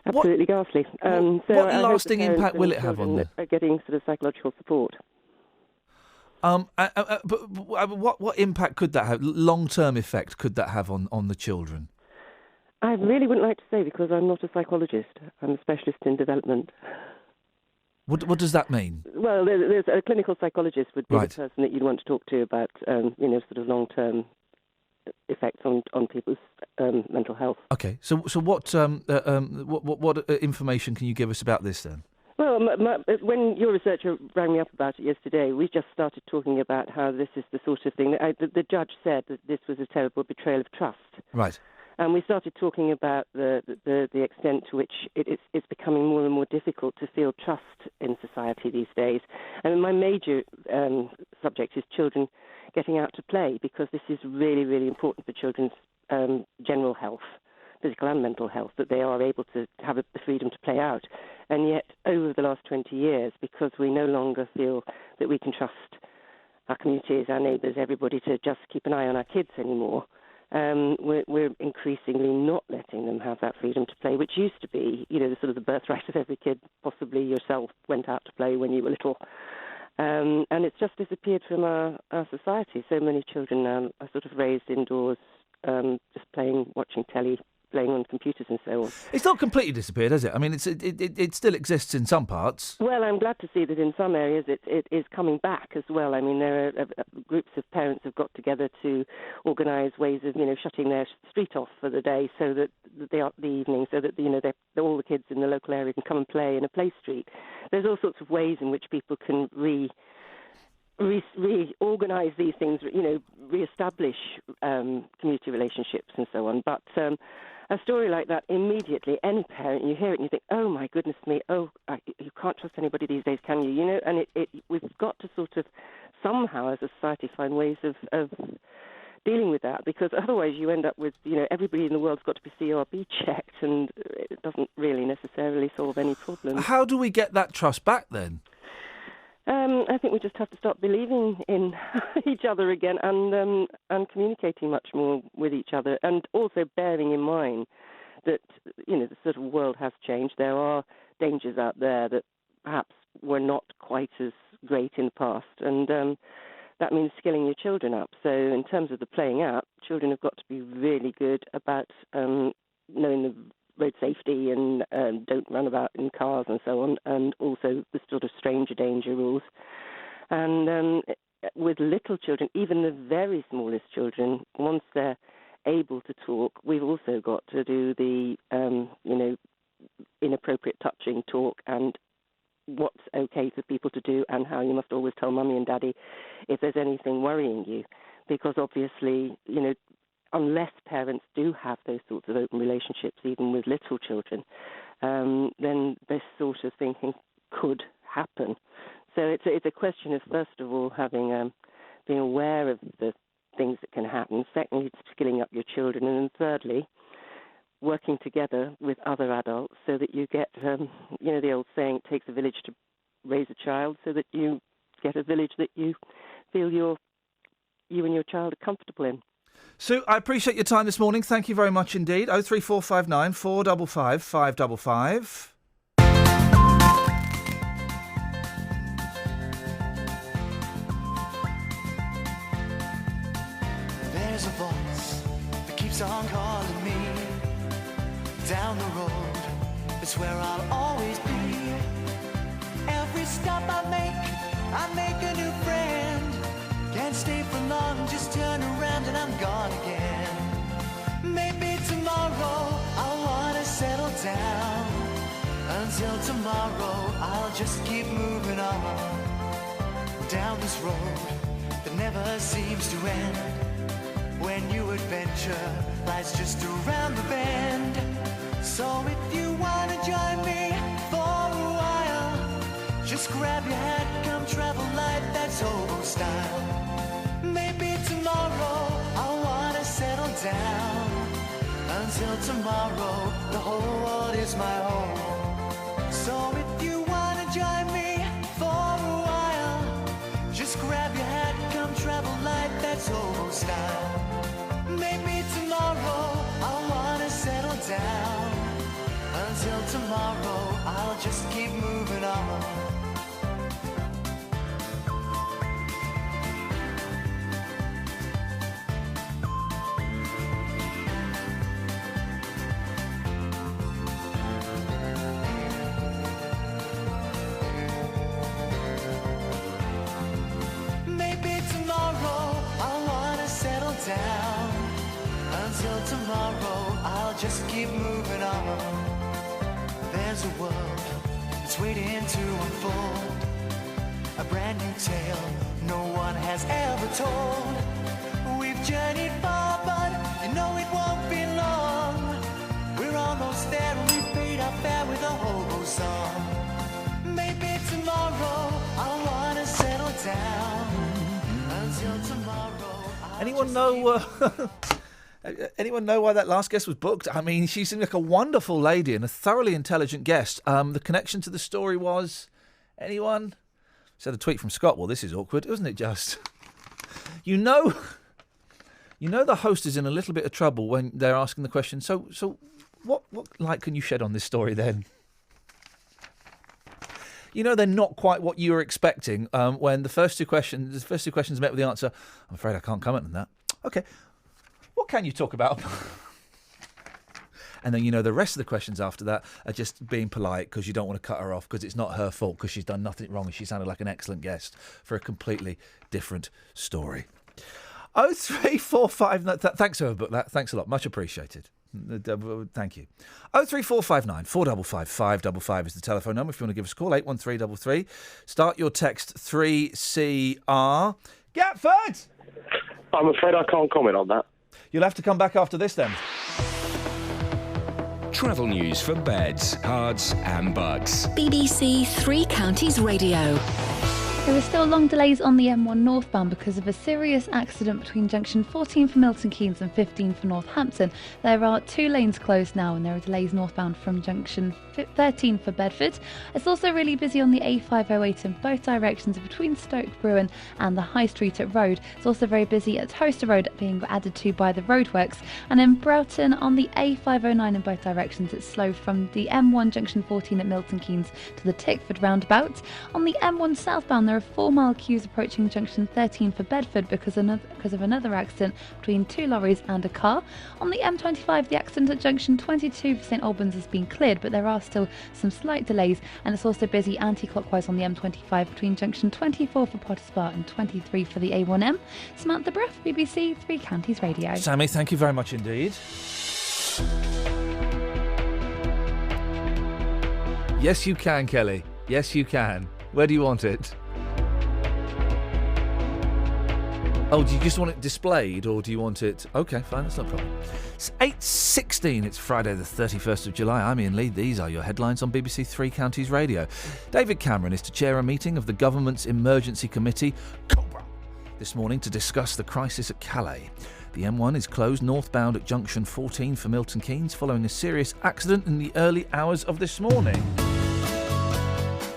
Absolutely ghastly. What lasting impact will it have on them? Getting sort of psychological support. But what impact could that have? Long-term effect could that have on the children? I really wouldn't like to say because I'm not a psychologist. I'm a specialist in development. What does that mean? Well, there's a clinical psychologist would be Right. the person that you'd want to talk to about, sort of long-term effects on people's mental health. Okay, so what information can you give us about this then? Well, when your researcher rang me up about it yesterday, we just started talking about how this is the sort of thing that the judge said that this was a terrible betrayal of trust. Right. And we started talking about the extent to which it's becoming more and more difficult to feel trust in society these days. And my major subject is children getting out to play, because this is really, really important for children's general health, physical and mental health, that they are able to have the freedom to play out. And yet, over the last 20 years, because we no longer feel that we can trust our communities, our neighbours, everybody to just keep an eye on our kids anymore, we're increasingly not letting them have that freedom to play, which used to be, the sort of the birthright of every kid. Possibly yourself went out to play when you were little. And it's just disappeared from our society. So many children now are sort of raised indoors, just playing, watching telly, playing on computers and so on. It's not completely disappeared, has it? I mean, it still exists in some parts. Well, I'm glad to see that in some areas it is coming back as well. I mean, there are groups of parents have got together to organise ways of, shutting their street off for the day, so that the evening, so that all the kids in the local area can come and play in a play street. There's all sorts of ways in which people can reorganise these things, re-establish community relationships and so on. But a story like that, immediately, any parent, you hear it and you think, oh my goodness me, you can't trust anybody these days, can you? And we've got to sort of somehow as a society find ways of dealing with that, because otherwise you end up with, everybody in the world's got to be CRB checked, and it doesn't really necessarily solve any problem. How do we get that trust back then? I think we just have to start believing in each other again, and communicating much more with each other, and also bearing in mind that the sort of world has changed. There are dangers out there that perhaps were not quite as great in the past, and that means skilling your children up. So in terms of the playing out, children have got to be really good about knowing the road safety and don't run about in cars and so on, and also the sort of stranger danger rules. And with little children, even the very smallest children, once they're able to talk, we've also got to do the inappropriate touching talk, and what's okay for people to do, and how you must always tell mummy and daddy if there's anything worrying you, because obviously, unless parents do have those sorts of open relationships, even with little children, then this sort of thinking could happen. So it's a question of, first of all, having being aware of the things that can happen. Secondly, skilling up your children, and then thirdly, working together with other adults so that you get, the old saying, it takes a village to raise a child, so that you get a village that you feel you and your child are comfortable in. Sue, I appreciate your time this morning. Thank you very much indeed. 03459 455 555. There's a voice that keeps on calling me down the road. It's where I'll always be. Every stop I make a new friend. Can't stay for long, just turn around and I'm gone again. Maybe tomorrow I'll wanna settle down. Until tomorrow I'll just keep moving on. Down this road that never seems to end. When new adventure lies just around the bend. So if you wanna join me for a while, just grab your hat, come travel light, that's hobo style. Maybe tomorrow I'll wanna settle down. Until tomorrow, the whole world is my home. So if you wanna join me for a while, just grab your hat, come travel light, that's hobo style. Maybe tomorrow I'll wanna settle down. Until tomorrow, I'll just keep moving on. Maybe tomorrow I'll wanna settle down. Until tomorrow, I'll just keep moving on. There's a world that's waiting to unfold. A brand new tale no one has ever told. We've journeyed far, but you know it won't be long. We're almost there and we paid our fare with a hobo song. Maybe tomorrow I'll wanna settle down. Until tomorrow. Anyone know? Anyone know why that last guest was booked? I mean, she seemed like a wonderful lady and a thoroughly intelligent guest. The connection to the story was... Anyone? Said a tweet from Scott. Well, this is awkward, isn't it just? You know You know the host is in a little bit of trouble when they're asking the question, so what light can you shed on this story then? You know they're not quite what you were expecting when the first two questions met with the answer, I'm afraid I can't comment on that. Okay, what can you talk about? And then, you know, the rest of the questions after that are just being polite because you don't want to cut her off because it's not her fault because she's done nothing wrong and she sounded like an excellent guest for a completely different story. 03459. Thanks for that. Thanks a lot. Much appreciated. Thank you. 03459 455 555 is the telephone number if you want to give us a call. 81333. Start your text 3CR. Gatford! I'm afraid I can't comment on that. You'll have to come back after this then. Travel news for beds, cards and bugs. BBC Three Counties Radio. There are still long delays on the M1 northbound because of a serious accident between junction 14 for Milton Keynes and 15 for Northampton. There are 2 lanes closed now and there are delays northbound from junction 13 for Bedford. It's also really busy on the A508 in both directions between Stoke Bruin and the High Street at Road. It's also very busy at Toaster Road being added to by the roadworks. And in Broughton on the A509 in both directions it's slow from the M1 junction 14 at Milton Keynes to the Tickford roundabout. On the M1 southbound there are 4-mile queues approaching junction 13 for Bedford because of another accident between 2 lorries and a car. On the M25, the accident at junction 22 for St Albans has been cleared, but there are still some slight delays, and it's also busy anti-clockwise on the M25 between junction 24 for Potters Bar and 23 for the A1M. Samantha Bruff, BBC Three Counties Radio. Sammy, thank you very much indeed. Yes, you can, Kelly. Yes, you can. Where do you want it? Oh, do you just want it displayed, or do you want it... OK, fine, that's not a problem. It's 8:16. It's Friday the 31st of July. I'm Iain Lee. These are your headlines on BBC Three Counties Radio. David Cameron is to chair a meeting of the government's emergency committee, COBRA, this morning to discuss the crisis at Calais. The M1 is closed northbound at junction 14 for Milton Keynes following a serious accident in the early hours of this morning.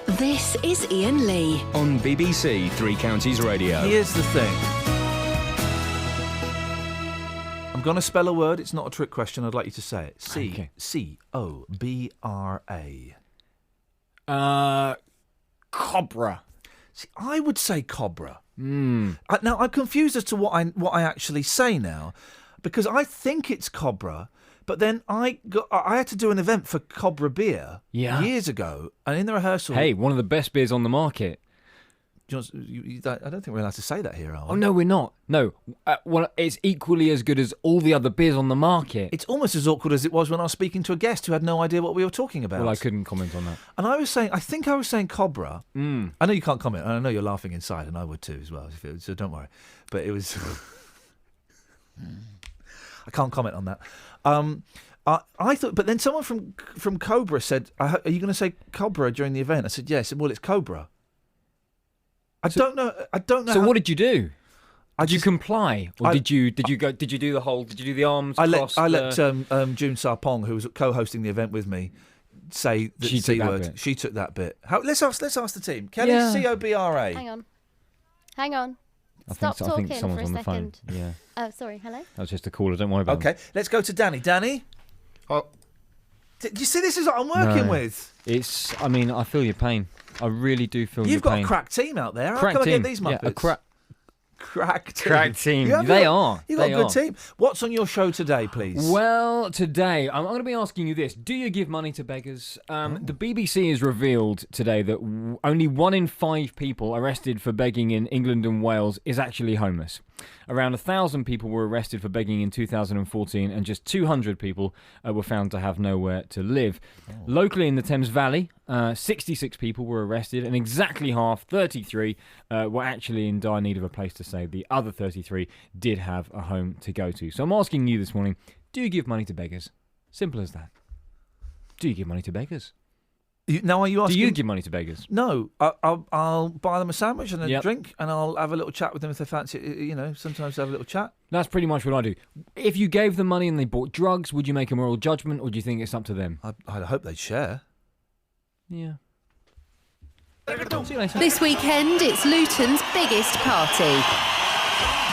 This is Iain Lee on BBC Three Counties Radio. Here's the thing. I'm going to spell a word. It's not a trick question. I'd like you to say it. C-O-B-R-A. Cobra. See, I would say cobra. Now, I'm confused as to what I actually say now, because I think it's cobra, but then I had to do an event for Cobra Beer years ago, and in the rehearsal... Hey, one of the best beers on the market. I don't think we're allowed to say that here, are we? Oh, no, we're not. No. Well, it's equally as good as all the other beers on the market. It's almost as awkward as it was when I was speaking to a guest who had no idea what we were talking about. Well, I couldn't comment on that. And I think I was saying Cobra. I know you can't comment, and I know you're laughing inside, and I would too as well, so don't worry. But it was... I can't comment on that. I thought, but then someone from Cobra said, "Are you going to say Cobra during the event?" I said, "Yes." Well, it's Cobra. I don't know. So what did you do? Did you comply, or did you do the arms? I let June Sarpong, who was co-hosting the event with me, say the C word. She took that bit. Let's ask the team. Kelly, C-O-B-R-A. Hang on. Stop talking for a second. Yeah. Oh, sorry. Hello. That was just a caller. Don't worry about it. Okay, let's go to Danny. Danny. Oh. Do you see? This is what I'm working with. I feel your pain. I really do feel your pain. You've got a crack team out there. How come I get these muppets? Yeah, crack team. You've got a good team. What's on your show today, please? Well, today I'm going to be asking you this: do you give money to beggars? The BBC has revealed today that only 1 in 5 people arrested for begging in England and Wales is actually homeless. Around 1,000 people were arrested for begging in 2014, and just 200 people were found to have nowhere to live. Locally in the Thames Valley, 66 people were arrested, and exactly half, 33, were actually in dire need of a place to stay. The other 33 did have a home to go to. So I'm asking you this morning, do you give money to beggars? Simple as that. Do you give money to beggars? Now, are you asking? Do you give money to beggars? No, I'll buy them a sandwich and a drink, and I'll have a little chat with them if they fancy it. Sometimes have a little chat. That's pretty much what I do. If you gave them money and they bought drugs, would you make a moral judgment, or do you think it's up to them? I hope they'd share. Yeah. This weekend, it's Luton's biggest party.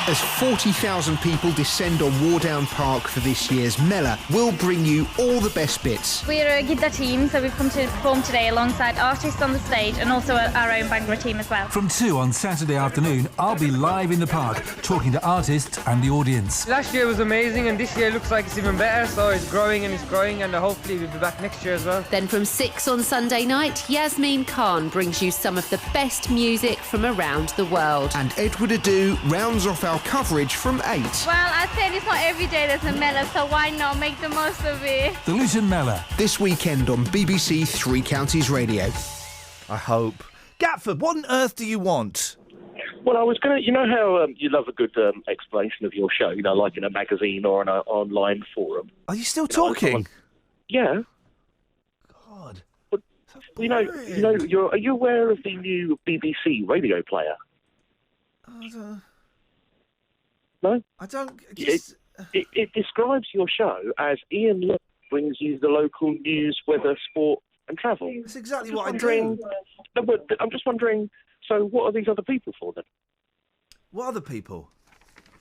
As 40,000 people descend on Wardown Park for this year's Mela, we'll bring you all the best bits. We're a Gidda team, so we've come to perform today alongside artists on the stage and also our own Bhangra team as well. From 2 on Saturday afternoon, I'll be live in the park, talking to artists and the audience. Last year was amazing, and this year looks like it's even better, so it's growing, and hopefully we'll be back next year as well. Then from 6 on Sunday night, Yasmin Khan brings you some of the best music from around the world. And Edward Adu rounds off our coverage from 8. Well, I said it's not every day there's a Mela, so why not make the most of it? The Luton Mela. This weekend on BBC Three Counties Radio. I hope. Gatford, what on earth do you want? Well, I was going to... You know how you love a good explanation of your show, like in a magazine or an online forum? Are you still talking? Yeah. God. But, are you aware of the new BBC radio player? No? I don't... It describes your show as Iain brings you the local news, weather, sport and travel. That's exactly what I do. No, but I'm just wondering, so what are these other people for then? What other people?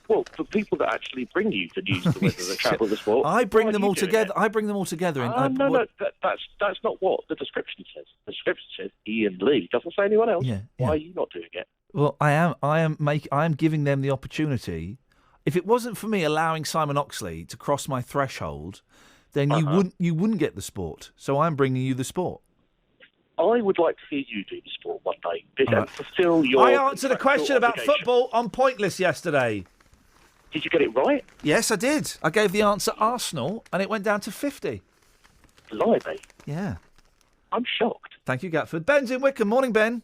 Well, the people that actually bring you the news, the weather, the travel, the sport. I bring them all together. I bring them all together. That's not what the description says. The description says Iain Lee. Doesn't say anyone else. Yeah. Why are you not doing it? Well, I am giving them the opportunity. If it wasn't for me allowing Simon Oxley to cross my threshold, then you wouldn't get the sport. So I'm bringing you the sport. I would like to hear you do the sport one day. Fulfill your. I answered a question about football on Pointless yesterday. Did you get it right? Yes, I did. I gave the answer Arsenal, and it went down to 50. Blimey. Yeah. I'm shocked. Thank you, Gatford. Ben's in Wickham. Morning, Ben.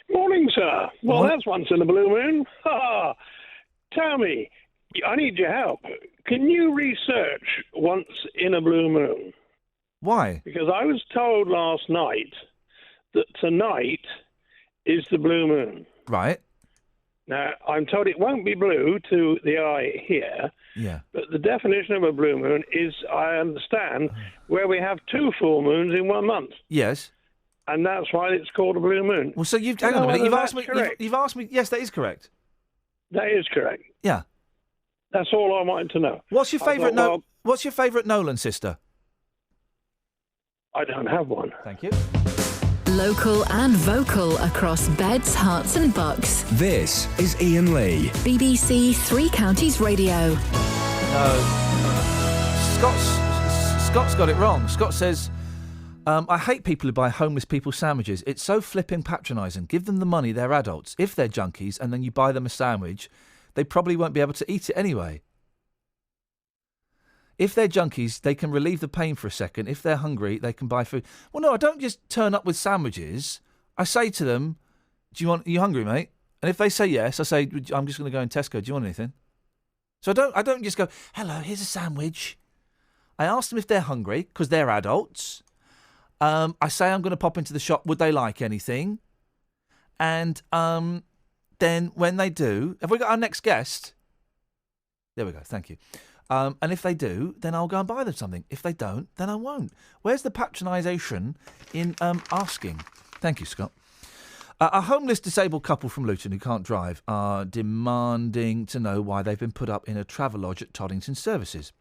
Morning, sir. Well, that's once in a blue moon. Ha! Tell me, I need your help. Can you research once in a blue moon? Why? Because I was told last night that tonight is the blue moon. Right. Now, I'm told it won't be blue to the eye here, Yeah. but the definition of a blue moon is, I understand, where we have 2 full moons in 1 month. Yes. And that's why it's called a blue moon. Well, so hang on a minute. You've asked me. Yes, that is correct. That is correct. Yeah. That's all I wanted to know. What's your favourite? What's your favourite Nolan sister? I don't have one. Thank you. Local and vocal across beds, hearts and bucks. This is Iain Lee. BBC Three Counties Radio. Scott's got it wrong. Scott says, I hate people who buy homeless people sandwiches. It's so flipping patronising. Give them the money, they're adults. If they're junkies and then you buy them a sandwich, they probably won't be able to eat it anyway. If they're junkies, they can relieve the pain for a second. If they're hungry, they can buy food. Well, no, I don't just turn up with sandwiches. I say to them, are you hungry, mate? And if they say yes, I say, I'm just going to go in Tesco. Do you want anything? So I don't just go, hello, here's a sandwich. I ask them if they're hungry, because they're adults. I say I'm going to pop into the shop. Would they like anything? And then when they do, have we got our next guest? There we go. Thank you. And if they do, then I'll go and buy them something. If they don't, then I won't. Where's the patronisation in asking? Thank you, Scott. A homeless disabled couple from Luton who can't drive are demanding to know why they've been put up in a Travelodge at Toddington Services.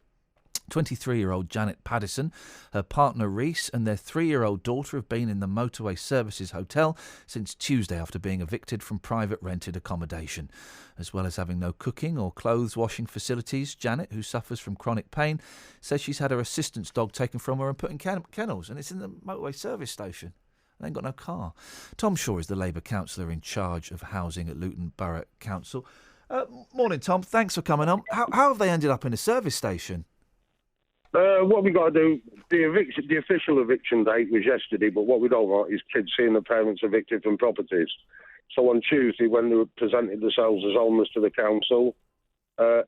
23-year-old Janet Paddison, her partner Reese and their 3-year-old daughter have been in the Motorway Services Hotel since Tuesday after being evicted from private rented accommodation. As well as having no cooking or clothes washing facilities, Janet, who suffers from chronic pain, says she's had her assistance dog taken from her and put in kennels, and it's in the Motorway Service Station. They ain't got no car. Tom Shaw is the Labour councillor in charge of housing at Luton Borough Council. Morning, Tom. Thanks for coming on. How have they ended up in a service station? What we got to do, the official eviction date was yesterday, but what we don't want is kids seeing their parents evicted from properties. So on Tuesday, when they presented themselves as homeless to the council,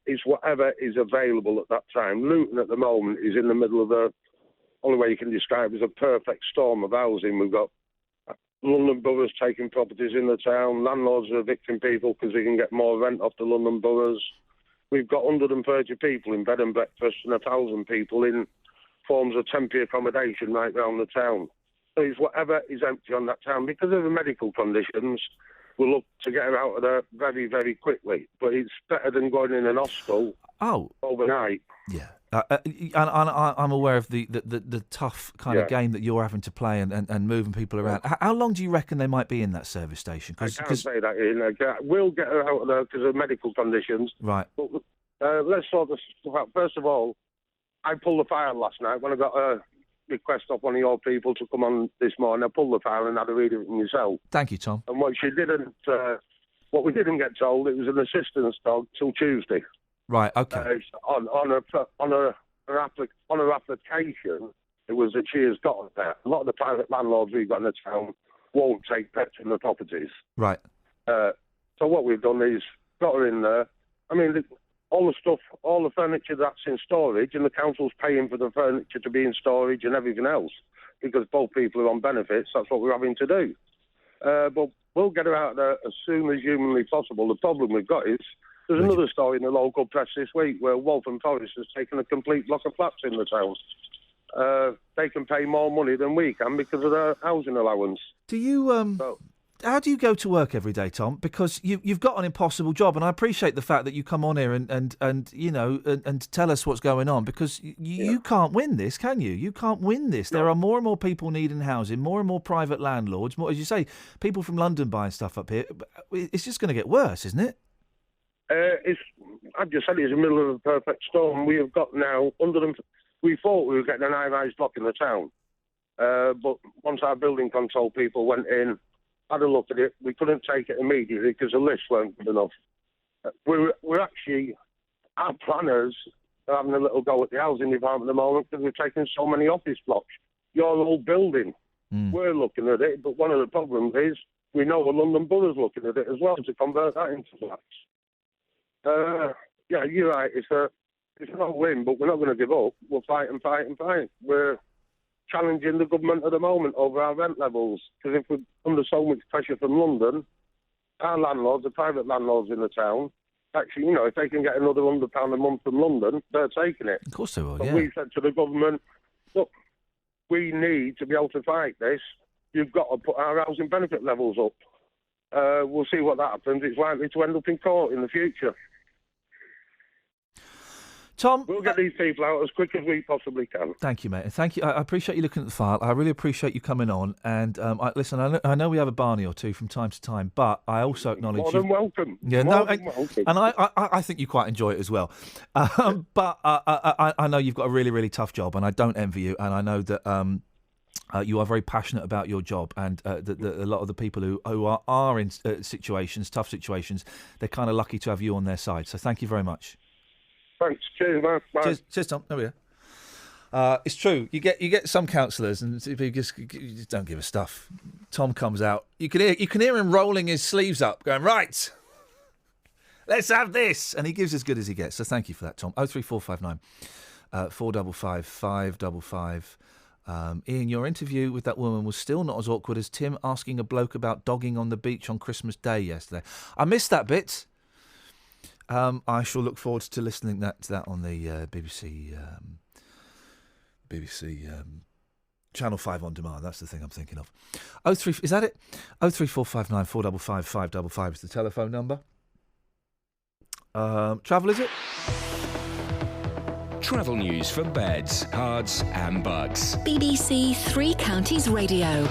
it's whatever is available at that time. Luton at the moment is in the middle of the only way you can describe it as a perfect storm of housing. We've got London boroughs taking properties in the town, landlords are evicting people because they can get more rent off the London boroughs. We've got 130 people in bed and breakfast and 1,000 people in forms of temporary accommodation right round the town. So it's whatever is empty on that town. Because of the medical conditions, we'll look to get her out of there very, very quickly. But it's better than going in an hostel overnight. Yeah. I'm aware of the tough kind of game that you're having to play and moving people around. How long do you reckon they might be in that service station? I can't say that, Ian. We'll get her out of there because of medical conditions. Right. But let's sort this out. First of all, I pulled the file last night when I got a request off one of your people to come on this morning. I pulled the file and had a read of it myself. Thank you, Tom. And what we didn't get told, it was an assistance dog till Tuesday. Right. Okay. On her application, it was that she has got a pet. A lot of the private landlords we've got in the town won't take pets in the properties. Right. So what we've done is got her in there. I mean, all the stuff, all the furniture that's in storage, and the council's paying for the furniture to be in storage and everything else, because both people are on benefits. That's what we're having to do. But we'll get her out there as soon as humanly possible. The problem we've got is there's another story in the local press this week where Waltham Forest has taken a complete block of flats in the town. They can pay more money than we can because of their housing allowance. Do you how do you go to work every day, Tom? Because you've got an impossible job, and I appreciate the fact that you come on here and you know and tell us what's going on, because you can't win this, can you? You can't win this. No. There are more and more people needing housing, more and more private landlords, more, as you say, people from London buying stuff up here. It's just going to get worse, isn't it? I've just said it's the middle of a perfect storm. We have got now we thought we were getting an high-rise block in the town, but once our building control people went in, had a look at it, we couldn't take it immediately because the lists weren't good enough. We're actually, our planners are having a little go at the housing department at the moment because we're taking so many office blocks. Your old building, we're looking at it, but one of the problems is we know the London Borough's looking at it as well to convert that into flats. Yeah, you're right. It's not a win, but we're not going to give up. We'll fight and fight and fight. We're challenging the government at the moment over our rent levels, because if we're under so much pressure from London, our landlords, the private landlords in the town, actually, you know, if they can get another £100 a month from London, they're taking it. Of course they will, but yeah. we said to the government, look, we need to be able to fight this. You've got to put our housing benefit levels up. We'll see what that happens. It's likely to end up in court in the future. Tom, we'll get these people out as quick as we possibly can. Thank you, mate. Thank you. I appreciate you looking at the file. I really appreciate you coming on. And listen, I know we have a Barney or two from time to time, but I also acknowledge more than welcome. Yeah, welcome. And I think you quite enjoy it as well. But I know you've got a really, really tough job, and I don't envy you. And I know that you are very passionate about your job, and a lot of the people who are in tough situations, they're kind of lucky to have you on their side. So thank you very much. Thanks. Cheers, man. Bye. Cheers, Tom. There we are. It's true. You get some counsellors, and you just don't give a stuff. Tom comes out. You can hear him rolling his sleeves up, going, right, let's have this, and he gives as good as he gets. So thank you for that, Tom. 03459 455 555. Iain, your interview with that woman was still not as awkward as Tim asking a bloke about dogging on the beach on Christmas Day yesterday. I missed that bit. I shall look forward to listening to that on the BBC Channel 5 on demand. That's the thing I'm thinking of. 03, is that it? 03459 455 555 is the telephone number. Travel, is it? Travel news for beds, cards and bugs. BBC Three Counties Radio.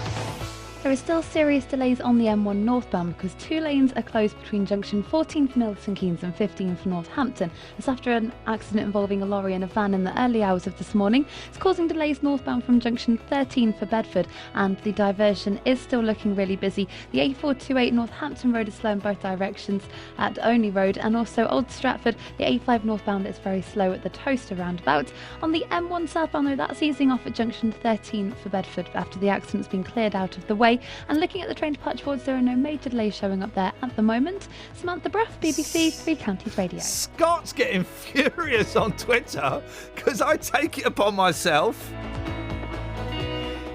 There are still serious delays on the M1 northbound because two lanes are closed between junction 14 for Milton Keynes and 15 for Northampton. It's after an accident involving a lorry and a van in the early hours of this morning. It's causing delays northbound from junction 13 for Bedford, and the diversion is still looking really busy. The A428 Northampton Road is slow in both directions at Only Road, and also Old Stratford, the A5 northbound is very slow at the Toaster roundabout. On the M1 southbound though, that's easing off at junction 13 for Bedford after the accident's been cleared out of the way. And looking at the train departure boards, there are no major delays showing up there at the moment. Samantha Bruff, BBC Three Counties Radio. Scott's getting furious on Twitter because I take it upon myself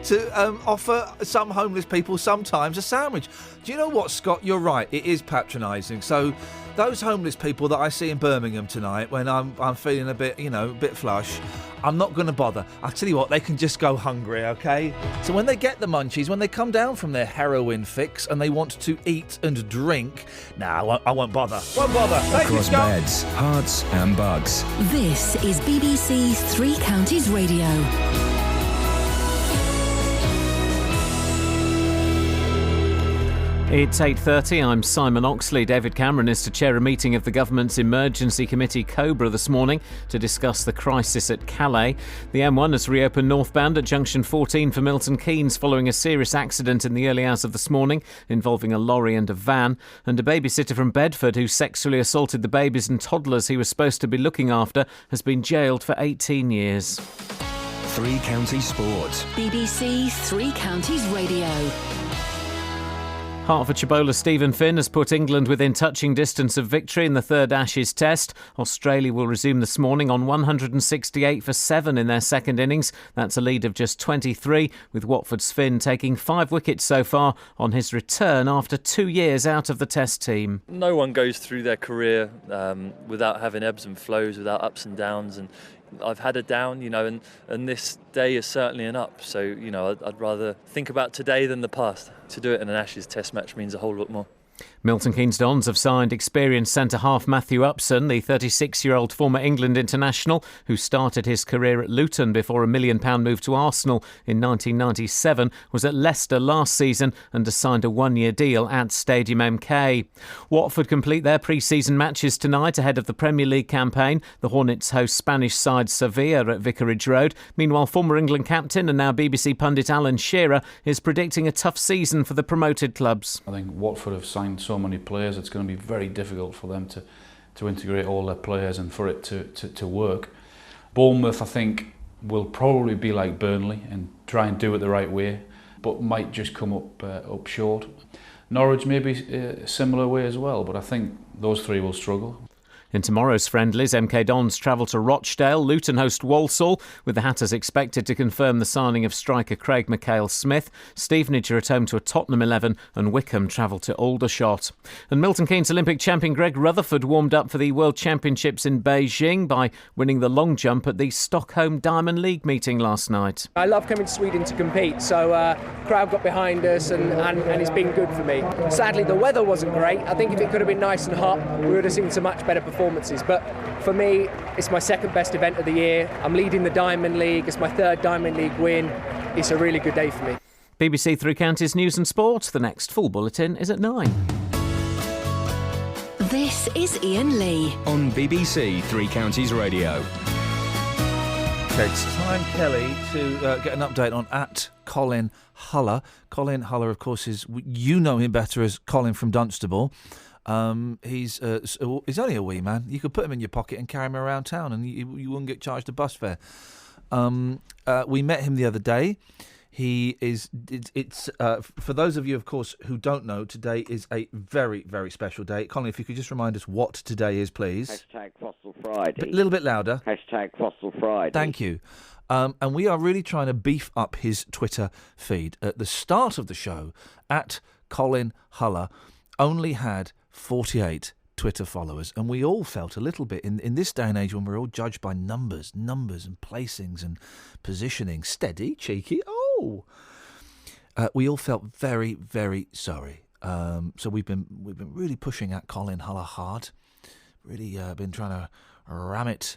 to offer some homeless people sometimes a sandwich. Do you know what, Scott? You're right. It is patronising. So those homeless people that I see in Birmingham tonight, when I'm feeling a bit flush, I'm not going to bother. I'll tell you what, they can just go hungry, okay? So when they get the munchies, when they come down from their heroin fix and they want to eat and drink, I won't bother. Won't bother. Thank you, Across Scott. beds, hearts and bugs. This is BBC Three Counties Radio. It's 8:30. I'm Simon Oxley. David Cameron is to chair a meeting of the government's emergency committee COBRA this morning to discuss the crisis at Calais. The M1 has reopened northbound at junction 14 for Milton Keynes following a serious accident in the early hours of this morning involving a lorry and a van. And a babysitter from Bedford who sexually assaulted the babies and toddlers he was supposed to be looking after has been jailed for 18 years. Three Counties Sports. BBC Three Counties Radio. Hertfordshire bowler Stephen Finn has put England within touching distance of victory in the third Ashes Test. Australia will resume this morning on 168 for 7 in their second innings. That's a lead of just 23, with Watford's Finn taking 5 wickets so far on his return after 2 years out of the Test team. No one goes through their career without having ebbs and flows, without ups and downs, and I've had a down, and this day is certainly an up. So, I'd rather think about today than the past. To do it in an Ashes Test match means a whole lot more. Milton Keynes Dons have signed experienced centre-half Matthew Upson. The 36-year-old former England international, who started his career at Luton before a £1 million move to Arsenal in 1997, was at Leicester last season and has signed a 1-year deal at Stadium MK. Watford complete their pre-season matches tonight ahead of the Premier League campaign. The Hornets host Spanish side Sevilla at Vicarage Road. Meanwhile, former England captain and now BBC pundit Alan Shearer is predicting a tough season for the promoted clubs. I think Watford have signed so many players, it's going to be very difficult for them to integrate all their players and for it to work. Bournemouth, I think, will probably be like Burnley and try and do it the right way, but might just come up short. Norwich may be a similar way as well, but I think those three will struggle. In tomorrow's friendlies, MK Dons travel to Rochdale. Luton host Walsall, with the Hatters expected to confirm the signing of striker Craig McHale-Smith. Stevenage are at home to a Tottenham 11 and Wickham travel to Aldershot. And Milton Keynes Olympic champion Greg Rutherford warmed up for the World Championships in Beijing by winning the long jump at the Stockholm Diamond League meeting last night. I love coming to Sweden to compete, so crowd got behind us and it's been good for me. Sadly, the weather wasn't great. I think if it could have been nice and hot, we would have seen some much better performances. But for me, it's my second best event of the year. I'm leading the Diamond League. It's my third Diamond League win. It's a really good day for me. BBC Three Counties News and Sport. The next full bulletin is at 9. This is Iain Lee on BBC Three Counties Radio. Okay, it's time, Kelly, to get an update on @Colin Huller. Colin Huller, of course, you know him better as Colin from Dunstable. He's only a wee man. You could put him in your pocket and carry him around town, and you wouldn't get charged a bus fare. We met him the other day. He is. It's for those of you, of course, who don't know, today is a very, very special day. Colin, if you could just remind us what today is, please. #Fossil Friday. A little bit louder. #Fossil Friday. Thank you. And we are really trying to beef up his Twitter feed. At the start of the show, @Colin Huller only had 48 Twitter followers, and we all felt a little bit in this day and age when we're all judged by numbers and placings and positioning. Steady, cheeky. We all felt very, very sorry. So we've been really pushing @Colin Huller hard. Really been trying to ram it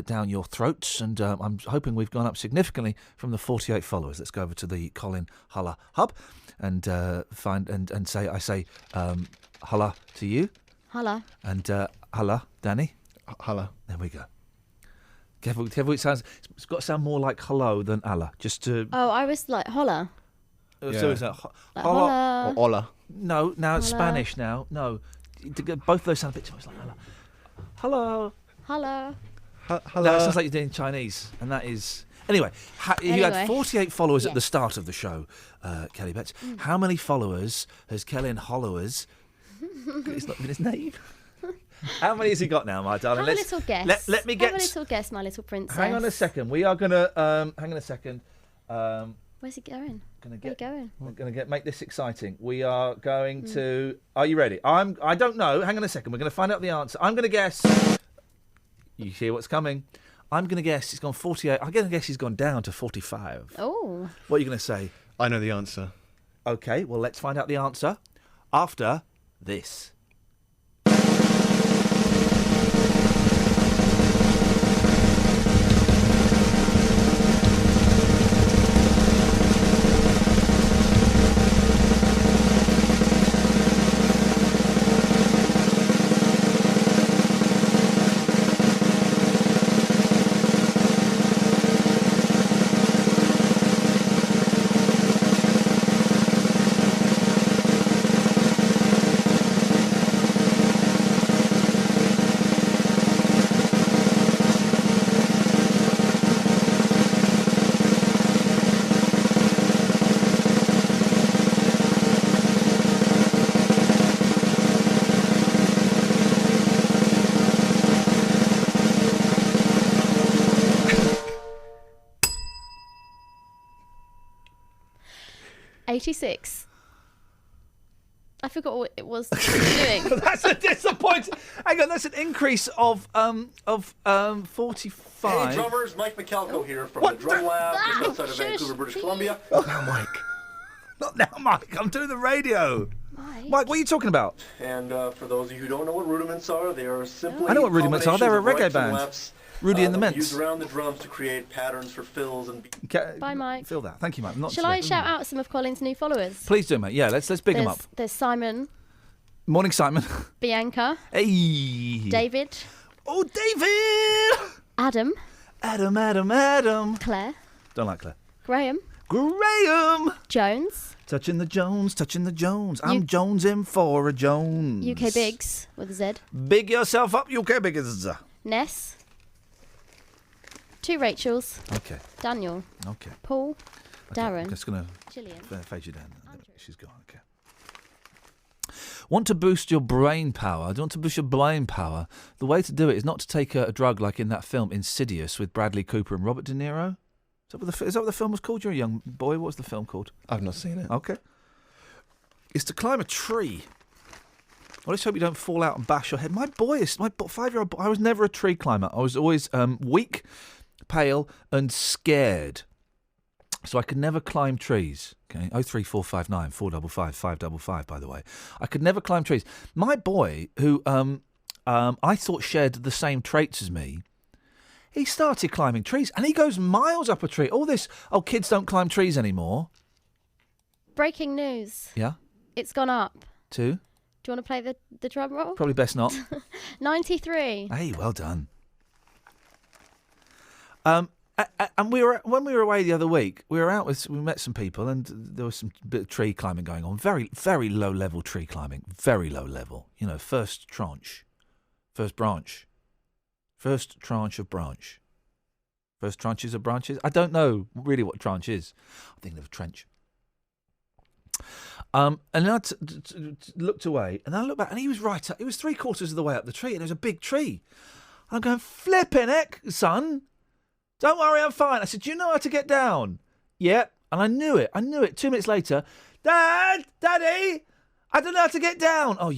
down your throats, and I'm hoping we've gone up significantly from the 48 followers. Let's go over to the Colin Huller hub and find and say Huller to you. Huller. And Huller, Danny. Huller. There we go. Careful, it sounds. It's got to sound more like hello than Allah. Just to. Oh, I was like holla. So is that Like holla holla. Or hola. No, now it's Holla. Spanish. Now, no. Both of those sound a bit too much like hello. Hello. No, it sounds like you're doing Chinese, and that is. Anyway, you had 48 followers at the start of the show, Kelly Betts. How many followers has Colin Hollowers? It's not even his name. How many has he got now, my darling? Have a little guess. Let me get. Have a little guess, my little princess. Hang on a second. We are gonna. Hang on a second. We're Where's he going? Gonna Where are you going? We're going to make this exciting. We are going to... Are you ready? I don't know. Hang on a second. We're going to find out the answer. I'm going to guess... You hear what's coming? I'm going to guess he's gone 48. I'm going to guess he's gone down to 45. Oh. What are you going to say? I know the answer. Okay, well, let's find out the answer after this. $86. I forgot what it was doing. That's a disappointing. Hang on, that's an increase of 45. Hey drummers, Mike McCalco here from the Drum Lab just outside of Vancouver, British Columbia. Now, Mike. Not now, Mike. I'm doing the radio. Mike, what are you talking about? And for those of you who don't know what rudiments are, they are simply I know what rudiments are. They're a reggae combinations of band. rights and lefts, Rudy and the Mints. used around the drums to create patterns for fills and beats. Bye, Mike. Feel that. Thank you, Mike. Not Shall I shout out some of Colin's new followers? Please do, mate. Yeah, let's big them up. There's Simon, Morning, Simon. Bianca, Hey. David. Oh, David. Adam. Adam. Claire. Don't like Claire. Graham. Jones. Touching the Jones. I'm jonesing for a Jones. UK Biggs with a Z. Big yourself up, UK Biggs. Ness. 2 Rachels. Okay. Daniel. Okay. Paul. Darren. I'm just going Gillian. to fade you down. She's gone. Okay. Want to boost your brain power? Do you want to boost your brain power? The way to do it is not to take a drug like in that film Insidious with Bradley Cooper and Robert De Niro. Is that what the film was called? You're a young boy. What was the film called? I've not seen it. Okay. It's to climb a tree. I just hope you don't fall out and bash your head. My 5-year-old boy, I was never a tree climber. I was always weak, pale and scared. So I could never climb trees. Okay, 03459 455 555, by the way. I could never climb trees. My boy, who I thought shared the same traits as me, he started climbing trees and he goes miles up a tree. All this, kids don't climb trees anymore. Breaking news. Yeah? It's gone up. 2? Do you want to play the drum roll? Probably best not. 93. Hey, well done. And when we were away the other week, we met some people, and there was some bit of tree climbing going on. Very, very low level tree climbing. Very low level. You know, first tranche, first branch, first tranche of branch, first tranches of branches. I don't know really what tranche is. I'm thinking of a trench. And then I looked away, and I looked back, and he was right up. He was 3/4 of the way up the tree, and it was a big tree. And I'm going, flipping heck, son. Don't worry, I'm fine. I said, do you know how to get down? Yeah. And I knew it. 2 minutes later, Daddy, I don't know how to get down. Oh,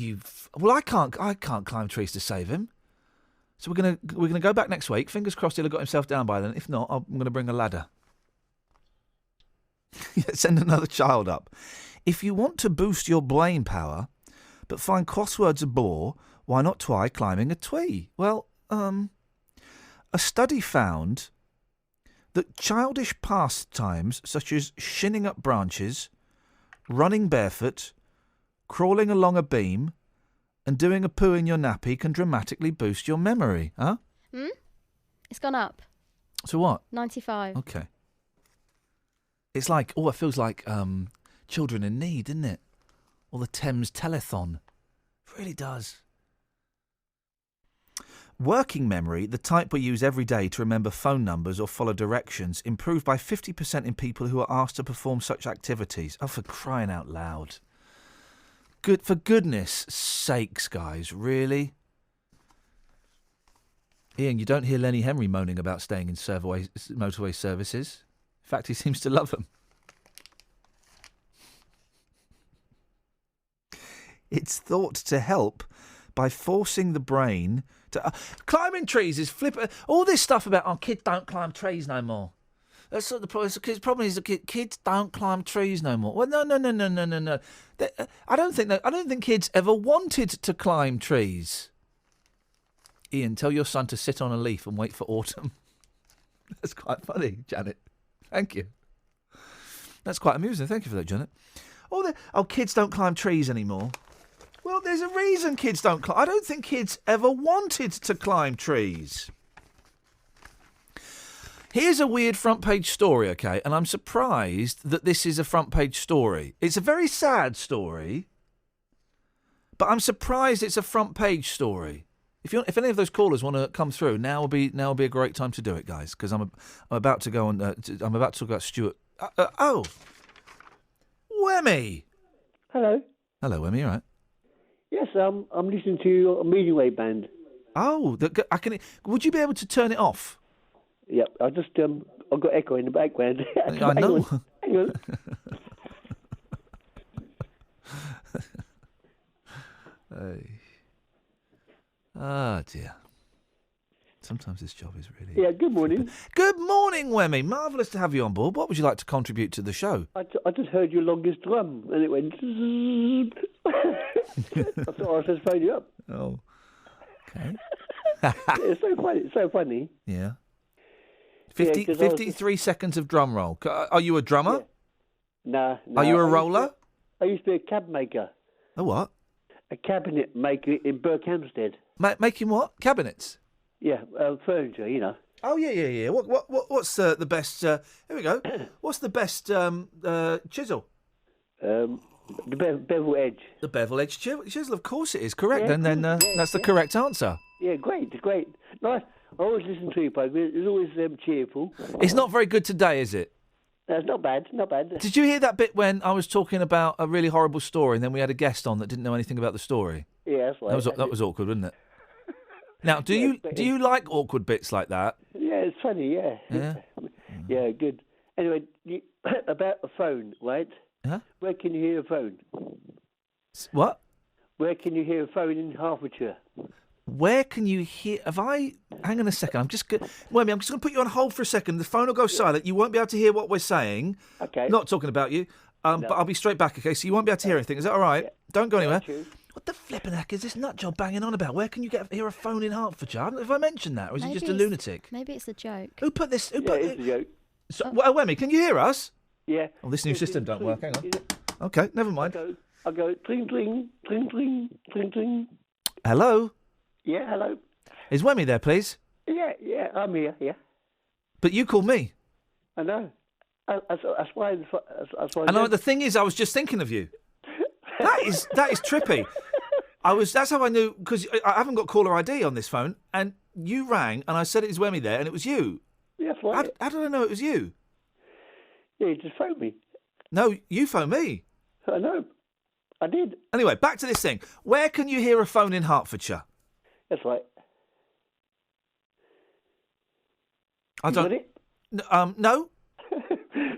well, I can't climb trees to save him. So we're gonna go back next week. Fingers crossed he'll have got himself down by then. If not, I'm gonna bring a ladder. Send another child up. If you want to boost your brain power, but find crosswords a bore, why not try climbing a tree? Well, a study found that childish pastimes such as shinning up branches, running barefoot, crawling along a beam, and doing a poo in your nappy can dramatically boost your memory. Huh? It's gone up. So what? 95. Okay. It's like, it feels like Children in Need, doesn't it? Or the Thames Telethon. It really does. Working memory, the type we use every day to remember phone numbers or follow directions, improved by 50% in people who are asked to perform such activities. Oh, for crying out loud. For goodness sakes, guys, really? Iain, you don't hear Lenny Henry moaning about staying in motorway services. In fact, he seems to love them. It's thought to help by forcing the brain to... climbing trees is all this stuff about, kids don't climb trees no more. That's sort of the problem. The problem is that kids don't climb trees no more. Well, no. I don't think kids ever wanted to climb trees. Ian, tell your son to sit on a leaf and wait for autumn. That's quite funny, Janet. Thank you. That's quite amusing. Thank you for that, Janet. Kids don't climb trees anymore. Well, there's a reason kids don't climb. I don't think kids ever wanted to climb trees. Here's a weird front page story, okay? And I'm surprised that this is a front page story. It's a very sad story, but I'm surprised it's a front page story. If any of those callers want to come through, now will be a great time to do it, guys, because I'm about to go on. I'm about to talk about Stuart. Wemmy. Hello. Hello, Wemmy. You all right? Yes, I'm listening to your medium wave band. Oh, I can. Would you be able to turn it off? Yep. I've got echo in the background. I know. Hang on. Hey. Ah, dear. Sometimes this job is really... Yeah, good morning. Good morning, Wemmy. Marvellous to have you on board. What would you like to contribute to the show? I just heard your longest drum, and it went... I thought I was just phone you up. Oh, okay. It's so funny. It's so funny. Yeah. 53 seconds of drum roll. Are you a drummer? Yeah. No. Are you a roller? I used to be a cab maker. A what? A cabinet maker in Berkhamsted. Making what? Cabinets? Yeah, furniture, you know. Oh, yeah. What's the best... here we go. What's the best chisel? The bevel edge. The bevel edge chisel, of course it is. Correct. Yeah, and then that's the correct answer. Yeah, great. Nice. I always listen to you, Pope. It's always cheerful. It's not very good today, is it? That's not bad. Did you hear that bit when I was talking about a really horrible story and then we had a guest on that didn't know anything about the story? Yeah, that's right. That was awkward, wasn't it? Now, do you like awkward bits like that? Yeah, it's funny, yeah. Yeah? Yeah, good. Anyway, about a phone, right? Huh? Where can you hear a phone? What? Where can you hear a phone in Hertfordshire? Where can you hear... Hang on a second. I'm just going to put you on hold for a second. The phone will go silent. You won't be able to hear what we're saying. Okay. Not talking about you. No. But I'll be straight back, okay? So you won't be able to hear anything. Is that all right? Yeah. Don't go anywhere. What the flipping heck is this nut job banging on about? Where can you hear a phone in Hertfordshire? I don't know if I mentioned that, or is he just a lunatic? Maybe it's a joke. Who put this... it's a joke. So, Wemmy, can you hear us? Yeah. Oh, this new system don't work. Hang on. Okay, never mind. I'll go tling, tling, tling, tling, tling, tling. Hello? Yeah, hello. Is Wemmy there, please? Yeah, I'm here, yeah. But you called me. I know. That's why... The thing is, I was just thinking of you. That is trippy. That's how I knew, because I haven't got caller ID on this phone, and you rang, and I said it was Wemmy there, and it was you. Yeah, that's right. How did I know it was you? Yeah, you just phoned me. No, you phoned me. I know. I did. Anyway, back to this thing. Where can you hear a phone in Hertfordshire? That's right. I don't... Got it? No.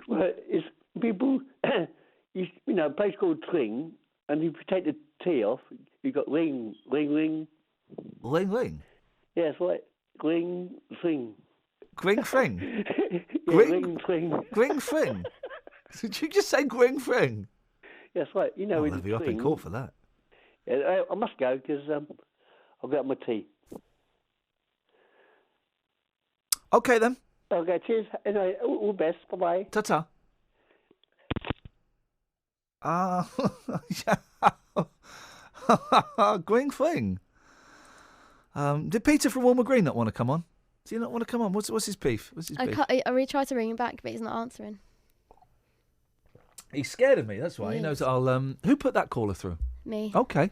Well, it's people... a place called Tring, and if you take the T off, you've got ring, ring, ring. Ring, ring? Yeah, that's right. Ring, fring. Gring, fring? Ring, fring. Gring, fring? Did you just say gring, fring? Yeah, that's right. I'll have you up in court for that. Yeah, I must go, because I'll get my tea. Okay, then. Okay, cheers. Anyway, all the best. Bye-bye. Ta-ta. Green fling. Did Peter from Walmer Green not want to come on? Does he not want to come on? What's his beef? I really tried to ring him back, but he's not answering. He's scared of me. That's why. He knows I'll. Who put that caller through? Me. Okay.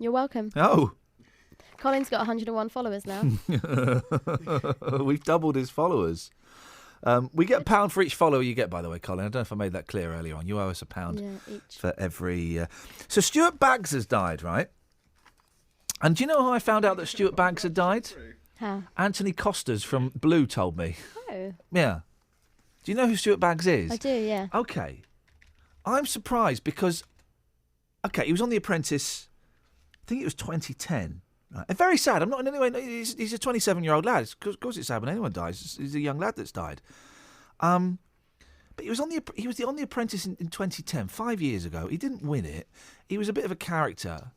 You're welcome. Oh. Colin's got 101 followers now. We've doubled his followers. We get £1 for each follower you get, by the way, Colin. I don't know if I made that clear earlier on. You owe us £1 each for every... So Stuart Baggs has died, right? And do you know how I found out that Stuart Baggs had died? How? Anthony Costas from Blue told me. Oh. Yeah. Do you know who Stuart Baggs is? I do, yeah. Okay. I'm surprised because... Okay, he was on The Apprentice. think it was 2010. Right? And very sad. I'm not in any way. He's a 27-year-old lad. Of course, it's sad when anyone dies. He's a young lad that's died. But he was on The Apprentice in 2010, 5 years ago. He didn't win it. He was a bit of a character.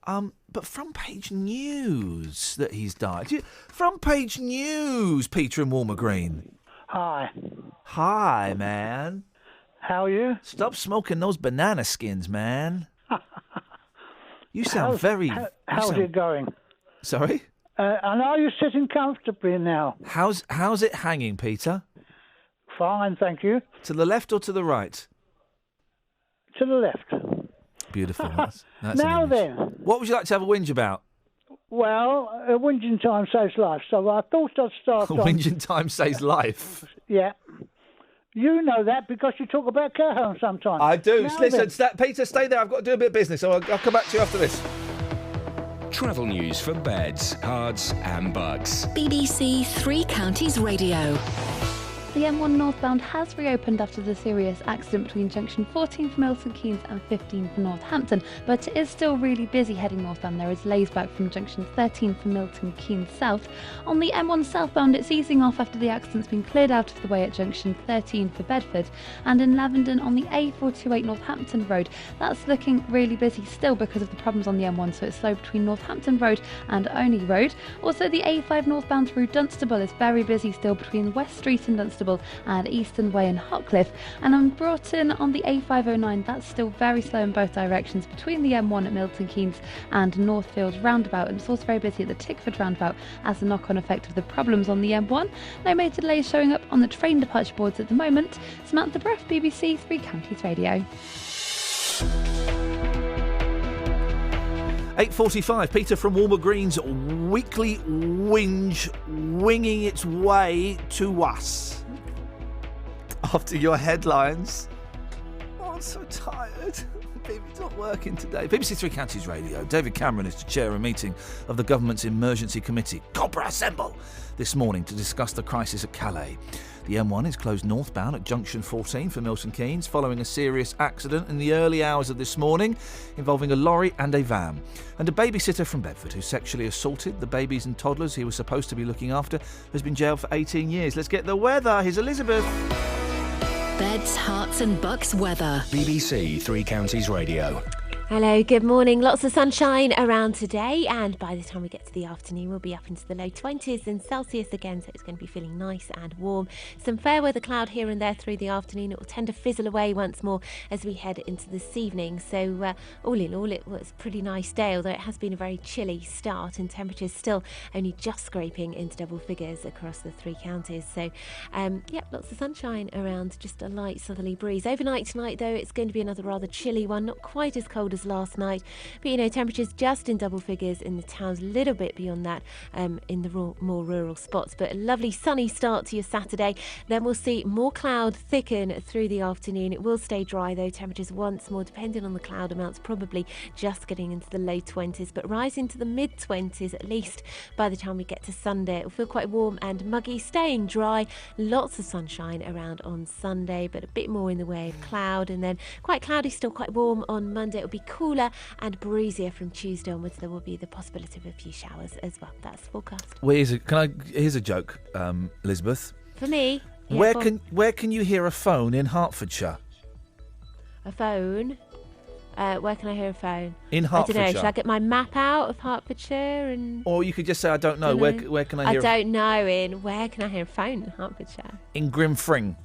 But Front Page News that he's died. Front Page News, Peter in Walmer Green. Hi. Hi, man. How are you? Stop smoking those banana skins, man. You sound How's it going? Sorry? And are you sitting comfortably now? How's it hanging, Peter? Fine, thank you. To the left or to the right? To the left. Beautiful. That's Now an image. then. What would you like to have a whinge about? Well, whinging time saves life, so I thought I'd start on... Whinging time saves life? Yeah. You know that because you talk about care homes sometimes. I do. Now Listen, then. Peter, stay there. I've got to do a bit of business, so I'll come back to you after this. Travel news for beds, cards and bugs. BBC Three Counties Radio. The M1 northbound has reopened after the serious accident between junction 14 for Milton Keynes and 15 for Northampton, but it is still really busy heading northbound. There is lays back from junction 13 for Milton Keynes south. On the M1 southbound, it's easing off after the accident's been cleared out of the way at junction 13 for Bedford, and in Lavendon on the A428 Northampton Road, that's looking really busy still because of the problems on the M1, so it's slow between Northampton Road and Oney Road. Also, the A5 northbound through Dunstable is very busy still between West Street and Dunstable and Eastern Way and Hotcliffe. And on Broughton on the A509, that's still very slow in both directions between the M1 at Milton Keynes and Northfield roundabout, and it's also very busy at the Tickford roundabout as a knock-on effect of the problems on the M1. No major delays showing up on the train departure boards at the moment. Samantha Bruff, BBC Three Counties Radio. 8:45, Peter from Walmer Green's weekly whinge winging its way to us. After your headlines. Oh, I'm so tired. BB's not working today. BBC Three Counties Radio. David Cameron is to chair a meeting of the government's emergency committee, Cobra Assemble, this morning to discuss the crisis at Calais. The M1 is closed northbound at junction 14 for Milton Keynes following a serious accident in the early hours of this morning involving a lorry and a van. And a babysitter from Bedford who sexually assaulted the babies and toddlers he was supposed to be looking after has been jailed for 18 years. Let's get the weather. Here's Elizabeth. Beds, hearts and bucks weather. BBC Three Counties Radio. Hello, good morning. Lots of sunshine around today, and by the time we get to the afternoon we'll be up into the low 20s in Celsius again, so it's going to be feeling nice and warm. Some fair weather cloud here and there through the afternoon. It will tend to fizzle away once more as we head into this evening, so all in all it was a pretty nice day, although it has been a very chilly start and temperatures still only just scraping into double figures across the three counties. So lots of sunshine around, just a light southerly breeze. Overnight tonight though, it's going to be another rather chilly one, not quite as cold as last night, but temperatures just in double figures in the towns, a little bit beyond that in the more rural spots. But a lovely sunny start to your Saturday. Then we'll see more cloud thicken through the afternoon. It will stay dry though, temperatures once more depending on the cloud amounts probably just getting into the low 20s, but rising to the mid 20s at least by the time we get to Sunday. It will feel quite warm and muggy, staying dry, lots of sunshine around on Sunday, but a bit more in the way of cloud, and then quite cloudy, still quite warm on Monday. It will be cooler and breezier from Tuesday onwards. There will be the possibility of a few showers as well. That's forecast. Well, here's a joke, Elizabeth. For me, where can you hear a phone in Hertfordshire? A phone? Where can I hear a phone? In Hertfordshire. I don't know. Should I get my map out of Hertfordshire and? Or you could just say, I don't know. Where can I hear? I don't know. Where can I hear a phone in Hertfordshire? In Grimfring.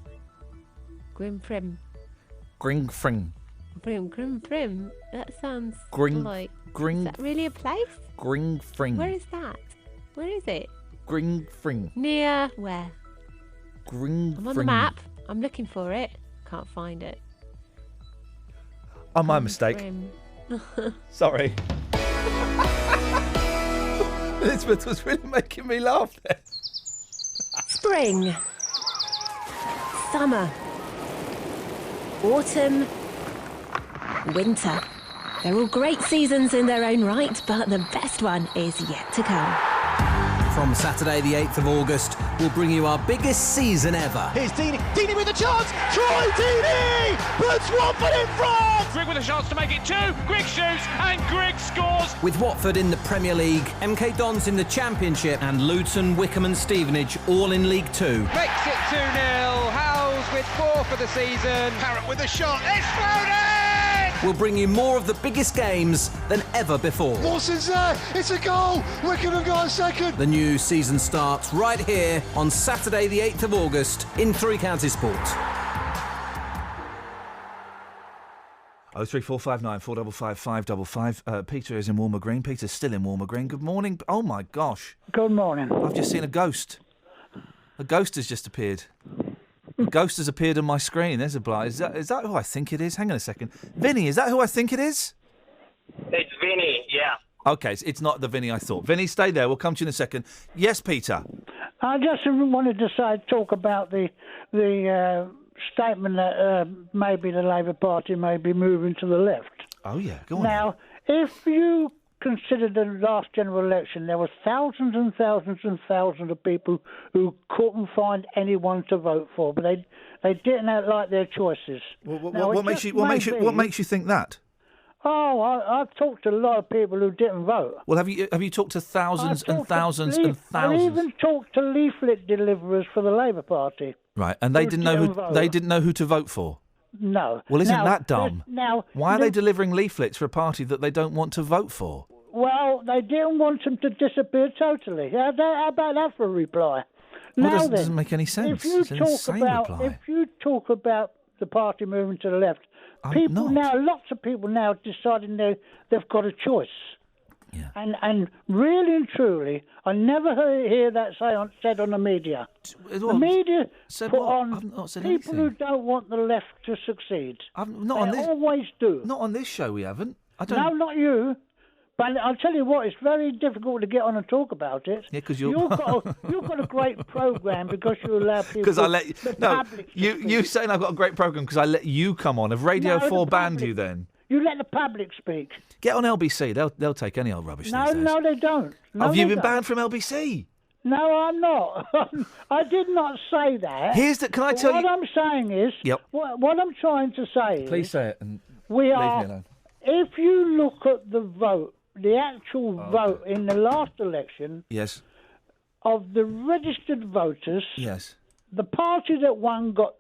Grimfrim. Grimfring. Grim. That sounds like... Is that really a place? Grimfring. Where is that? Where is it? Grimfring. Near where? Grimfring. I'm on the map. I'm looking for it. Can't find it. Oh, my mistake. Sorry. Elizabeth was really making me laugh there. Spring. Summer. Autumn. Winter. They're all great seasons in their own right, but the best one is yet to come. From Saturday the 8th of August, we'll bring you our biggest season ever. Here's Deeney. Deeney with a chance. Troy Deeney puts Watford in front. Grigg with a chance to make it 2. Grigg shoots and Grigg scores. With Watford in the Premier League, MK Dons in the Championship, and Luton, Wickham and Stevenage all in League 2. Makes it 2-0. Howells with 4 for the season. Parrott with a shot. It's floated. We'll bring you more of the biggest games than ever before. Mawson's there. It's a goal. Wickham have got a second. The new season starts right here on Saturday the 8th of August in Three Counties Sport. 03459 455 555. Peter is in Walmer Green. Peter's still in Walmer Green. Good morning. Oh, my gosh. Good morning. I've just seen a ghost. A ghost has just appeared. A ghost has appeared on my screen. There's a blind. Is that who I think it is? Hang on a second. Vinny, is that who I think it is? It's Vinny, yeah. OK, it's not the Vinny I thought. Vinny, stay there. We'll come to you in a second. Yes, Peter. I just wanted to talk about the statement that maybe the Labour Party may be moving to the left. Oh, yeah. Go on. Now, if you consider the last general election, there were thousands and thousands and thousands of people who couldn't find anyone to vote for, but they didn't like their choices. What makes you think that? Oh, I've talked to a lot of people who didn't vote. Well, have you talked to thousands and thousands and thousands? I even talked to leaflet deliverers for the Labour Party. Right, and they didn't know who to vote for. No. Well, isn't that dumb? Why are they delivering leaflets for a party that they don't want to vote for? Well, they didn't want them to disappear totally. How about that for a reply? Well, it doesn't make any sense. It's an insane reply. If you talk about the party moving to the left, lots of people now deciding they've got a choice. Yeah. And really and truly, I never hear that said on the media. The media put on people who don't want the left to succeed. Always do. Not on this show, we haven't. No, not you. But I'll tell you what, it's very difficult to get on and talk about it. Yeah, because you've got a great programme because you allow people. Because I let you saying I've got a great programme because I let you come on. Have Radio 4 banned you then? You let the public speak. Get on LBC. They'll take any old rubbish. No, these days. no, they don't. No, have you been banned from LBC? No, I'm not. I did not say that. Can I tell you? What I'm saying is. Yep. What I'm trying to say is. Please say it and leave me alone. If you look at the vote, the actual vote in the last election. Yes. Of the registered voters. Yes. The party that won got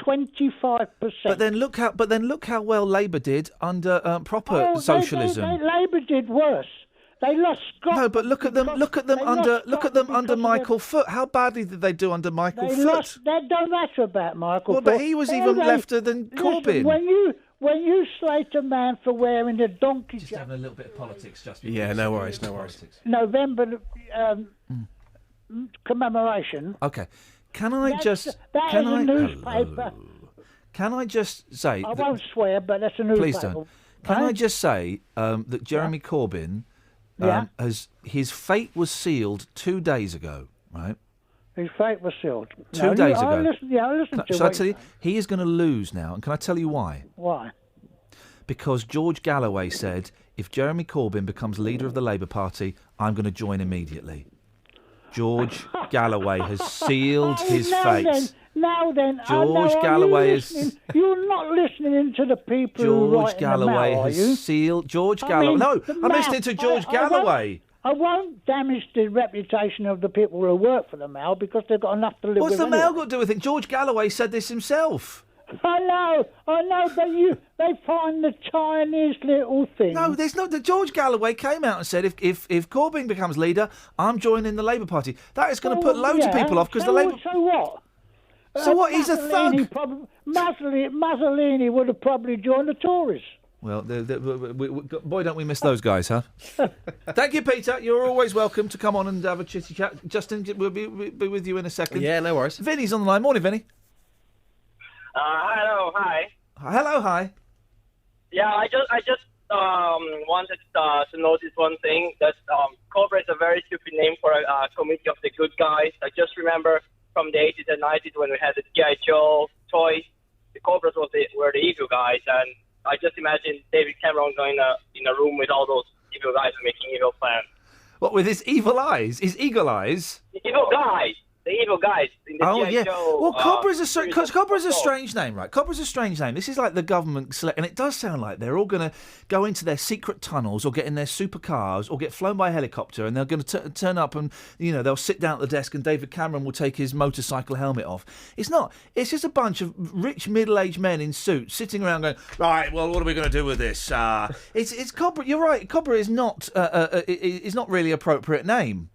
25%. But then look how well Labour did under proper socialism. Labour did worse. They lost Scotland. No, but look at them under Michael Foot. How badly did they do under Michael Foot? That don't matter about Michael Foot. But he was even lefter than Corbyn. When you slate a man for wearing a donkey just having a little bit of politics, just yeah, no worries. November commemoration. Okay, can I just? That can is I, a newspaper. Can I just say? I won't swear, but that's a newspaper. Please don't. Can I just say that Jeremy Corbyn his fate was sealed 2 days ago, right? His fate was sealed. 2 days ago. I listened to Shall I tell you? He is going to lose now. And can I tell you why? Why? Because George Galloway said, if Jeremy Corbyn becomes leader of the Labour Party, I'm going to join immediately. George Galloway has sealed his fate. Now then, George Galloway is. You're not listening to the people who write Galloway in the mail, has sealed. George Galloway. No, I'm listening to George Galloway. I won't damage the reputation of the people who work for the Mail because they've got enough to live with. What's the Mail got to do with it? George Galloway said this himself. I know, but they find the tiniest little thing. No, there's not. George Galloway came out and said, if Corbyn becomes leader, I'm joining the Labour Party. That is going to put loads of people off because the Labour. So what? So what? He's a thug. Mussolini would have probably joined the Tories. Well, boy, don't we miss those guys, huh? Thank you, Peter. You're always welcome to come on and have a chitty chat. Justin, we'll be with you in a second. Yeah, no worries. Vinny's on the line. Morning, Vinny. Hello, hi. Hello, hi. Yeah, I just wanted to notice one thing, that Cobra is a very stupid name for a committee of the good guys. I just remember from the 80s and 90s when we had the G.I. Joe toys, the Cobras were the evil guys, and I just imagine David Cameron going in a room with all those evil guys and making evil plans. What, with his evil eyes? His eagle eyes? Evil guys. The evil guys in the G.I. Joe, Well, Cobra's a strange name, right? Cobra's a strange name. This is like the government select, and it does sound like they're all going to go into their secret tunnels or get in their supercars or get flown by a helicopter, and they're going to turn up and, they'll sit down at the desk and David Cameron will take his motorcycle helmet off. It's not. It's just a bunch of rich middle-aged men in suits sitting around going, right, well, what are we going to do with this? It's Cobra. You're right. Cobra is not really an appropriate name.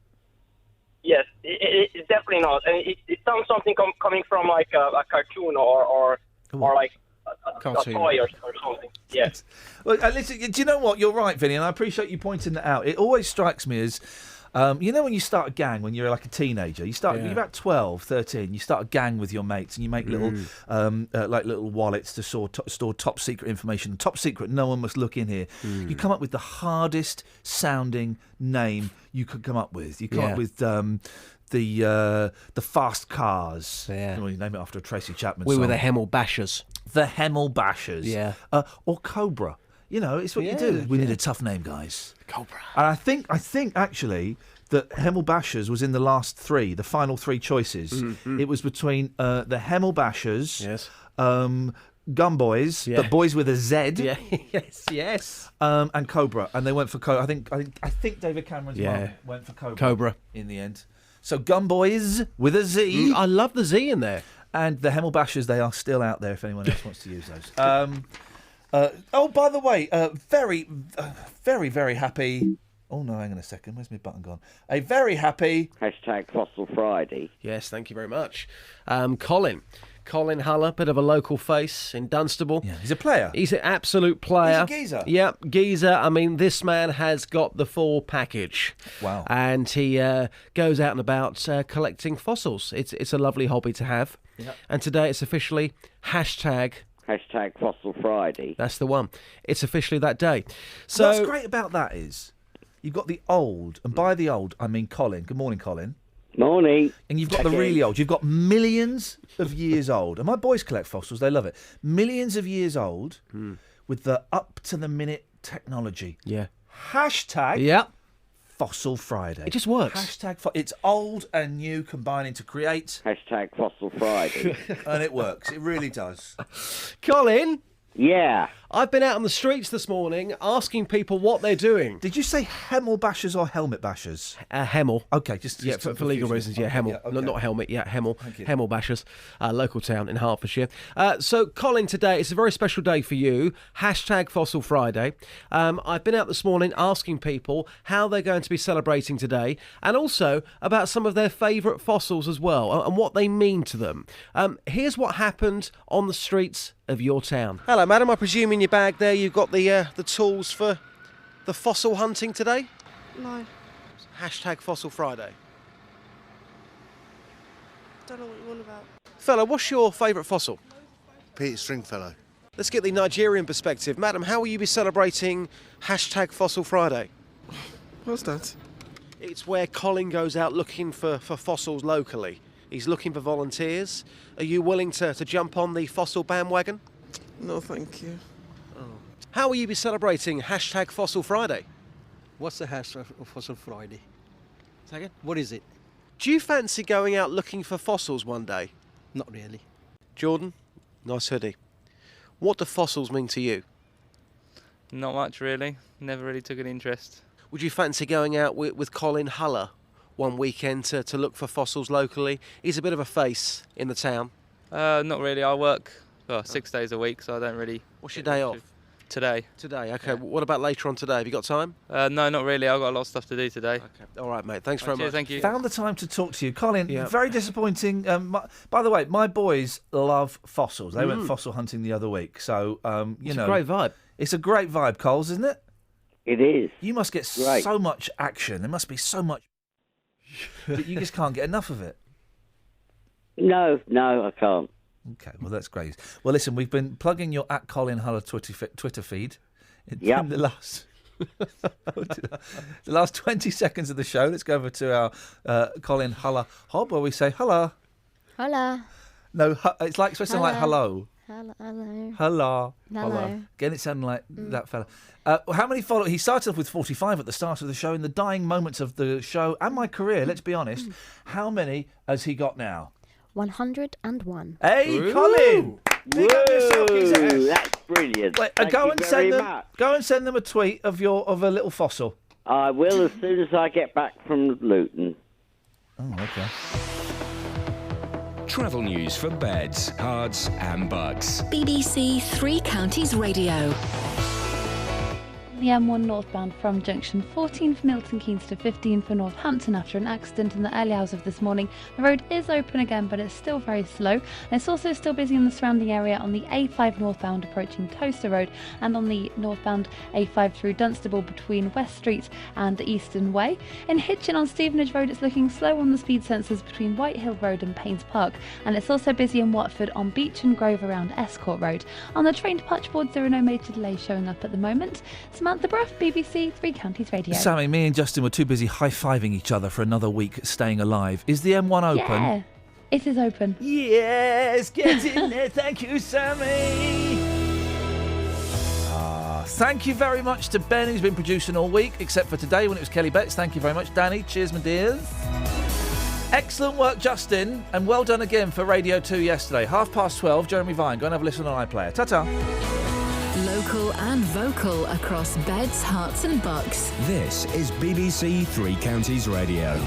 Yes, it's definitely not. And it sounds something coming from like a cartoon or like a toy or something. Yes. Well, listen, do you know what? You're right, Vinny, and I appreciate you pointing that out. It always strikes me as, when you start a gang when you're like a teenager, you're about 12, 13, you start a gang with your mates and you make little little wallets to store top secret information. Top secret, no one must look in here. You come up with the hardest sounding name you could come up with. You come up with the fast cars. Yeah. You name it after a Tracy Chapman song. We were the Hemel Bashers. The Hemel Bashers. Yeah. Or Cobra. It's what you do. We need a tough name, guys. Cobra. And I think actually that Hemel Bashers was in the last three, the final three choices. Mm-hmm. It was between the Hemel Bashers, Gumboys, but boys with a Z. Yeah. yes. And Cobra, and they went for Cobra. I think David Cameron's mum went for Cobra in the end. So Gumboys with a Z. I love the Z in there. And the Hemel Bashers, they are still out there if anyone else wants to use those. By the way, very, very happy. Oh no, hang on a second. Where's my button gone? A very happy #Fossil Friday. Yes, thank you very much. Colin Huller, bit of a local face in Dunstable. Yeah, he's a player. He's an absolute player. He's a geezer. Yep, geezer. I mean, this man has got the full package. Wow. And he goes out and about collecting fossils. It's a lovely hobby to have. Yep. And today it's officially #Fossil Friday. That's the one. It's officially that day. So what's great about that is you've got the old, and by the old I mean Colin. Good morning, Colin. Morning. And you've got the really old. You've got millions of years old. And my boys collect fossils. They love it. Millions of years old with the up-to-the-minute technology. Yeah. #Fossil Friday. It just works. It's old and new combining to create #Fossil Friday. And it works. It really does. Colin? Yeah. I've been out on the streets this morning asking people what they're doing. Did you say Hemel Bashers or Helmet Bashers? Hemel. Okay, just for legal reasons. Yeah, Hemel. Yeah, okay. Not helmet. Yeah, Hemel. Hemel Bashers, local town in Hertfordshire. So, Colin, today it's a very special day for you. #Fossil Friday. I've been out this morning asking people how they're going to be celebrating today, and also about some of their favourite fossils as well, and what they mean to them. Here's what happened on the streets of your town. Hello, madam. I presume in your bag there you've got the tools for the fossil hunting today? No. #Fossil Friday. Don't know what you're on about. Fella, what's your favourite fossil? Peter Stringfellow. Let's get the Nigerian perspective. Madam, how will you be celebrating #Fossil Friday? What's that? It's where Colin goes out looking for fossils locally. He's looking for volunteers. Are you willing to jump on the fossil bandwagon? No, thank you. How will you be celebrating #Fossil Friday? What's the #Fossil Friday? Second? What is it? Do you fancy going out looking for fossils one day? Not really. Jordan, nice hoodie. What do fossils mean to you? Not much, really. Never really took an interest. Would you fancy going out with Colin Huller one weekend to look for fossils locally? He's a bit of a face in the town. Not really. I work 6 days a week, so I don't really... What's your day off? Today. Today, okay. Yeah. What about later on today? Have you got time? No, not really. I've got a lot of stuff to do today. Okay. All right, mate. Thanks very much. Thank you. Found the time to talk to you. Colin, very disappointing. By the way, my boys love fossils. They went fossil hunting the other week. So, it's a great vibe. It's a great vibe, Coles, isn't it? It is. You must get so much action. There must be so much... You just can't get enough of it. No, I can't. Okay, well, that's great. Well, listen, we've been plugging your @ColinHuller Twitter feed in the last 20 seconds of the show. Let's go over to our Colin Huller Hob, where we say, hello. Hello. No, it's like supposed to sound like hello. Hello. Hello. Hello. Again, it sounded like that fella. How many followers? He started off with 45 at the start of the show. In the dying moments of the show and my career, let's be honest, how many has he got now? 101. Hey, Ooh. Colin! Big up yourself, Gazette. That's brilliant. Wait, Thank go you and very send them. much. Go and send them a tweet of a little fossil. I will as soon as I get back from Luton. Oh, okay. Travel news for beds, cards, and bugs. BBC Three Counties Radio. The M1 northbound from junction 14 for Milton Keynes to 15 for Northampton after an accident in the early hours of this morning. The road is open again, but it's still very slow. And it's also still busy in the surrounding area on the A5 northbound approaching Toaster Road and on the northbound A5 through Dunstable between West Street and Eastern Way. In Hitchin on Stevenage Road, it's looking slow on the speed sensors between Whitehill Road and Paynes Park. And it's also busy in Watford on Beach and Grove around Escort Road. On the train departure boards, there are no major delays showing up at the moment. Samantha Bruff, BBC Three Counties Radio. Sammy, me and Justin were too busy high-fiving each other for another week staying alive. Is the M1 open? Yeah, it is open. Yes, get in there. Thank you, Sammy. Thank you very much to Ben, who's been producing all week, except for today when it was Kelly Betts. Thank you very much, Danny. Cheers, my dears. Excellent work, Justin, and well done again for Radio 2 yesterday. 12:30, Jeremy Vine. Go and have a listen on iPlayer. Ta-ta. Local and vocal across beds, hearts and bucks. This is BBC Three Counties Radio.